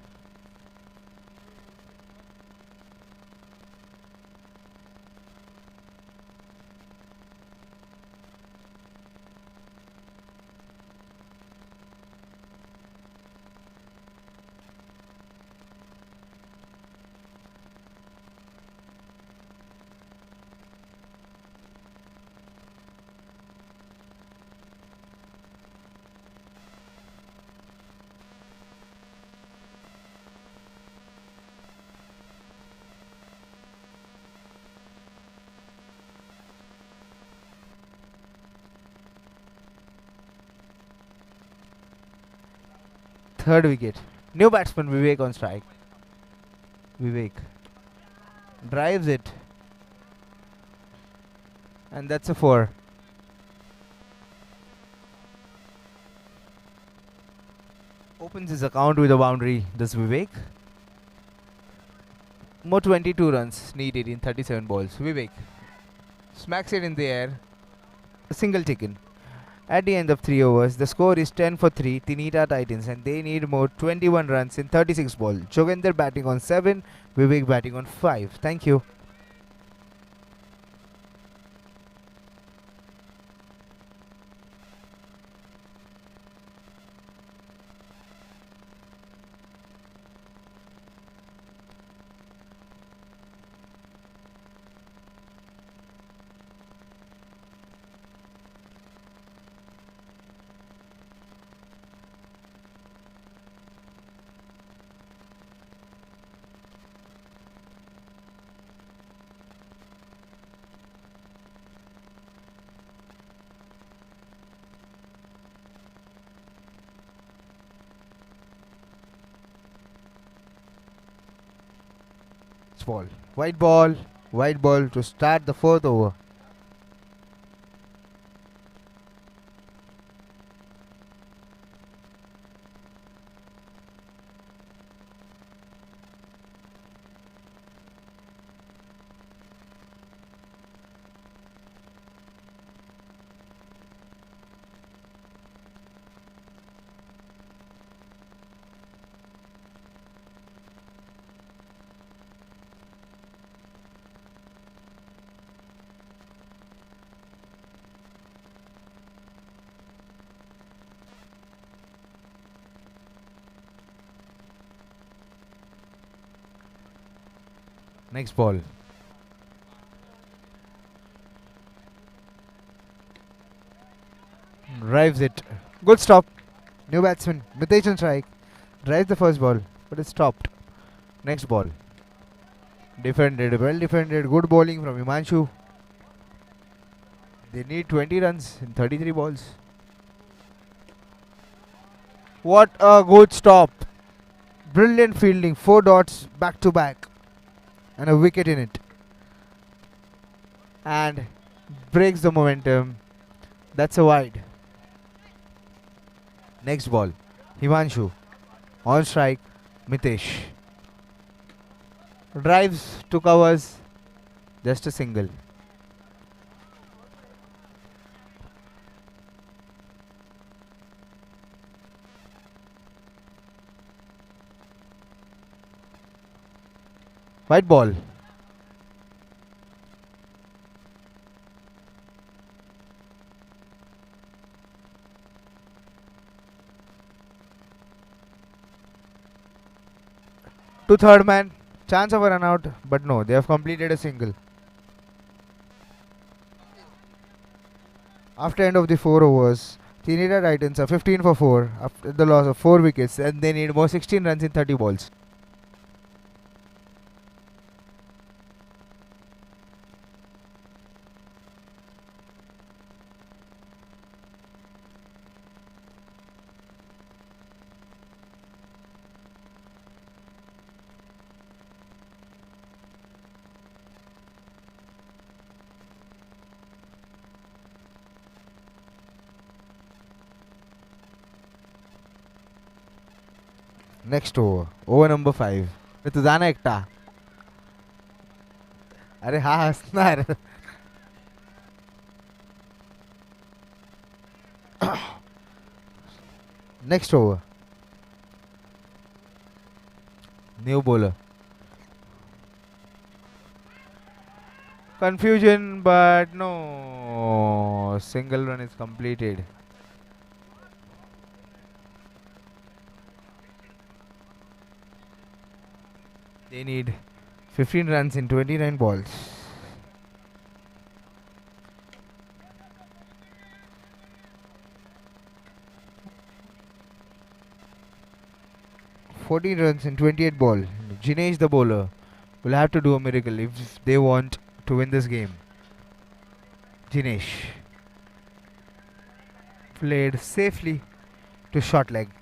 Third wicket. New batsman Vivek on strike. Vivek drives it. And that's a 4. Opens his account with a boundary. This Vivek. More 22 runs needed in 37 balls. Vivek smacks it in the air. A single taken. At the end of 3 overs, the score is 10 for 3, Tinita Titans, and they need more 21 runs in 36 balls. Jogender batting on 7, Vivek batting on 5. Thank you. Ball. White ball to start the 4th over. Next ball. Drives it. Good stop. New batsman. Mitesh on strike. Drives the first ball, but it's stopped. Next ball. Defended. Well defended. Good bowling from Himanshu. They need 20 runs in 33 balls. What a good stop. Brilliant fielding. 4 dots back to back. And a wicket in it. And breaks the momentum. That's a wide. Next ball. Himanshu. On strike. Mitesh. Drives to covers. Just a single. White ball. To third man. Chance of a run out, but no, they have completed a single. After end of the 4 overs, Trinidad Titans are 15 for 4 after the loss of 4 wickets, and they need more 16 runs in 30 balls. Next over number 5. तू जाना एकटा. अरे हा हसणार. Next over. New bowler. Confusion, but no. Single run is completed. They need 15 runs in 29 balls. "14 runs in 28 ball. Jinesh, the bowler, will have to do a miracle if they want to win this game. Jinesh played safely to short leg.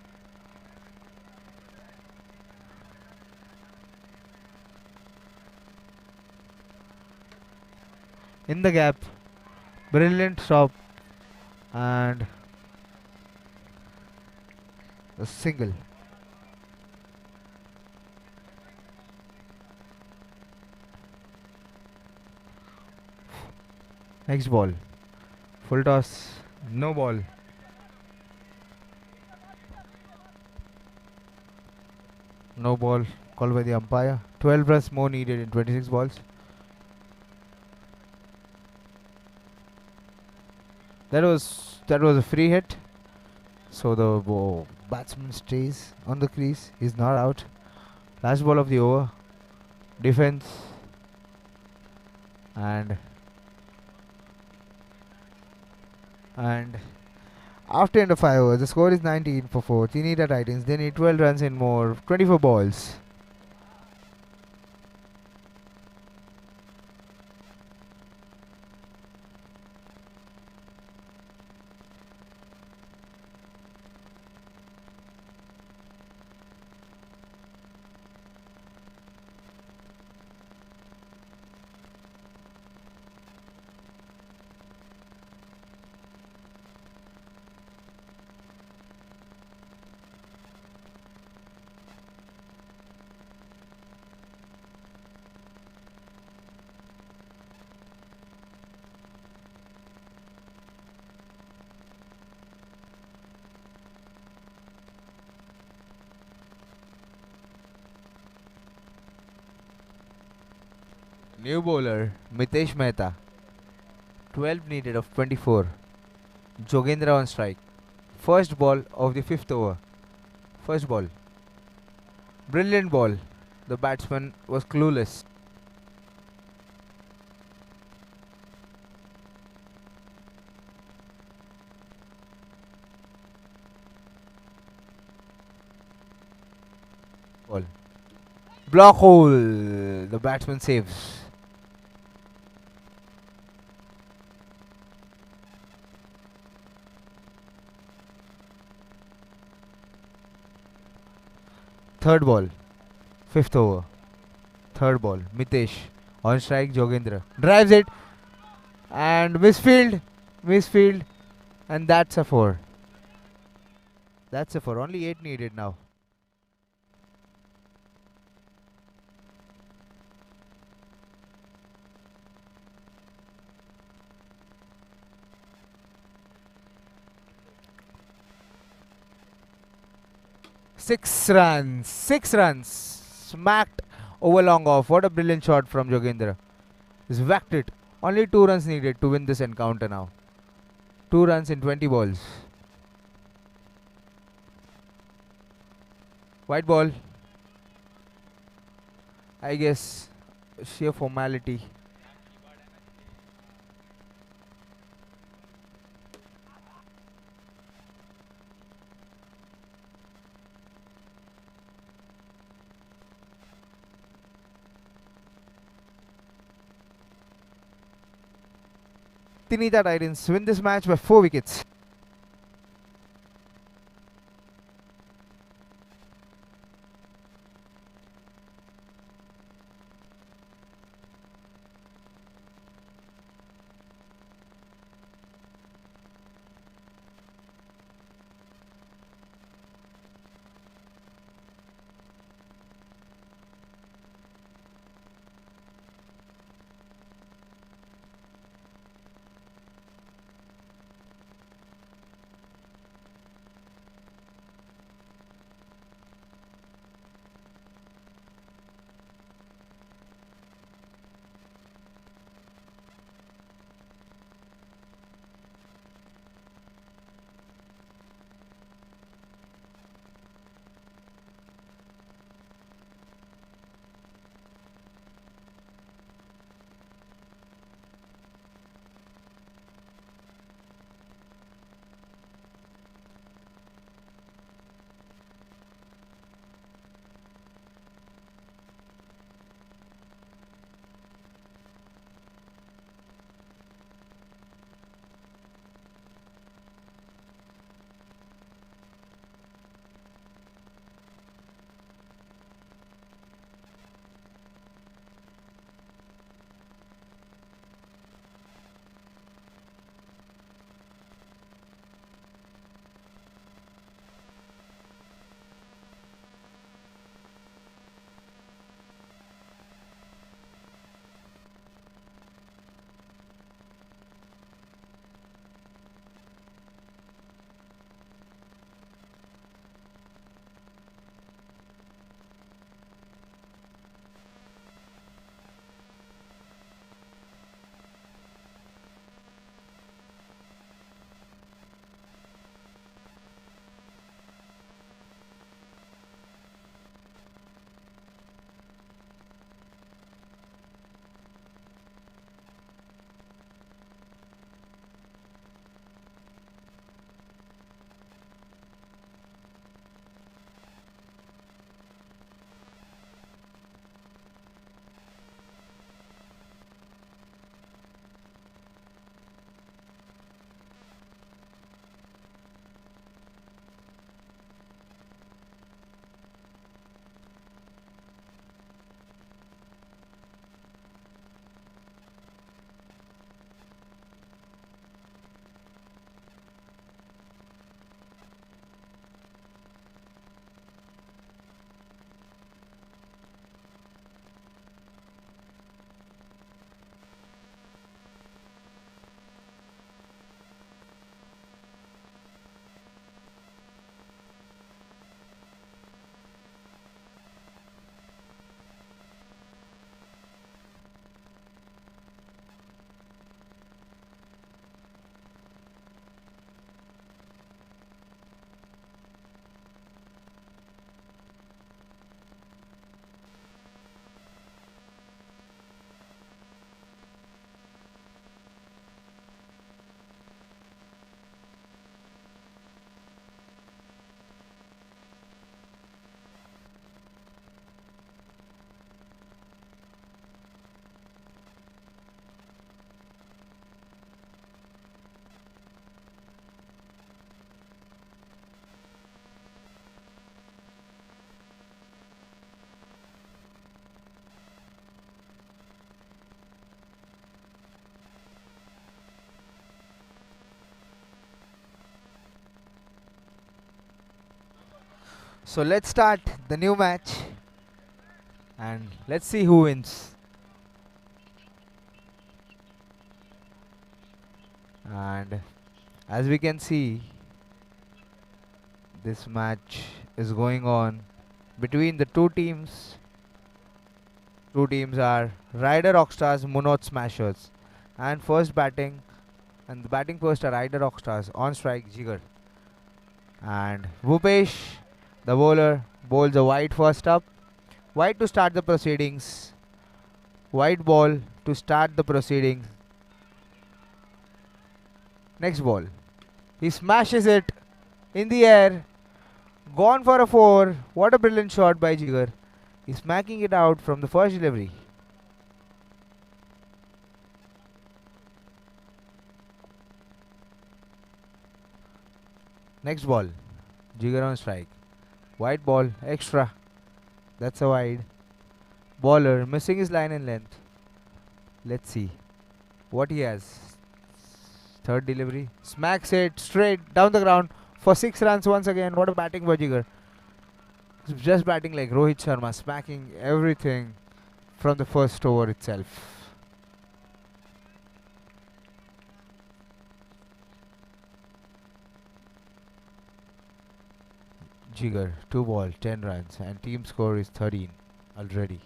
In the gap, brilliant stop and a single. Next ball, full toss, no ball. No ball called by the umpire. 12 runs more needed in 26 balls. That was a free hit. So the batsman stays on the crease. He's not out. Last ball of the over. Defense and after end of 5 overs, the score is 19 for 4. Trinidad Titans, they need 12 runs in more 24 balls. New bowler Mitesh Mehta. 12 needed of 24. Jogendra on strike. First ball of the 5th over. First ball. Brilliant ball. The batsman was clueless. Ball. Block hole. The batsman saves. Third ball, 5th over. Third ball, Mitesh on strike. Jogendra drives it and misfield, and that's a 4. That's a 4. Only 8 needed now. Six runs, smacked over long off. What a brilliant shot from Jogendra. He's whacked it. Only 2 runs needed to win this encounter now. 2 runs in 20 balls. White ball. I guess sheer formality. Tinita Titans win this match by 4 wickets. So let's start the new match and let's see who wins. And as we can see, this match is going on between the two teams. Two teams are Rider Rockstars, Munot Smashers, and the batting first are Rider Rockstars, on strike Jigar. And Bhupesh, the bowler, bowls a wide first up. Wide to start the proceedings. Wide ball to start the proceedings. Next ball. He smashes it in the air. Gone for a 4. What a brilliant shot by Jigar. He's smacking it out from the first delivery. Next ball. Jigar on strike. Wide ball. Extra. That's a wide. Bowler missing his line and length. Let's see what he has. Third delivery. Smacks it straight down the ground for 6 runs once again. What a batting by Jigar. He's just batting like Rohit Sharma, smacking everything from the first over itself. Jigar, 2 ball, 10 runs, and team score is 13 already.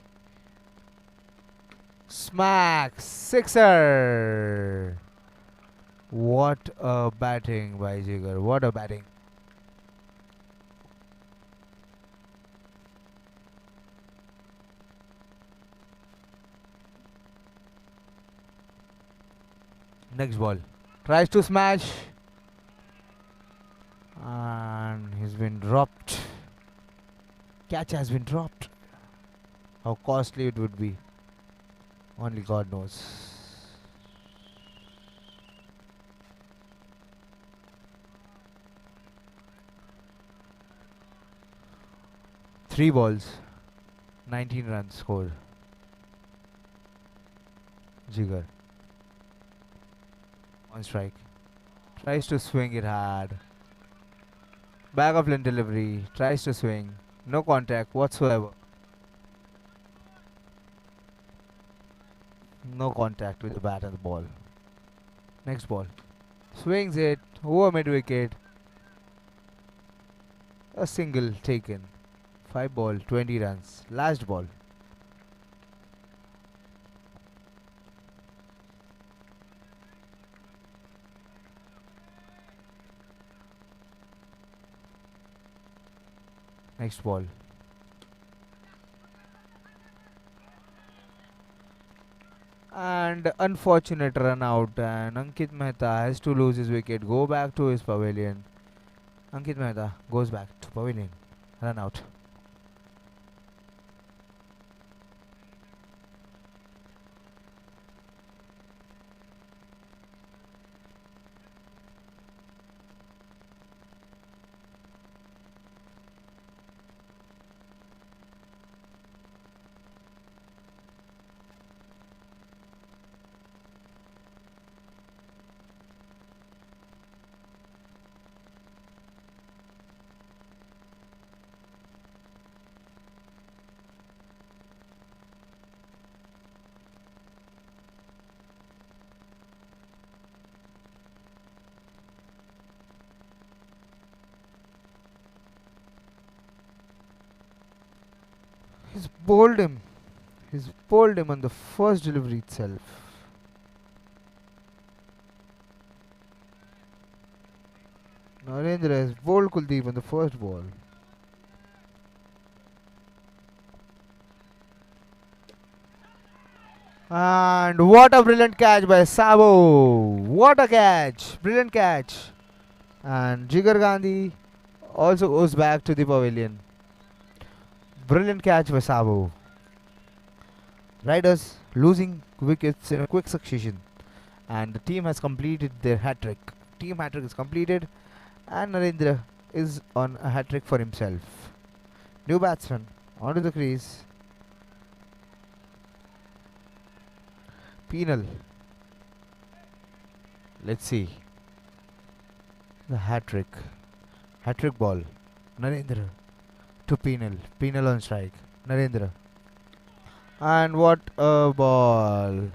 Smack! Sixer! What a batting by Jigar. What a batting. Next ball. Tries to smash. And he's been dropped. Catch has been dropped. How costly it would be, only God knows. Three balls, 19 runs scored. Jigar on strike. Tries to swing it hard. Back of lane delivery. Tries to swing. No contact whatsoever. No contact with the bat and the ball. Next ball. Swings it over mid wicket. A single taken. 5 ball, 20 runs. Last ball. Next ball. And unfortunate run out, and Ankit Mehta has to lose his wicket, go back to his pavilion. Ankit Mehta goes back to pavilion. Run out. He's bowled him. He's bowled him on the first delivery itself. Narendra has bowled Kuldeep on the first ball. And what a brilliant catch by Sabo. What a catch. Brilliant catch. And Jigar Gandhi also goes back to the pavilion. Brilliant catch by Sabo. Riders losing wickets in a quick succession. And the team has completed their hat-trick. Team hat-trick is completed. And Narendra is on a hat-trick for himself. New batsman onto the crease. Penal. Let's see. The hat-trick. Hat-trick ball. Narendra to Penal. Penal on strike. Narendra. And what a ball.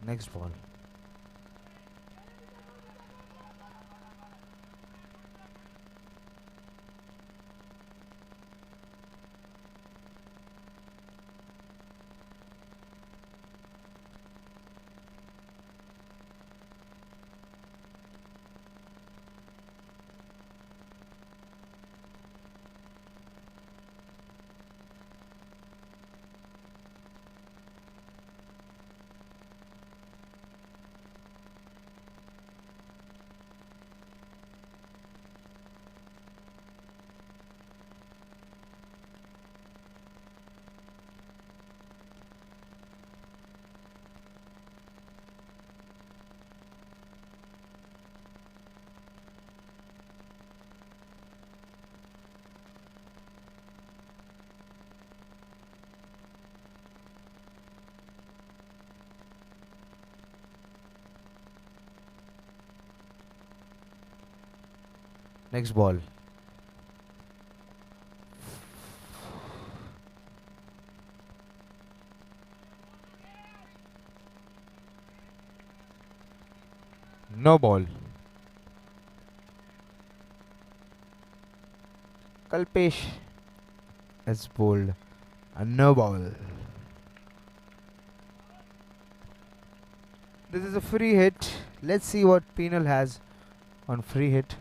Next ball. Next ball. No ball. Kalpesh has bowled a no ball. This is a free hit. Let's see what Penal has on free hit.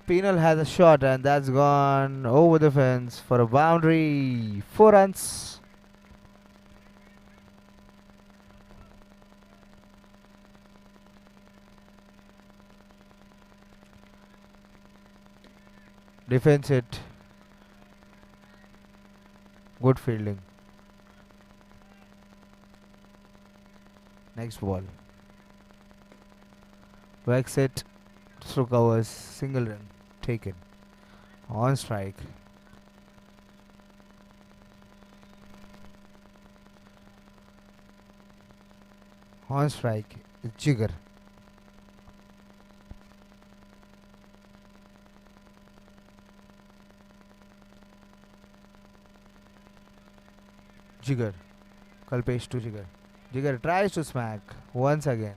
Penal has a shot and that's gone over the fence for a boundary. 4 runs. Defense hit. Good fielding. Next ball. Back set. Through covers. Single run. Taken. On strike. On strike is Jigar. Jigar. Kalpesh to Jigar. Jigar tries to smack once again.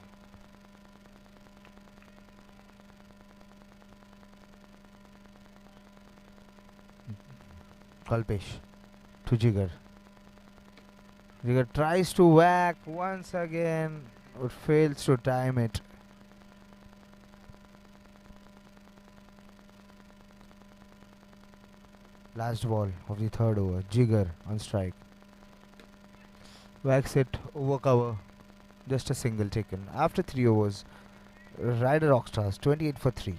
Kalpesh to Jigar. Jigar tries to whack once again, but fails to time it. Last ball of the third over. Jigar on strike. Whacks it over cover. Just a single taken. After 3 overs, Rider Rockstars 28 for 3.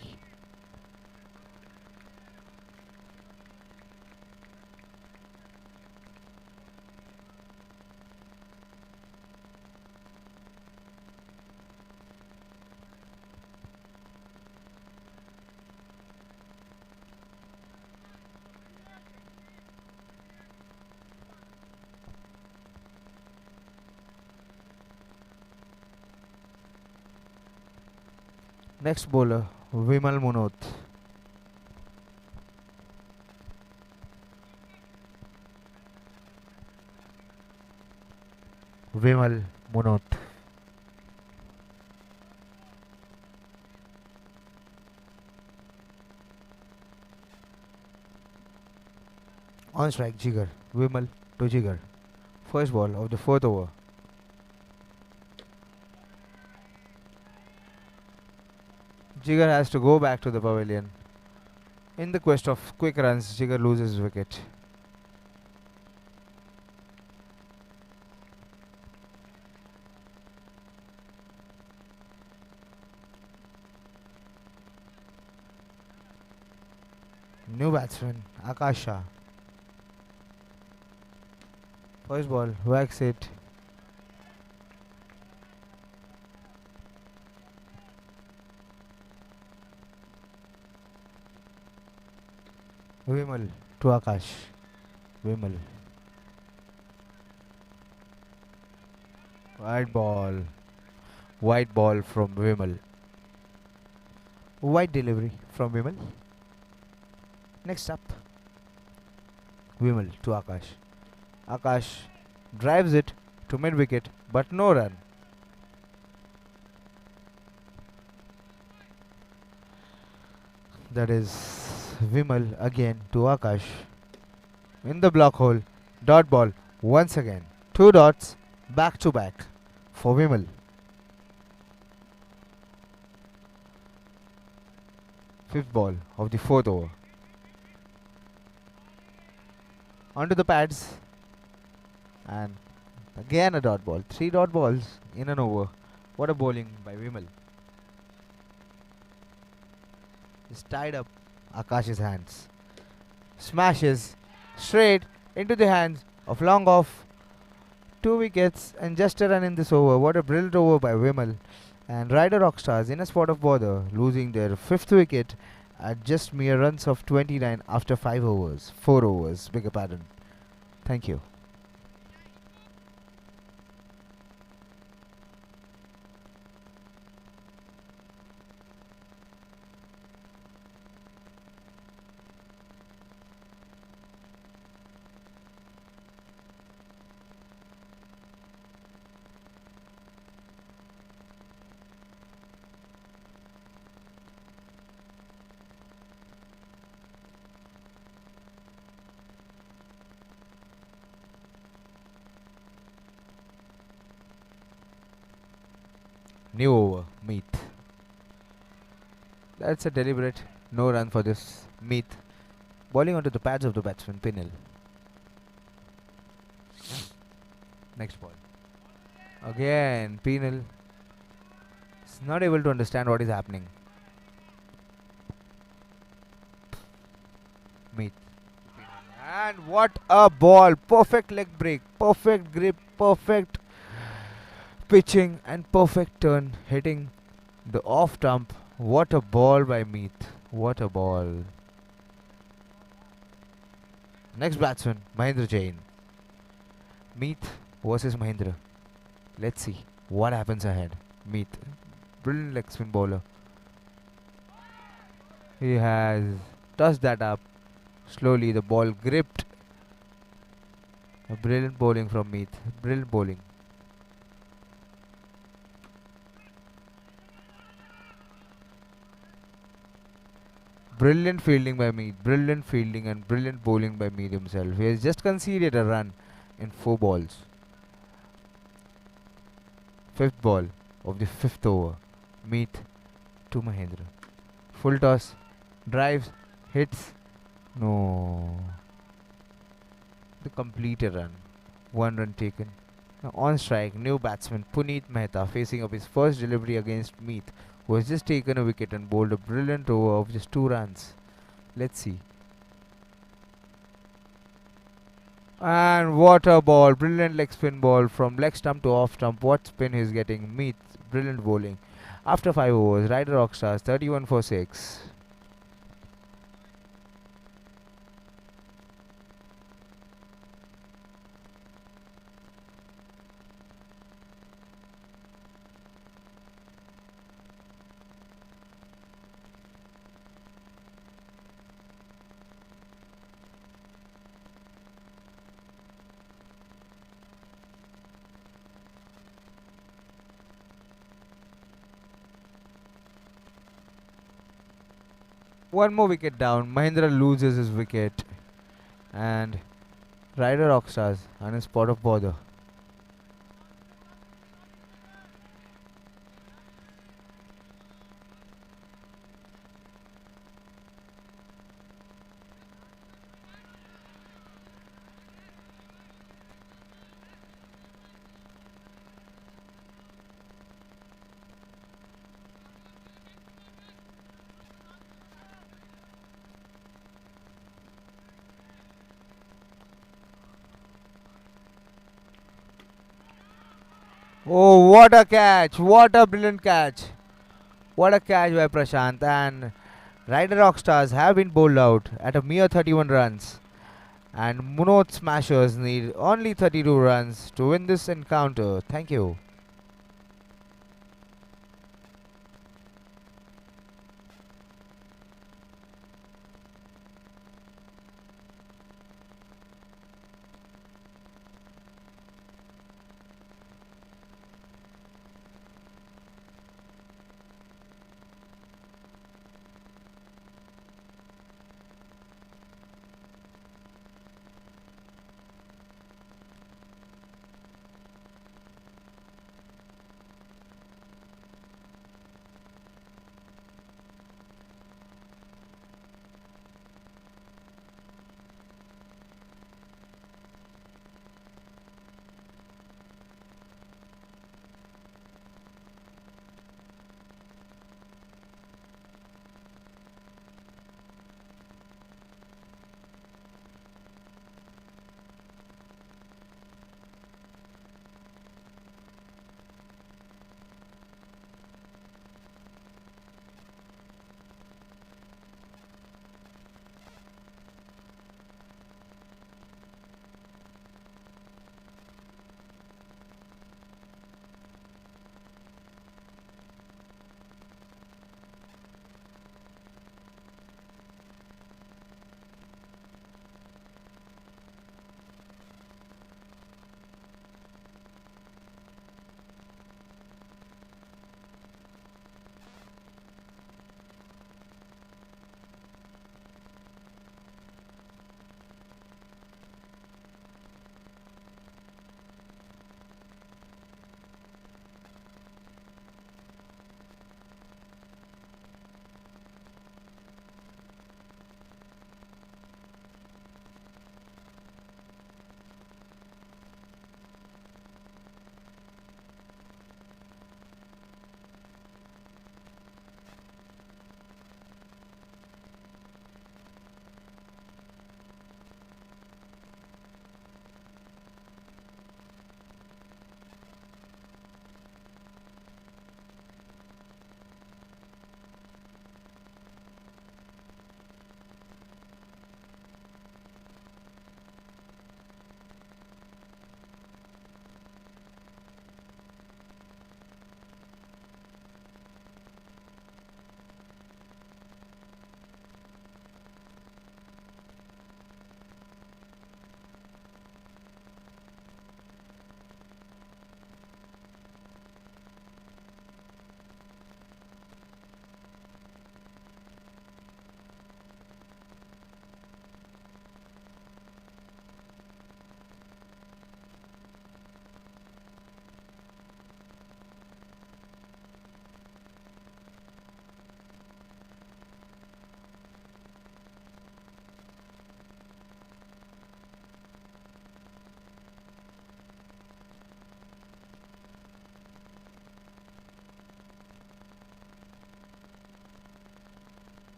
Next bowler, Vimal Munot. Vimal Munot. On strike, Jigar. Vimal to Jigar. First ball of the fourth over. Jigar has to go back to the pavilion. In the quest of quick runs, Jigar loses wicket. New batsman, Akasha. First ball, whacks it. Vimal to Akash. Vimal. White ball. White ball from Vimal. White delivery from Vimal. Next up. Vimal to Akash. Akash drives it to mid wicket but no run. That is Vimal again to Akash. In the block hole, dot ball once again. 2 dots back to back for Vimal. Fifth ball of the fourth over. Onto the pads. And again a dot ball. 3 dot balls in an over. What a bowling by Vimal. Is tied up Akash's hands. Smashes straight into the hands of long off. 2 wickets and just a run in this over. What a brilliant over by Vimal. And Rider Rockstars in a spot of bother, losing their 5th wicket at just mere runs of 29 after 5 overs. 4 overs, beg your pardon. Thank you. New over. Meet. That's a deliberate no run for this Meet. Bowling onto the pads of the batsman Pinel. Next ball. Again, Pinel is not able to understand what is happening. Meet. And what a ball! Perfect leg break, perfect grip, perfect pitching, and perfect turn hitting the off stump. What a ball by Meet. What a ball. Next batsman, Mahendra Jain. Meet versus Mahendra. Let's see what happens ahead. Meet. Brilliant leg spin bowler. He has tossed that up. Slowly the ball gripped. A brilliant bowling from Meet. Brilliant bowling. Brilliant fielding by Meet. Brilliant fielding and brilliant bowling by Meet himself. He has just conceded a run in 4 balls. 5th ball of the 5th over. Meet to Mahendra. Full toss. Drives. Hits. No. The completed run. 1 run taken. Now on strike, new batsman Puneet Mehta facing up his first delivery against Meet, who has just taken a wicket and bowled a brilliant over of just 2 runs. Let's see. And what a ball. Brilliant leg spin ball from leg stump to off stump. What spin he's getting. Meet. Brilliant bowling. After 5 overs, Ryder Rockstars 31 for 6. One more wicket down. Mahindra loses his wicket. And Ryder Rockstars on a spot of bother. Oh, what a catch! What a brilliant catch! What a catch by Prashant. And Ryder Rockstars have been bowled out at a mere 31 runs. And Munot Smashers need only 32 runs to win this encounter. Thank you.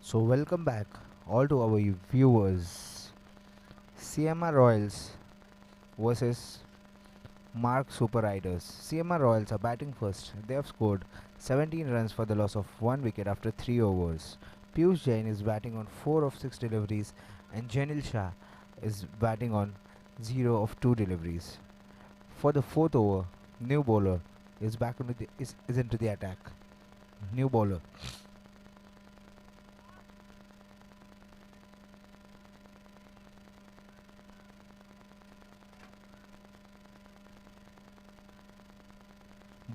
So welcome back all to our viewers. CMR Royals versus Mark Super Riders. CMR Royals are batting first. They have scored 17 runs for the loss of 1 wicket after 3 overs. Piyush Jain is batting on 4 of 6 deliveries and Janil Shah is batting on 0 of 2 deliveries. For the 4th over, new bowler is back into is into the attack. New bowler.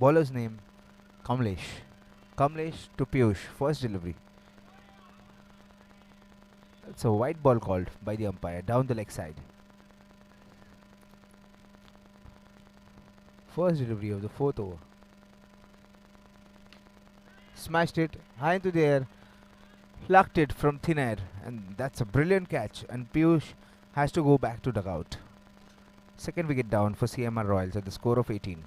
Bowler's name Kamlesh. Kamlesh to Piyush. First delivery. It's a white ball called by the umpire down the leg side. First delivery of the 4th over. Smashed it high into the air, plucked it from thin air, and that's a brilliant catch. And Piyush has to go back to dugout. Second wicket down for CMR Royals at the score of 18.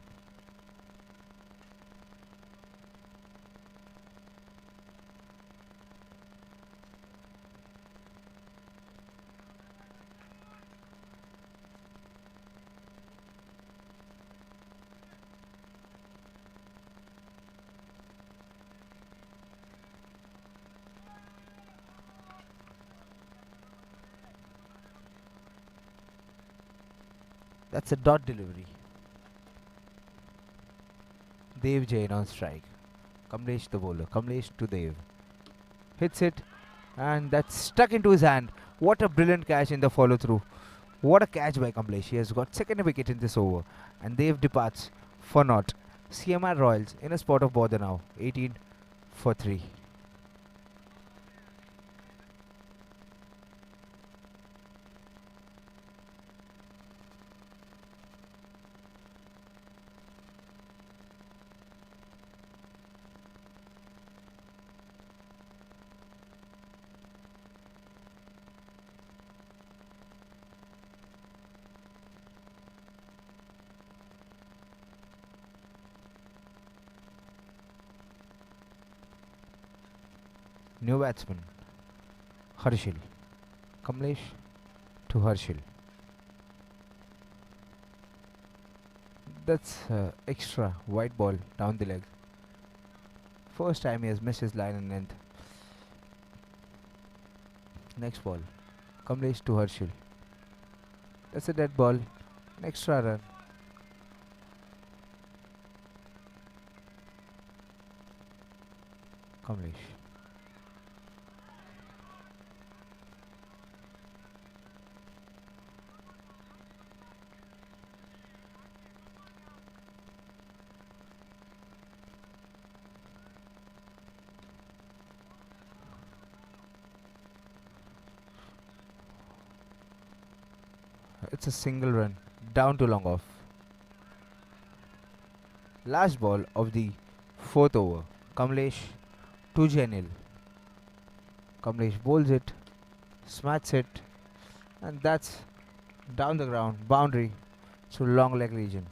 That's a dot delivery. Dev Jain on strike. Kamlesh the bowler. Kamlesh to Dev. Hits it and that's stuck into his hand. What a brilliant catch in the follow through. What a catch by Kamlesh. He has got second wicket in this over. And Dev departs for naught. CMR Royals in a spot of bother now. 18 for 3. New batsman Harshil. Kamlesh to Harshil. That's extra white ball down the leg. First time he has missed his line and length. Next ball. Kamlesh to Harshil. That's a dead ball. An extra run. Kamlesh. It's a single run down to long off. Last ball of the 4th over. Kamlesh to Janil. Kamlesh bowls it, smacks it, and that's down the ground, boundary through long leg region.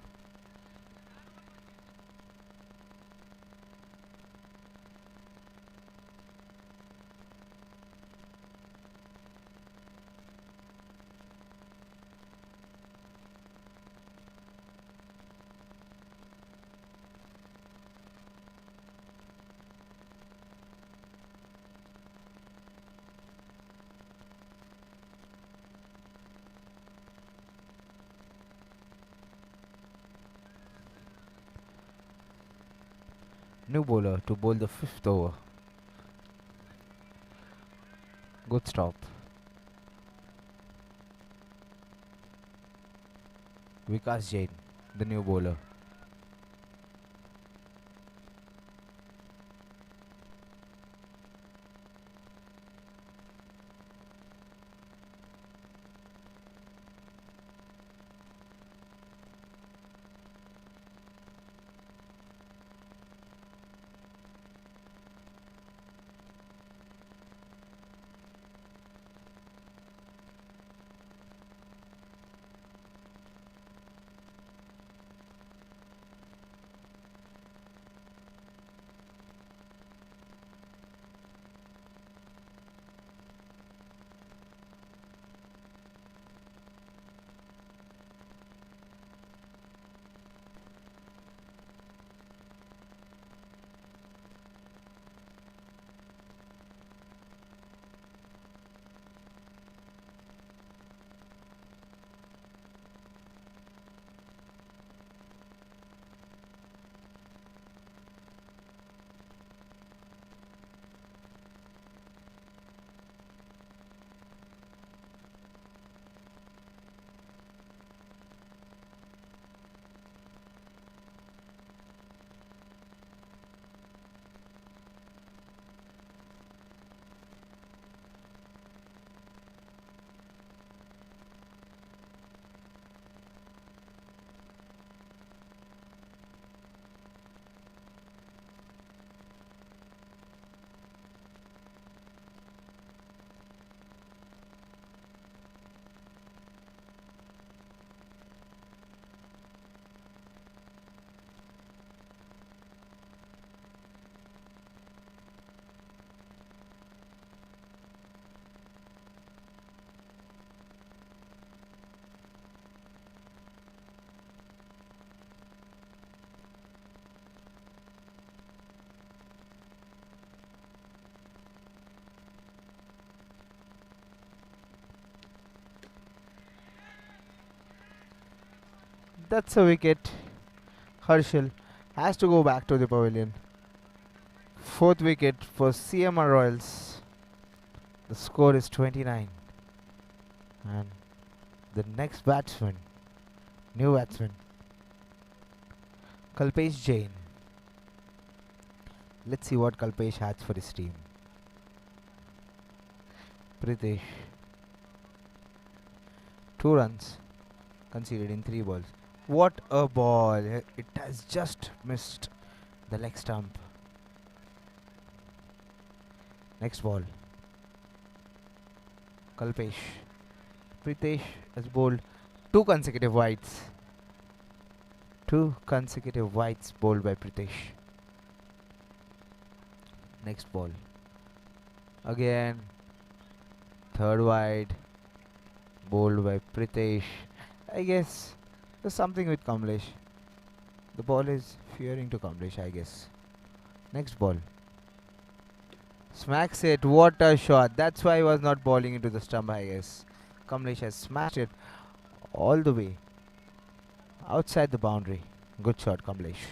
New bowler to bowl the 5th over. Good stop. Vikas Jain, the new bowler. That's a wicket. Herschel has to go back to the pavilion. Fourth wicket for CMR Royals. The score is 29. And the next batsman, new batsman, Kalpesh Jain. Let's see what Kalpesh has for his team. Pritesh. 2 runs conceded in 3 balls. What a ball! It has just missed the leg stump. Next ball. Kalpesh. Pritesh has bowled 2 consecutive wides. 2 consecutive wides bowled by Pritesh. Next ball. Again. 3rd wide. Bowled by Pritesh. I guess there's something with Kamlesh. The ball is fearing to Kamlesh, I guess. Next ball. Smacks it. What a shot. That's why he was not bowling into the stump, I guess. Kamlesh has smashed it all the way outside the boundary. Good shot, Kamlesh.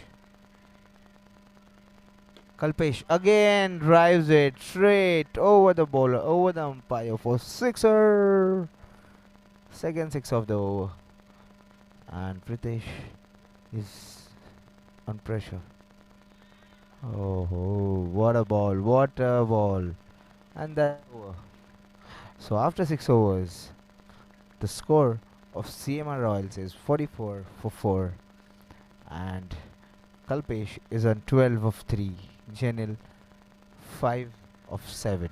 Kalpesh again drives it straight over the bowler, over the umpire for sixer. Second 6 of the over. And Pritesh is on pressure. Oh, what a ball, what a ball. And that's over. So after 6 overs, the score of CMR Royals is 44 for 4. And Kalpesh is on 12 of 3. Genil 5 of 7.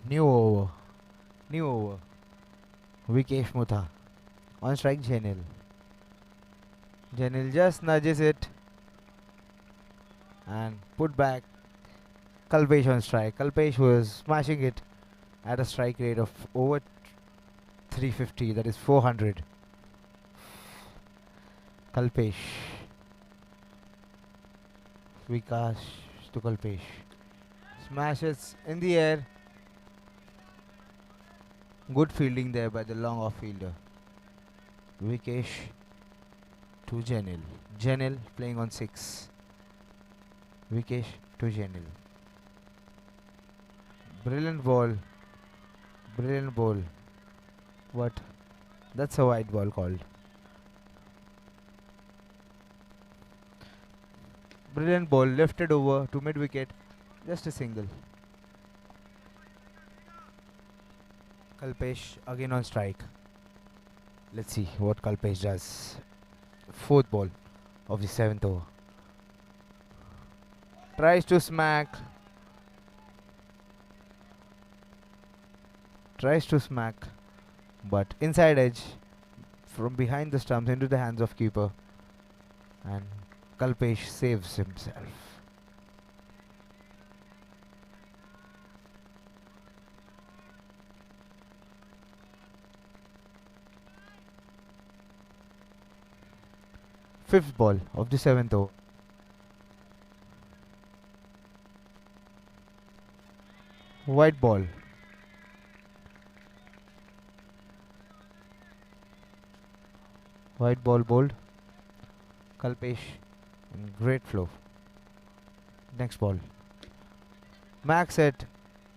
New over. New over. Vikesh Mutha. On strike Genil. Genil just nudges it and put back Kalpesh on strike. Kalpesh was smashing it at a strike rate of over 350, that is 400. Kalpesh. Vikas to Kalpesh. Smashes in the air. Good fielding there by the long off fielder. Vikesh to Genil. Genil playing on 6. Vikesh to Genil. Brilliant ball. Brilliant ball. What? That's a wide ball called. Brilliant ball lifted over to mid wicket. Just a single. Kalpesh again on strike. Let's see what Kalpesh does. 4th ball of the 7th over. Tries to smack. But inside edge from behind the stumps into the hands of keeper. And Kalpesh saves himself. Fifth ball of the 7th over. White ball. White ball bowled. Kalpesh in great flow. Next ball. Max it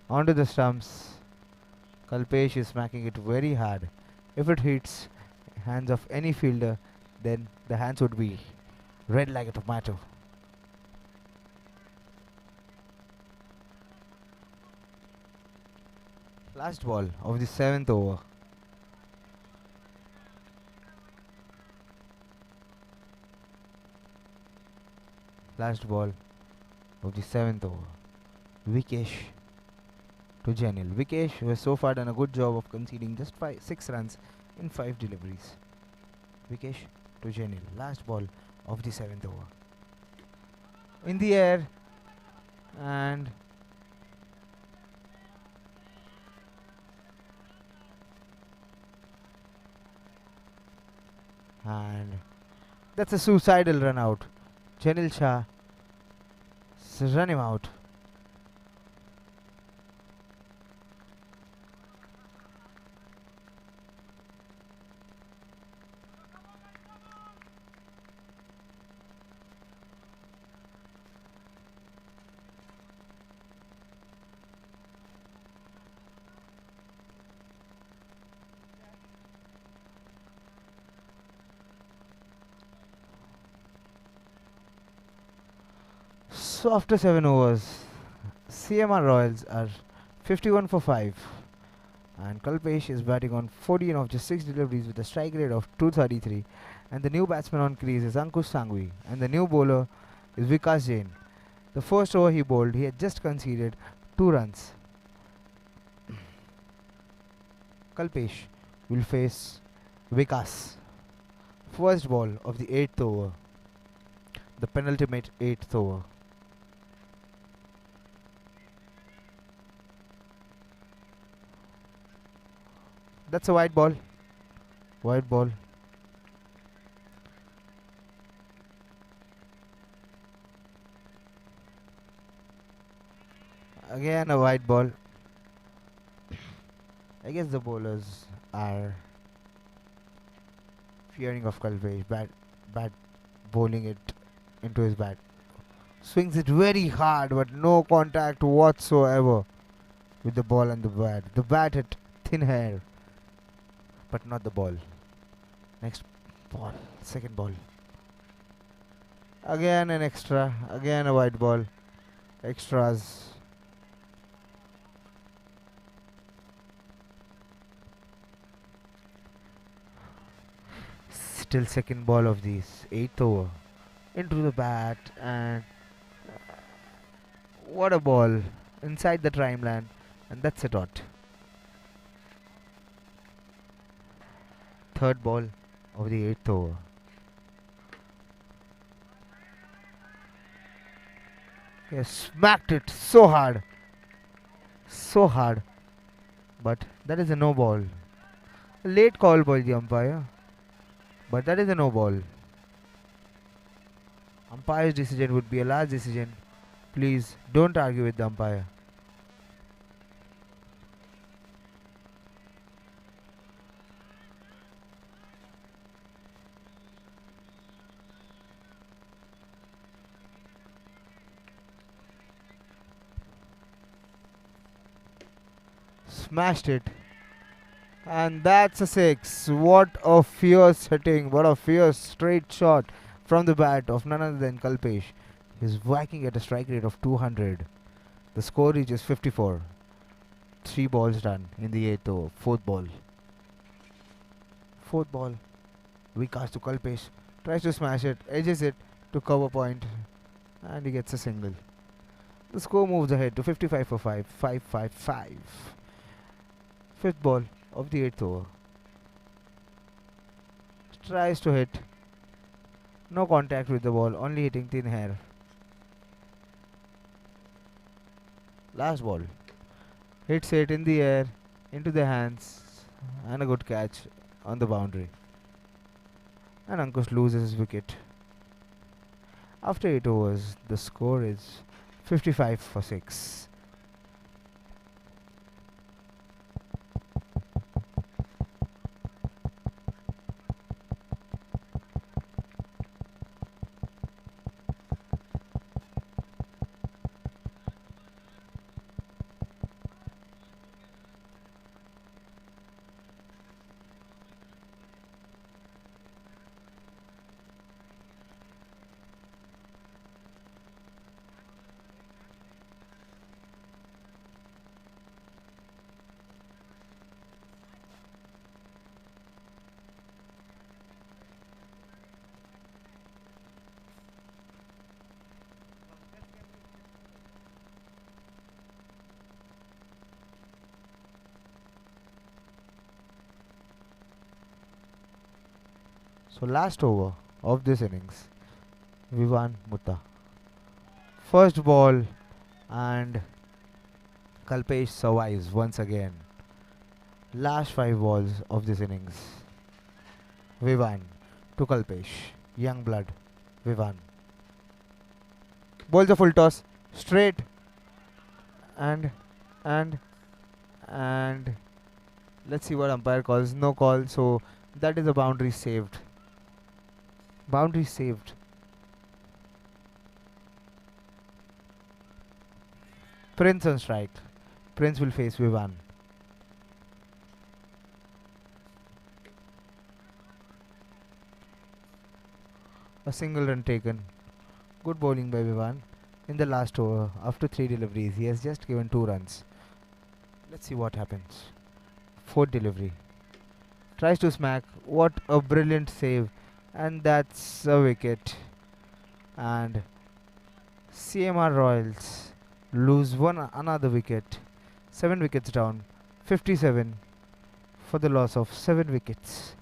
onto the stumps. Kalpesh is smacking it very hard. If it hits, hands of any fielder, then the hands would be red like a tomato. Last ball of the 7th over. Last ball of the 7th over. Vikesh to Janil. Vikesh has so far done a good job of conceding just 6 runs in 5 deliveries. Vikesh to Janil. Last ball of the 7th over. In the air, and that's a suicidal run out. Janil Shah run him out. So after 7 overs, CMR Royals are 51 for 5, and Kalpesh is batting on 14 of just 6 deliveries with a strike rate of 233, and the new batsman on crease is Ankush Sangvi, and the new bowler is Vikas Jain. The first over he bowled, he had just conceded 2 runs. Kalpesh will face Vikas. First ball of the 8th over, the penultimate 8th over. That's a white ball. White ball. Again a white ball. I guess the bowlers are fearing of Kalpesh. Bat bowling it into his bat. Swings it very hard, but no contact whatsoever with the ball and the bat. The bat hit thin hair, but not the ball. Next ball, second ball. Again an extra, again a white ball. Extras. Still second ball of this 8th over. Into the bat, and what a ball inside the trimline, and that's a dot. Third ball of the 8th over. He has smacked it so hard, but that is a no ball. A late call by the umpire, but that is a no ball. Umpire's decision would be a last decision. Please don't argue with the umpire. Smashed it, and that's a 6. What a fierce hitting, what a fierce straight shot from the bat of none other than Kalpesh. He's whacking at a strike rate of 200. The score reaches 54. 3 balls done in the 8th over. Fourth ball. Vikas to Kalpesh. Tries to smash it, edges it to cover point, and he gets a single. The score moves ahead to 55 for 5. 5-5-5. Fifth ball of the 8th over. Tries to hit. No contact with the ball, only hitting thin hair. Last ball. Hits it in the air, into the hands, and a good catch on the boundary. And Ankush loses his wicket. After 8 overs, the score is 55 for 6. So last over of this innings, Vivan Mutta. First ball and Kalpesh survives once again. Last 5 balls of this innings. Vivan to Kalpesh. Young blood. Vivan. Bowls a full toss. Straight. And let's see what umpire calls. No call. So that is a boundary saved. Boundary saved. Prince on strike. Prince will face Vivan. A single run taken. Good bowling by Vivan. In the last over, after 3 deliveries, he has just given 2 runs. Let's see what happens. 4th delivery. Tries to smack. What a brilliant save. And that's a wicket. And CMR Royals lose another wicket. 7 wickets down. 57 for the loss of 7 wickets.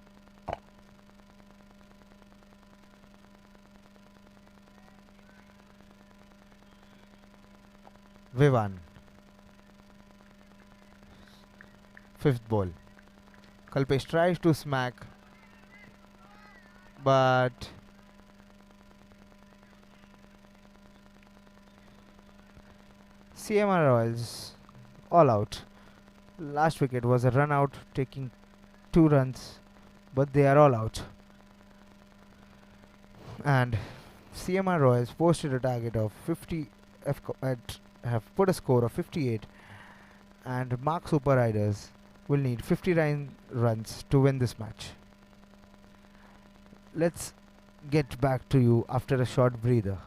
Vivan. 5th ball. Kalpesh tries to smack, but CMR Royals all out. Last wicket was a run out, taking 2 runs, but they are all out. And CMR Royals posted a target of 50, have put a score of 58, and Mark Super Riders will need 59 runs to win this match. Let's get back to you after a short breather.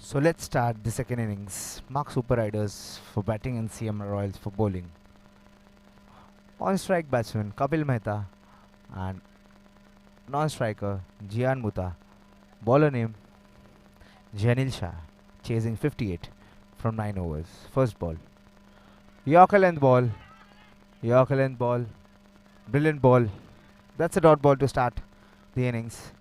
So let's start the second innings. Mark Super Riders for batting and CM Royals for bowling. On strike batsman Kapil Mehta and non-striker Jian Mutta. Bowler name Janil Shah, chasing 58 from 9 overs. First ball. Yorker length ball. Yorker length ball. Brilliant ball. That's a dot ball to start the innings.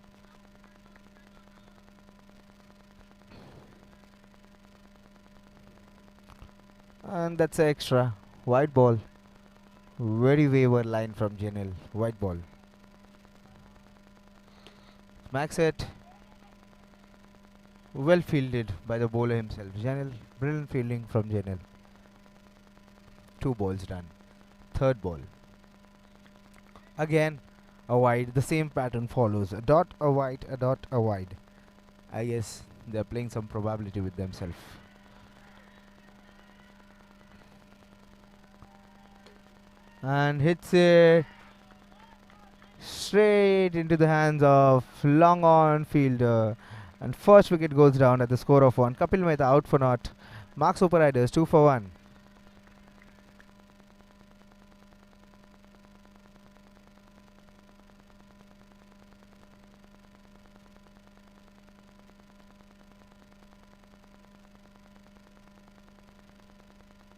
And that's an extra. White ball. Very wayward line from Janil. White ball. Smacks it. Well fielded by the bowler himself. Janil. Brilliant fielding from Janil. 2 balls done. Third ball. Again a wide. The same pattern follows. A dot, a wide, a dot, a wide. I guess they're playing some probability with themselves. And hits it straight into the hands of long on fielder. And first wicket goes down at the score of 1. Kapil Mehta out for naught. Mark Super Riders 2 for 1.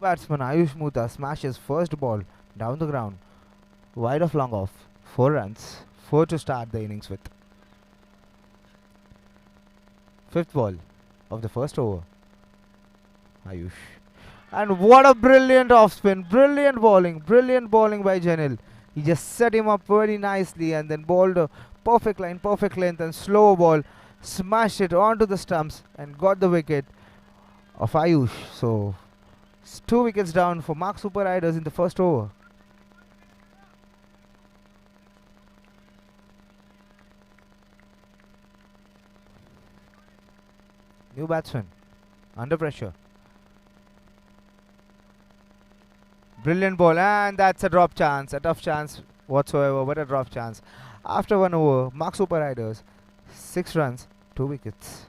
Batsman Ayush Muta smashes first ball down the ground, wide of long off. 4 runs, 4 to start the innings with. Fifth ball of the first over. Ayush. And what a brilliant off spin, brilliant bowling by Janil. He just set him up very nicely and then bowled a perfect line, perfect length and slow ball, smashed it onto the stumps and got the wicket of Ayush. So, 2 wickets down for Mark Super Riders in the first over. New batsman, under pressure. Brilliant ball, and that's a drop chance, a tough chance whatsoever, but a drop chance. After 1 over, Mark Super Riders, 6 runs, 2 wickets.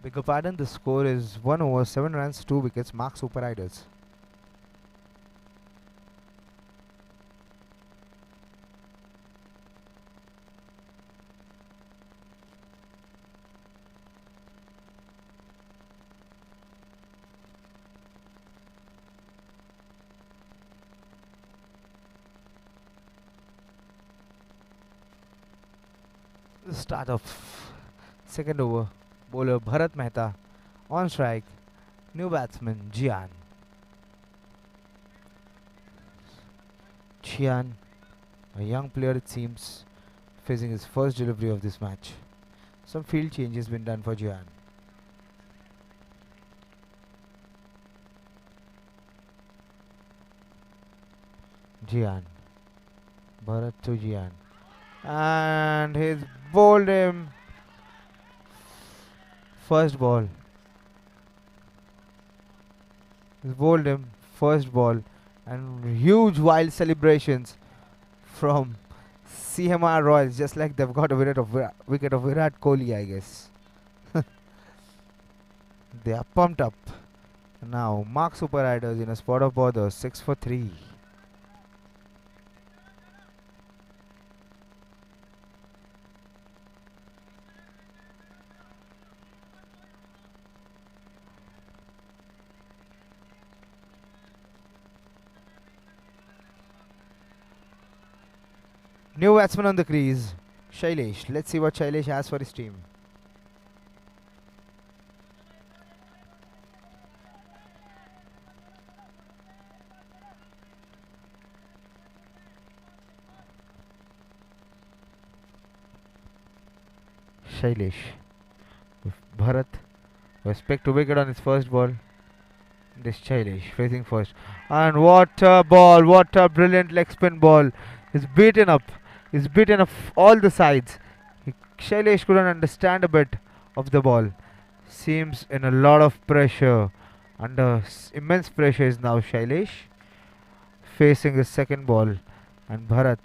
Beg your pardon, the score is 1 over, 7 runs, 2 wickets, Mark Super Riders. The start of second over. Bowler Bharat Mehta on strike. New batsman Jian. Jian, a young player it seems, facing his first delivery of this match. Some field changes been done for Jian. Jian. Bharat to Jian. And he's bowled him. First ball. He's bowled him first ball and huge wild celebrations from CMR Royals, just like they've got a wicket of Virat Kohli, I guess. They are pumped up. Now Mark Super Riders in a spot of bother, 6 for 3. New batsman on the crease, Shailesh. Let's see what Shailesh has for his team. Shailesh. With Bharat, who expect to wicket on his first ball. This Shailesh facing first. And what a ball, what a brilliant leg spin ball. He's beaten up all the sides. Shailesh couldn't understand a bit of the ball. Seems in a lot of pressure. Under immense pressure is now Shailesh. Facing his second ball. And Bharat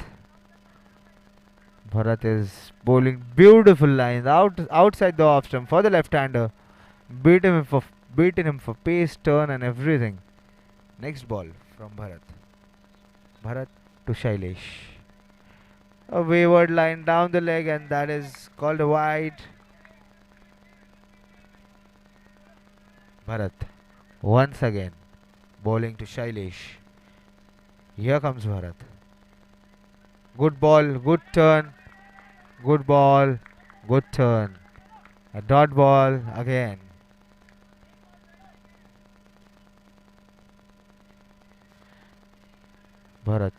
is bowling beautiful lines outside the off stump for the left-hander. Beaten him for pace, turn and everything. Next ball from Bharat. Bharat to Shailesh. A wayward line down the leg and that is called a wide. Bharat once again bowling to Shailesh. Here comes Bharat. Good ball, good turn. Good ball, good turn. A dot ball again. Bharat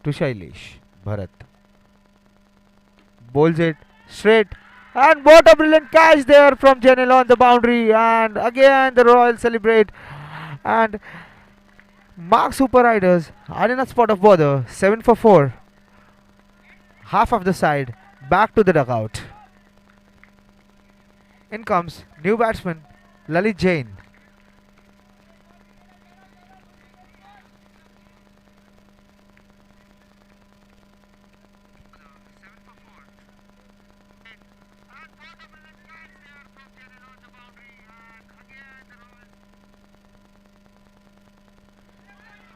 to Shailesh. Bharat bowls it straight, and what a brilliant catch there from Janil on the boundary, and again the Royals celebrate, and Mark Super Riders are in a spot of bother, 7 for 4. Half of the side back to the dugout. In comes new batsman Lalit Jain.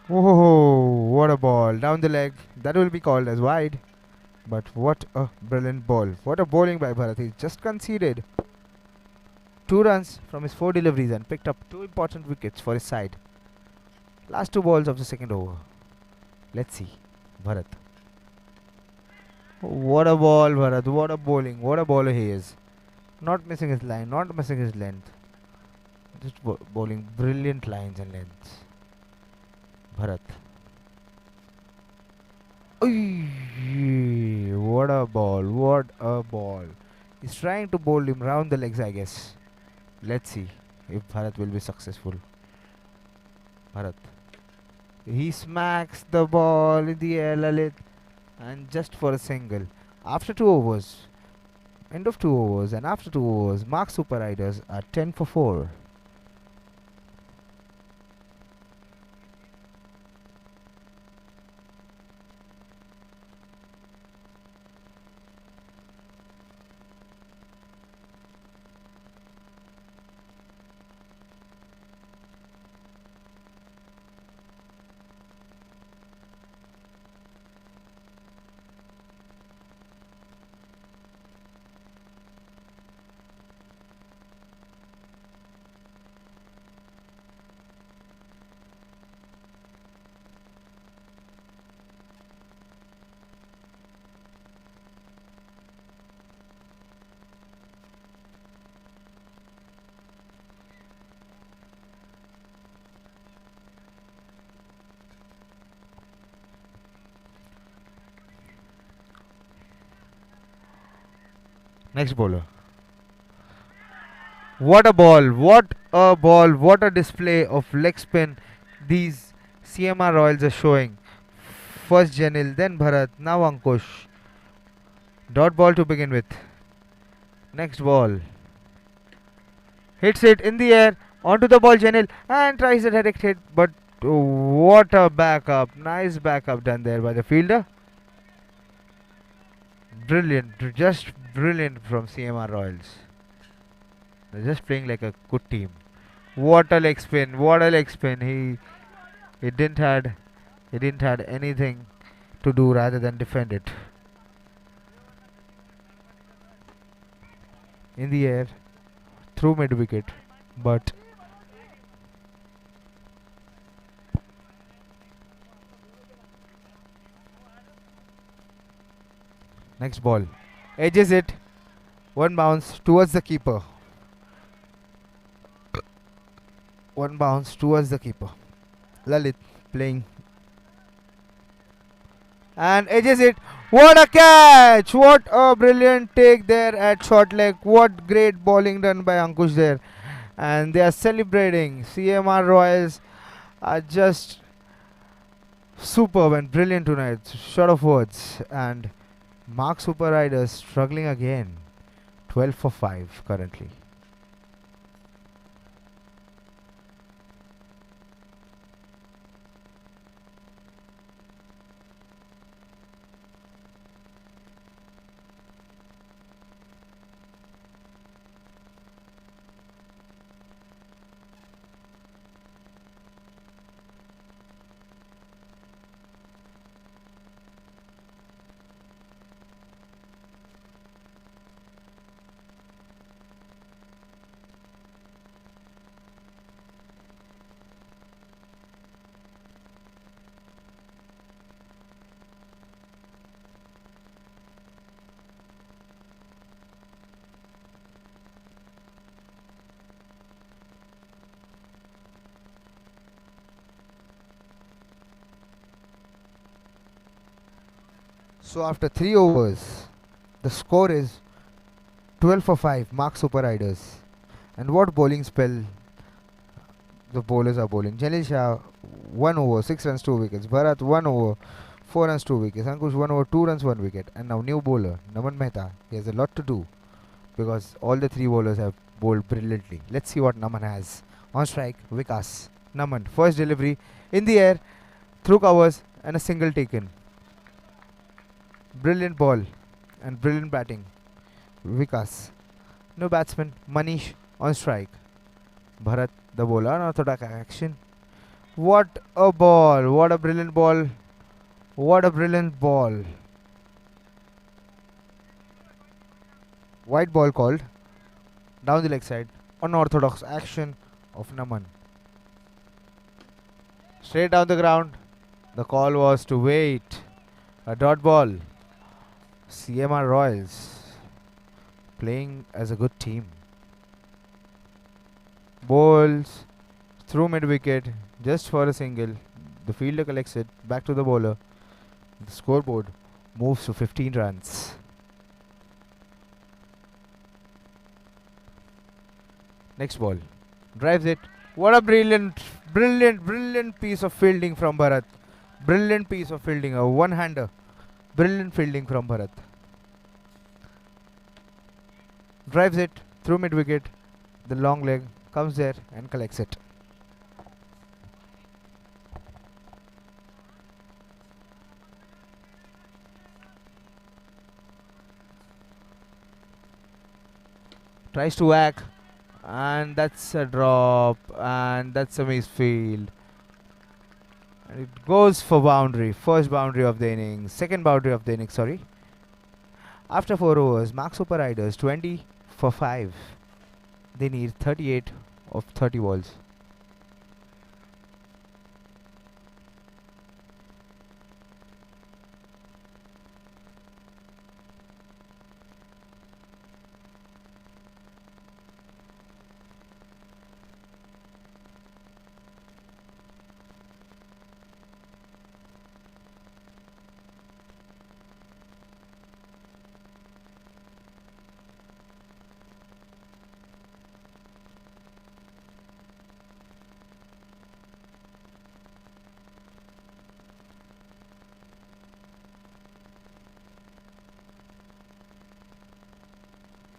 Oh, what a ball. Down the leg. That will be called as wide. But what a brilliant ball. What a bowling by Bharat. He just conceded 2 runs from his 4 deliveries and picked up 2 important wickets for his side. Last 2 balls of the second over. Let's see. Bharat. What a ball, Bharat. What a bowling. What a bowler he is. Not missing his line. Not missing his length. Just bowling brilliant lines and lengths. Bharat. Oy, what a ball. What a ball. He's trying to bowl him round the legs, I guess. Let's see if Bharat will be successful. Bharat. He smacks the ball in the air, Lalit. And just for a single. After 2 overs. End of 2 overs. And after 2 overs, Mark Super Riders are 10 for 4. Next bowler. What a ball. What a ball. What a display of leg spin these CMR Royals are showing. First Janil, then Bharat, now Ankush. Dot ball to begin with. Next ball. Hits it in the air. Onto the ball Janil and tries a direct hit. But what a backup. Nice backup done there by the fielder. Brilliant. Just brilliant from CMR Royals. They're just playing like a good team. What a leg spin. What a leg spin. He didn't had anything to do rather than defend it. In the air, through mid wicket, but next ball edges it. One bounce towards the keeper. One bounce towards the keeper. Lalit playing and edges it. What a catch! What a brilliant take there at short leg. What great bowling done by Ankush there. And they are celebrating. CMR Royals are just superb and brilliant tonight. Short of words. And Mark Super Riders struggling again. 12 for 5 currently. So after 3 overs, the score is 12 for 5, Mark Super Riders. And what bowling spell the bowlers are bowling. Jalil Shah, 1 over, 6 runs, 2 wickets. Bharat, 1 over, 4 runs, 2 wickets. Ankush, 1 over, 2 runs, 1 wicket. And now new bowler, Naman Mehta. He has a lot to do because all the 3 bowlers have bowled brilliantly. Let's see what Naman has. On strike, Vikas. Naman, first delivery in the air, through covers and a single taken. Brilliant ball and brilliant batting. Vikas. No batsman. Manish on strike. Bharat, the bowler, unorthodox action. What a ball! What a brilliant ball! What a brilliant ball! White ball called down the leg side. Unorthodox action of Naman. Straight down the ground. The call was to wait. A dot ball. CMR Royals playing as a good team. Balls through mid wicket just for a single. The fielder collects it back to the bowler. The scoreboard moves to 15 runs. Next ball. Drives it. What a brilliant piece of fielding from Bharat. Brilliant piece of fielding. A one-hander. Brilliant fielding from Bharat. Drives it through mid wicket. The long leg comes there and collects it. Tries to whack, and that's a drop, and that's a misfield. And it goes for boundary. First boundary of the innings. Second boundary of the innings, sorry. After 4 overs, Mark Super Riders 20 for 5. They need 38 of 30 balls.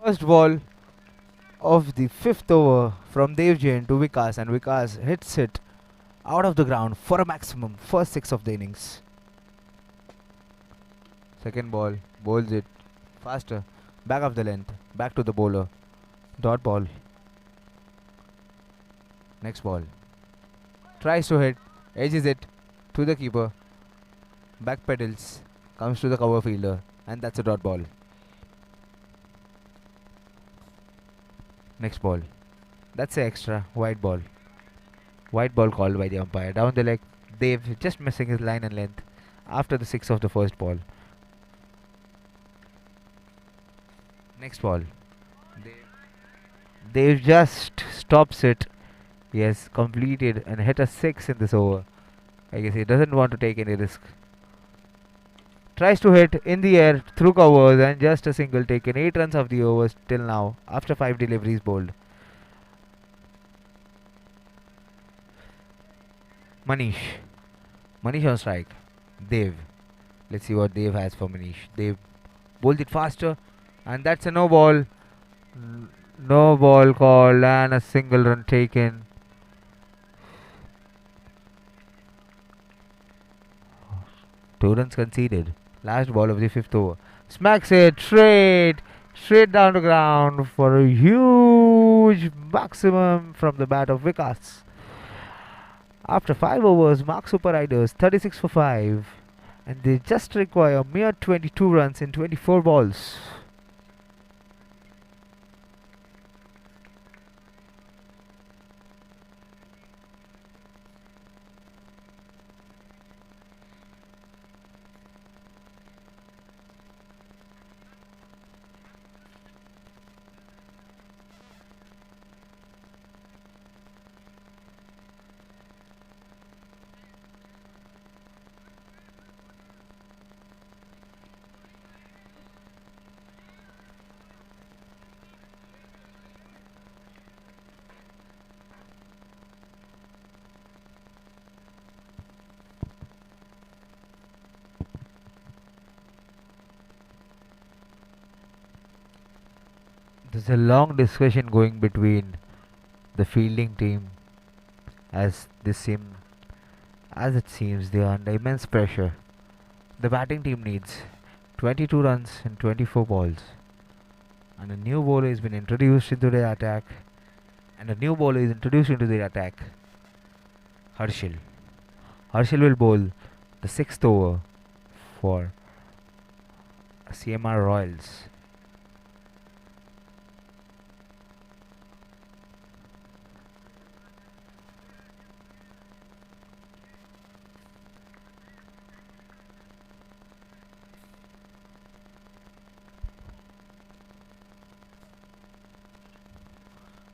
First ball of the 5th over from Dev Jain to Vikas, and Vikas hits it out of the ground for a maximum. First 6 of the innings. Second ball, bowls it faster, back of the length, back to the bowler. Dot ball. Next ball. Tries to hit, edges it to the keeper. Back pedals, comes to the cover fielder, and that's a dot ball. Next ball. That's an extra white ball. White ball called by the umpire. Down the leg, Dev just missing his line and length after the 6 of the first ball. Next ball. Dev just stops it. Yes, completed and hit a 6 in this over. I guess he doesn't want to take any risk. Tries to hit in the air through covers and just a single, taken 8 runs of the overs till now after 5 deliveries bowled. Manish on strike. Dev. Let's see what Dev has for Manish. Dev bowled it faster, and that's a no ball. No ball called and a single run taken. Two runs conceded. Last ball of the 5th over. Smacks it straight down the ground for a huge maximum from the bat of Vikas. After 5 overs, Mark Super Riders 36 for 5, and they just require mere 22 runs in 24 balls. There's a long discussion going between the fielding team as it seems they are under immense pressure. The batting team needs 22 runs in 24 balls, and a new bowler has been introduced into the attack, Harshil. Harshil will bowl the 6th over for CMR Royals.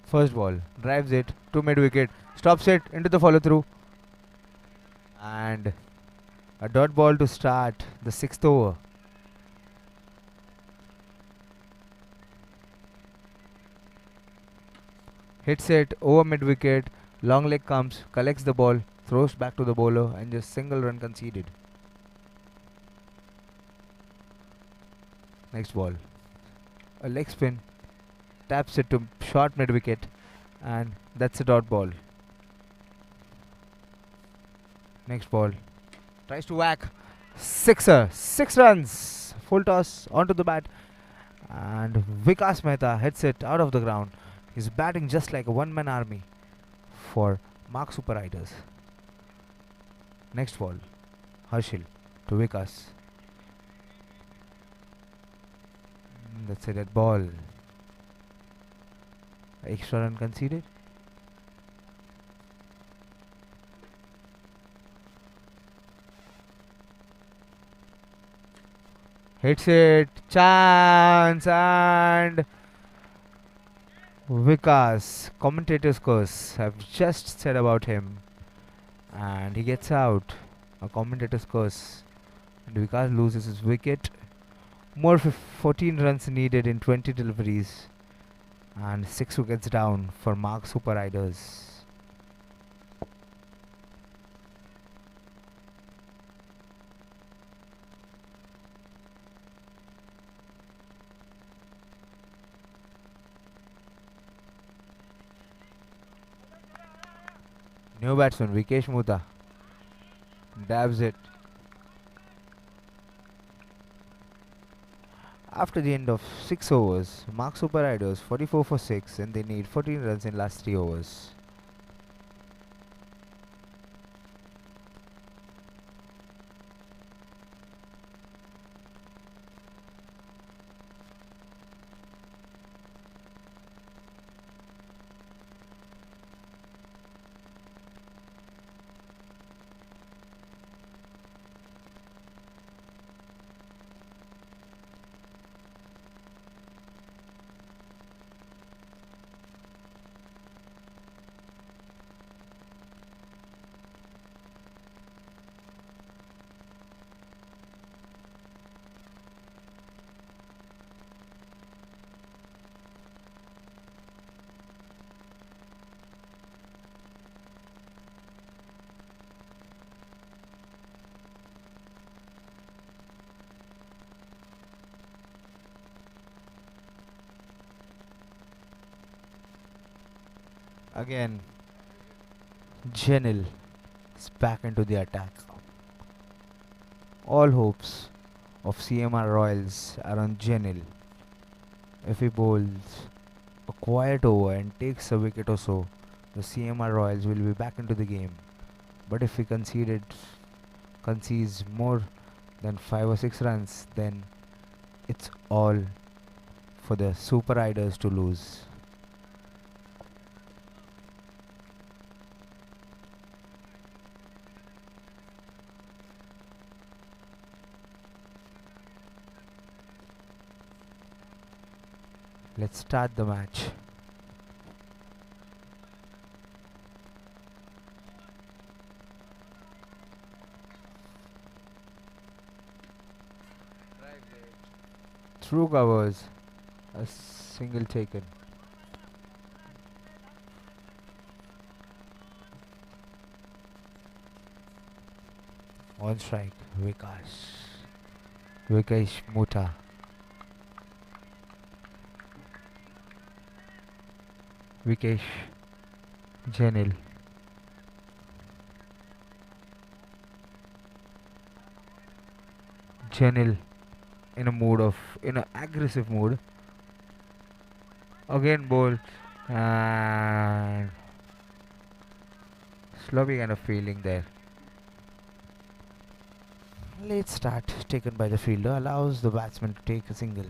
First ball, drives it to mid wicket, stops it into the follow through, and a dot ball to start the 6th over. Hits it over mid wicket, long leg comes, collects the ball, throws back to the bowler, and just single run conceded. Next ball, a leg spin, taps it to short mid wicket, and that's a dot ball. Next ball, tries to whack, sixer, 6 runs, full toss onto the bat, and Vikas Mehta hits it out of the ground. He's batting just like a one-man army for Mark Super Riders. Next ball, Harshil to Vikas. That's a dead ball. Extra run conceded. Hits it, chance, and Vikas, commentators' curse have just said about him, and he gets out. A commentator's curse, and Vikas loses his wicket. More 14 runs needed in 20 deliveries, and 6 wickets down for Mark Super Riders. New batsman Vikesh Mutha dabs it. After the end of 6 overs, Mark Super Riders 44 for 6 and they need 14 runs in last 3 overs. Again, Genil is back into the attack. All hopes of CMR Royals are on Genil. If he bowls a quiet over and takes a wicket or so, the CMR Royals will be back into the game. But if he concedes more than 5 or 6 runs, then it's all for the Super Riders to lose. Let's start the match. Through covers, a single taken. On strike, Vikesh Mutha. Vikesh Genil. Genil in an aggressive mood. Again bowl and sloppy kind of feeling there. Late start taken by the fielder allows the batsman to take a single.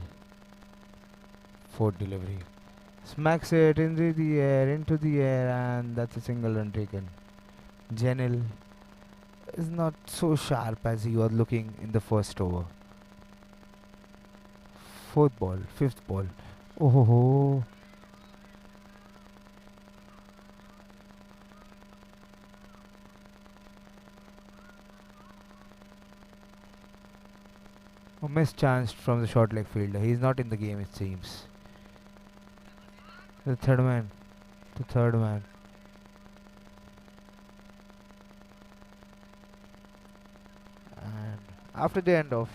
Fourth delivery. Smacks it into the air, and that's a single run taken. Genil is not so sharp as he was looking in the first over. Fourth ball, fifth ball. Oh ho ho. A missed chance from the short leg fielder. He's not in the game, it seems. The third man. The third man. And after the end of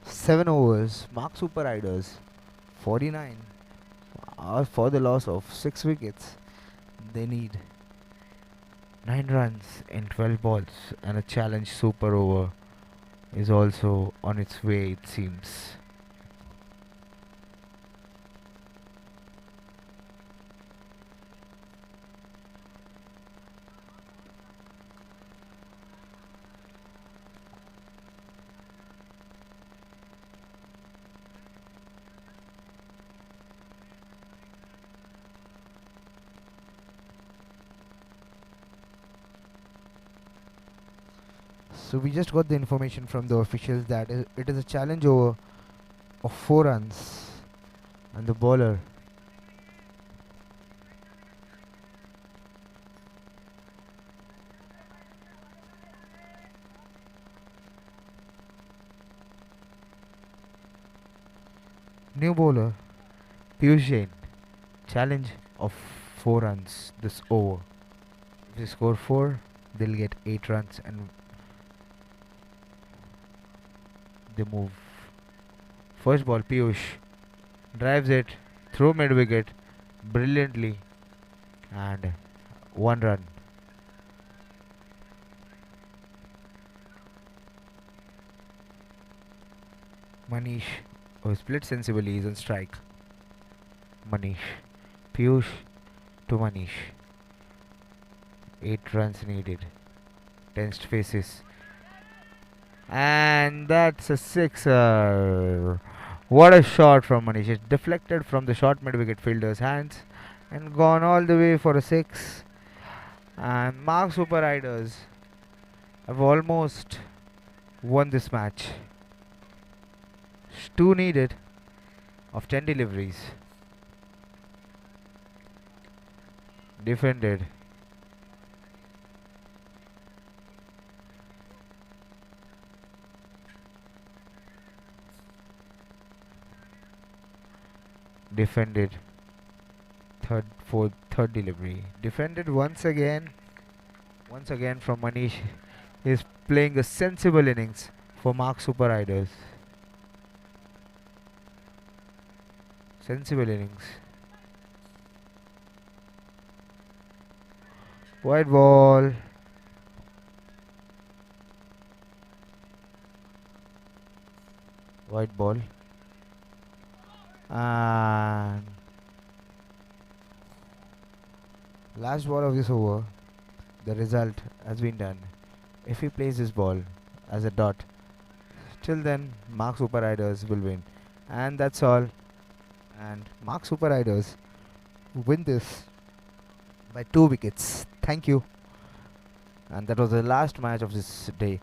7 overs, Mark Super Riders 49 are for the loss of 6 wickets. They need 9 runs in 12 balls, and a challenge super over is also on its way, it seems. So we just got the information from the officials that it is a challenge over of 4 runs, and the bowler new bowler Piyush Jain, challenge of 4 runs this over. If they score 4, they'll get 8 runs and they move. First ball, Piyush drives it through mid wicket brilliantly, and 1 run. Manish, who split sensibly, is on strike. Manish, Piyush to Manish. 8 runs needed. Tensed faces. And that's a sixer. What a shot from Manish. It's deflected from the short mid-wicket fielder's hands and gone all the way for a 6. And Mark Super Riders have almost won this match. 2 needed of 10 deliveries. Defended. Defended. Third delivery. Defended once again. Once again from Manish. He is playing a sensible innings for Mark Super Riders. Sensible innings. White ball. White ball. And last ball of this over, the result has been done. If he plays this ball as a dot, till then Mark Super Riders will win. And that's all. And Mark Super Riders win this by 2 wickets. Thank you. And that was the last match of this day.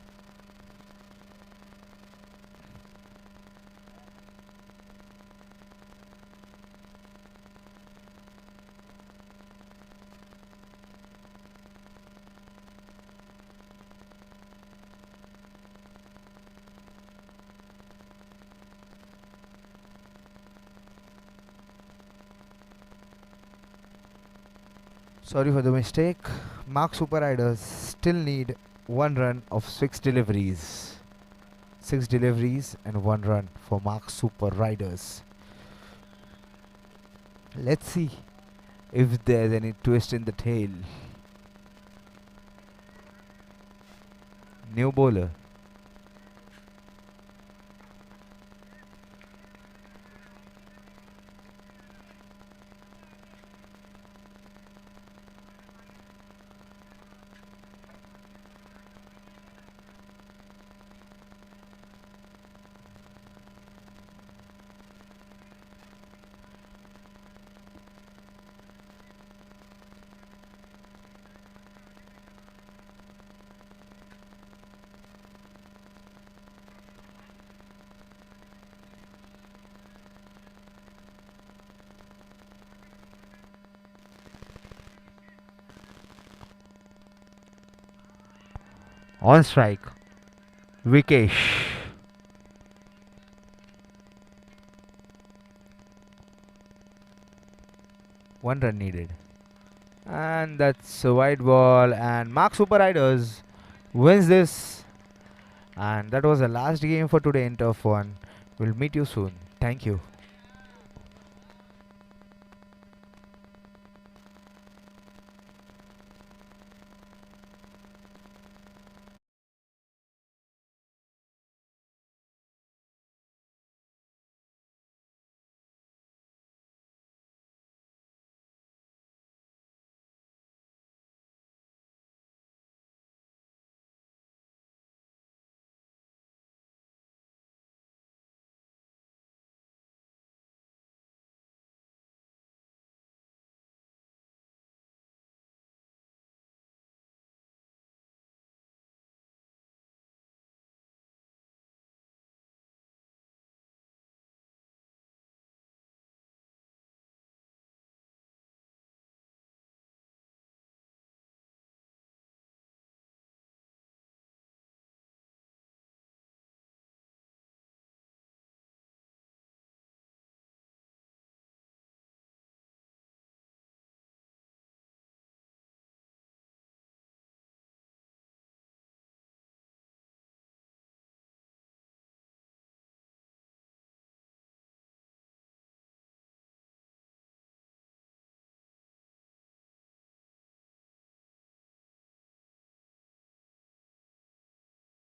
Sorry for the mistake. Mark Super Riders still need 1 run of 6 deliveries. 6 deliveries and 1 run for Mark Super Riders. Let's see if there's any twist in the tail. New bowler. On strike, Vikesh. One run needed. And that's a wide ball. And Mark Super Riders wins this. And that was the last game for today in TURF-1. We'll meet you soon. Thank you.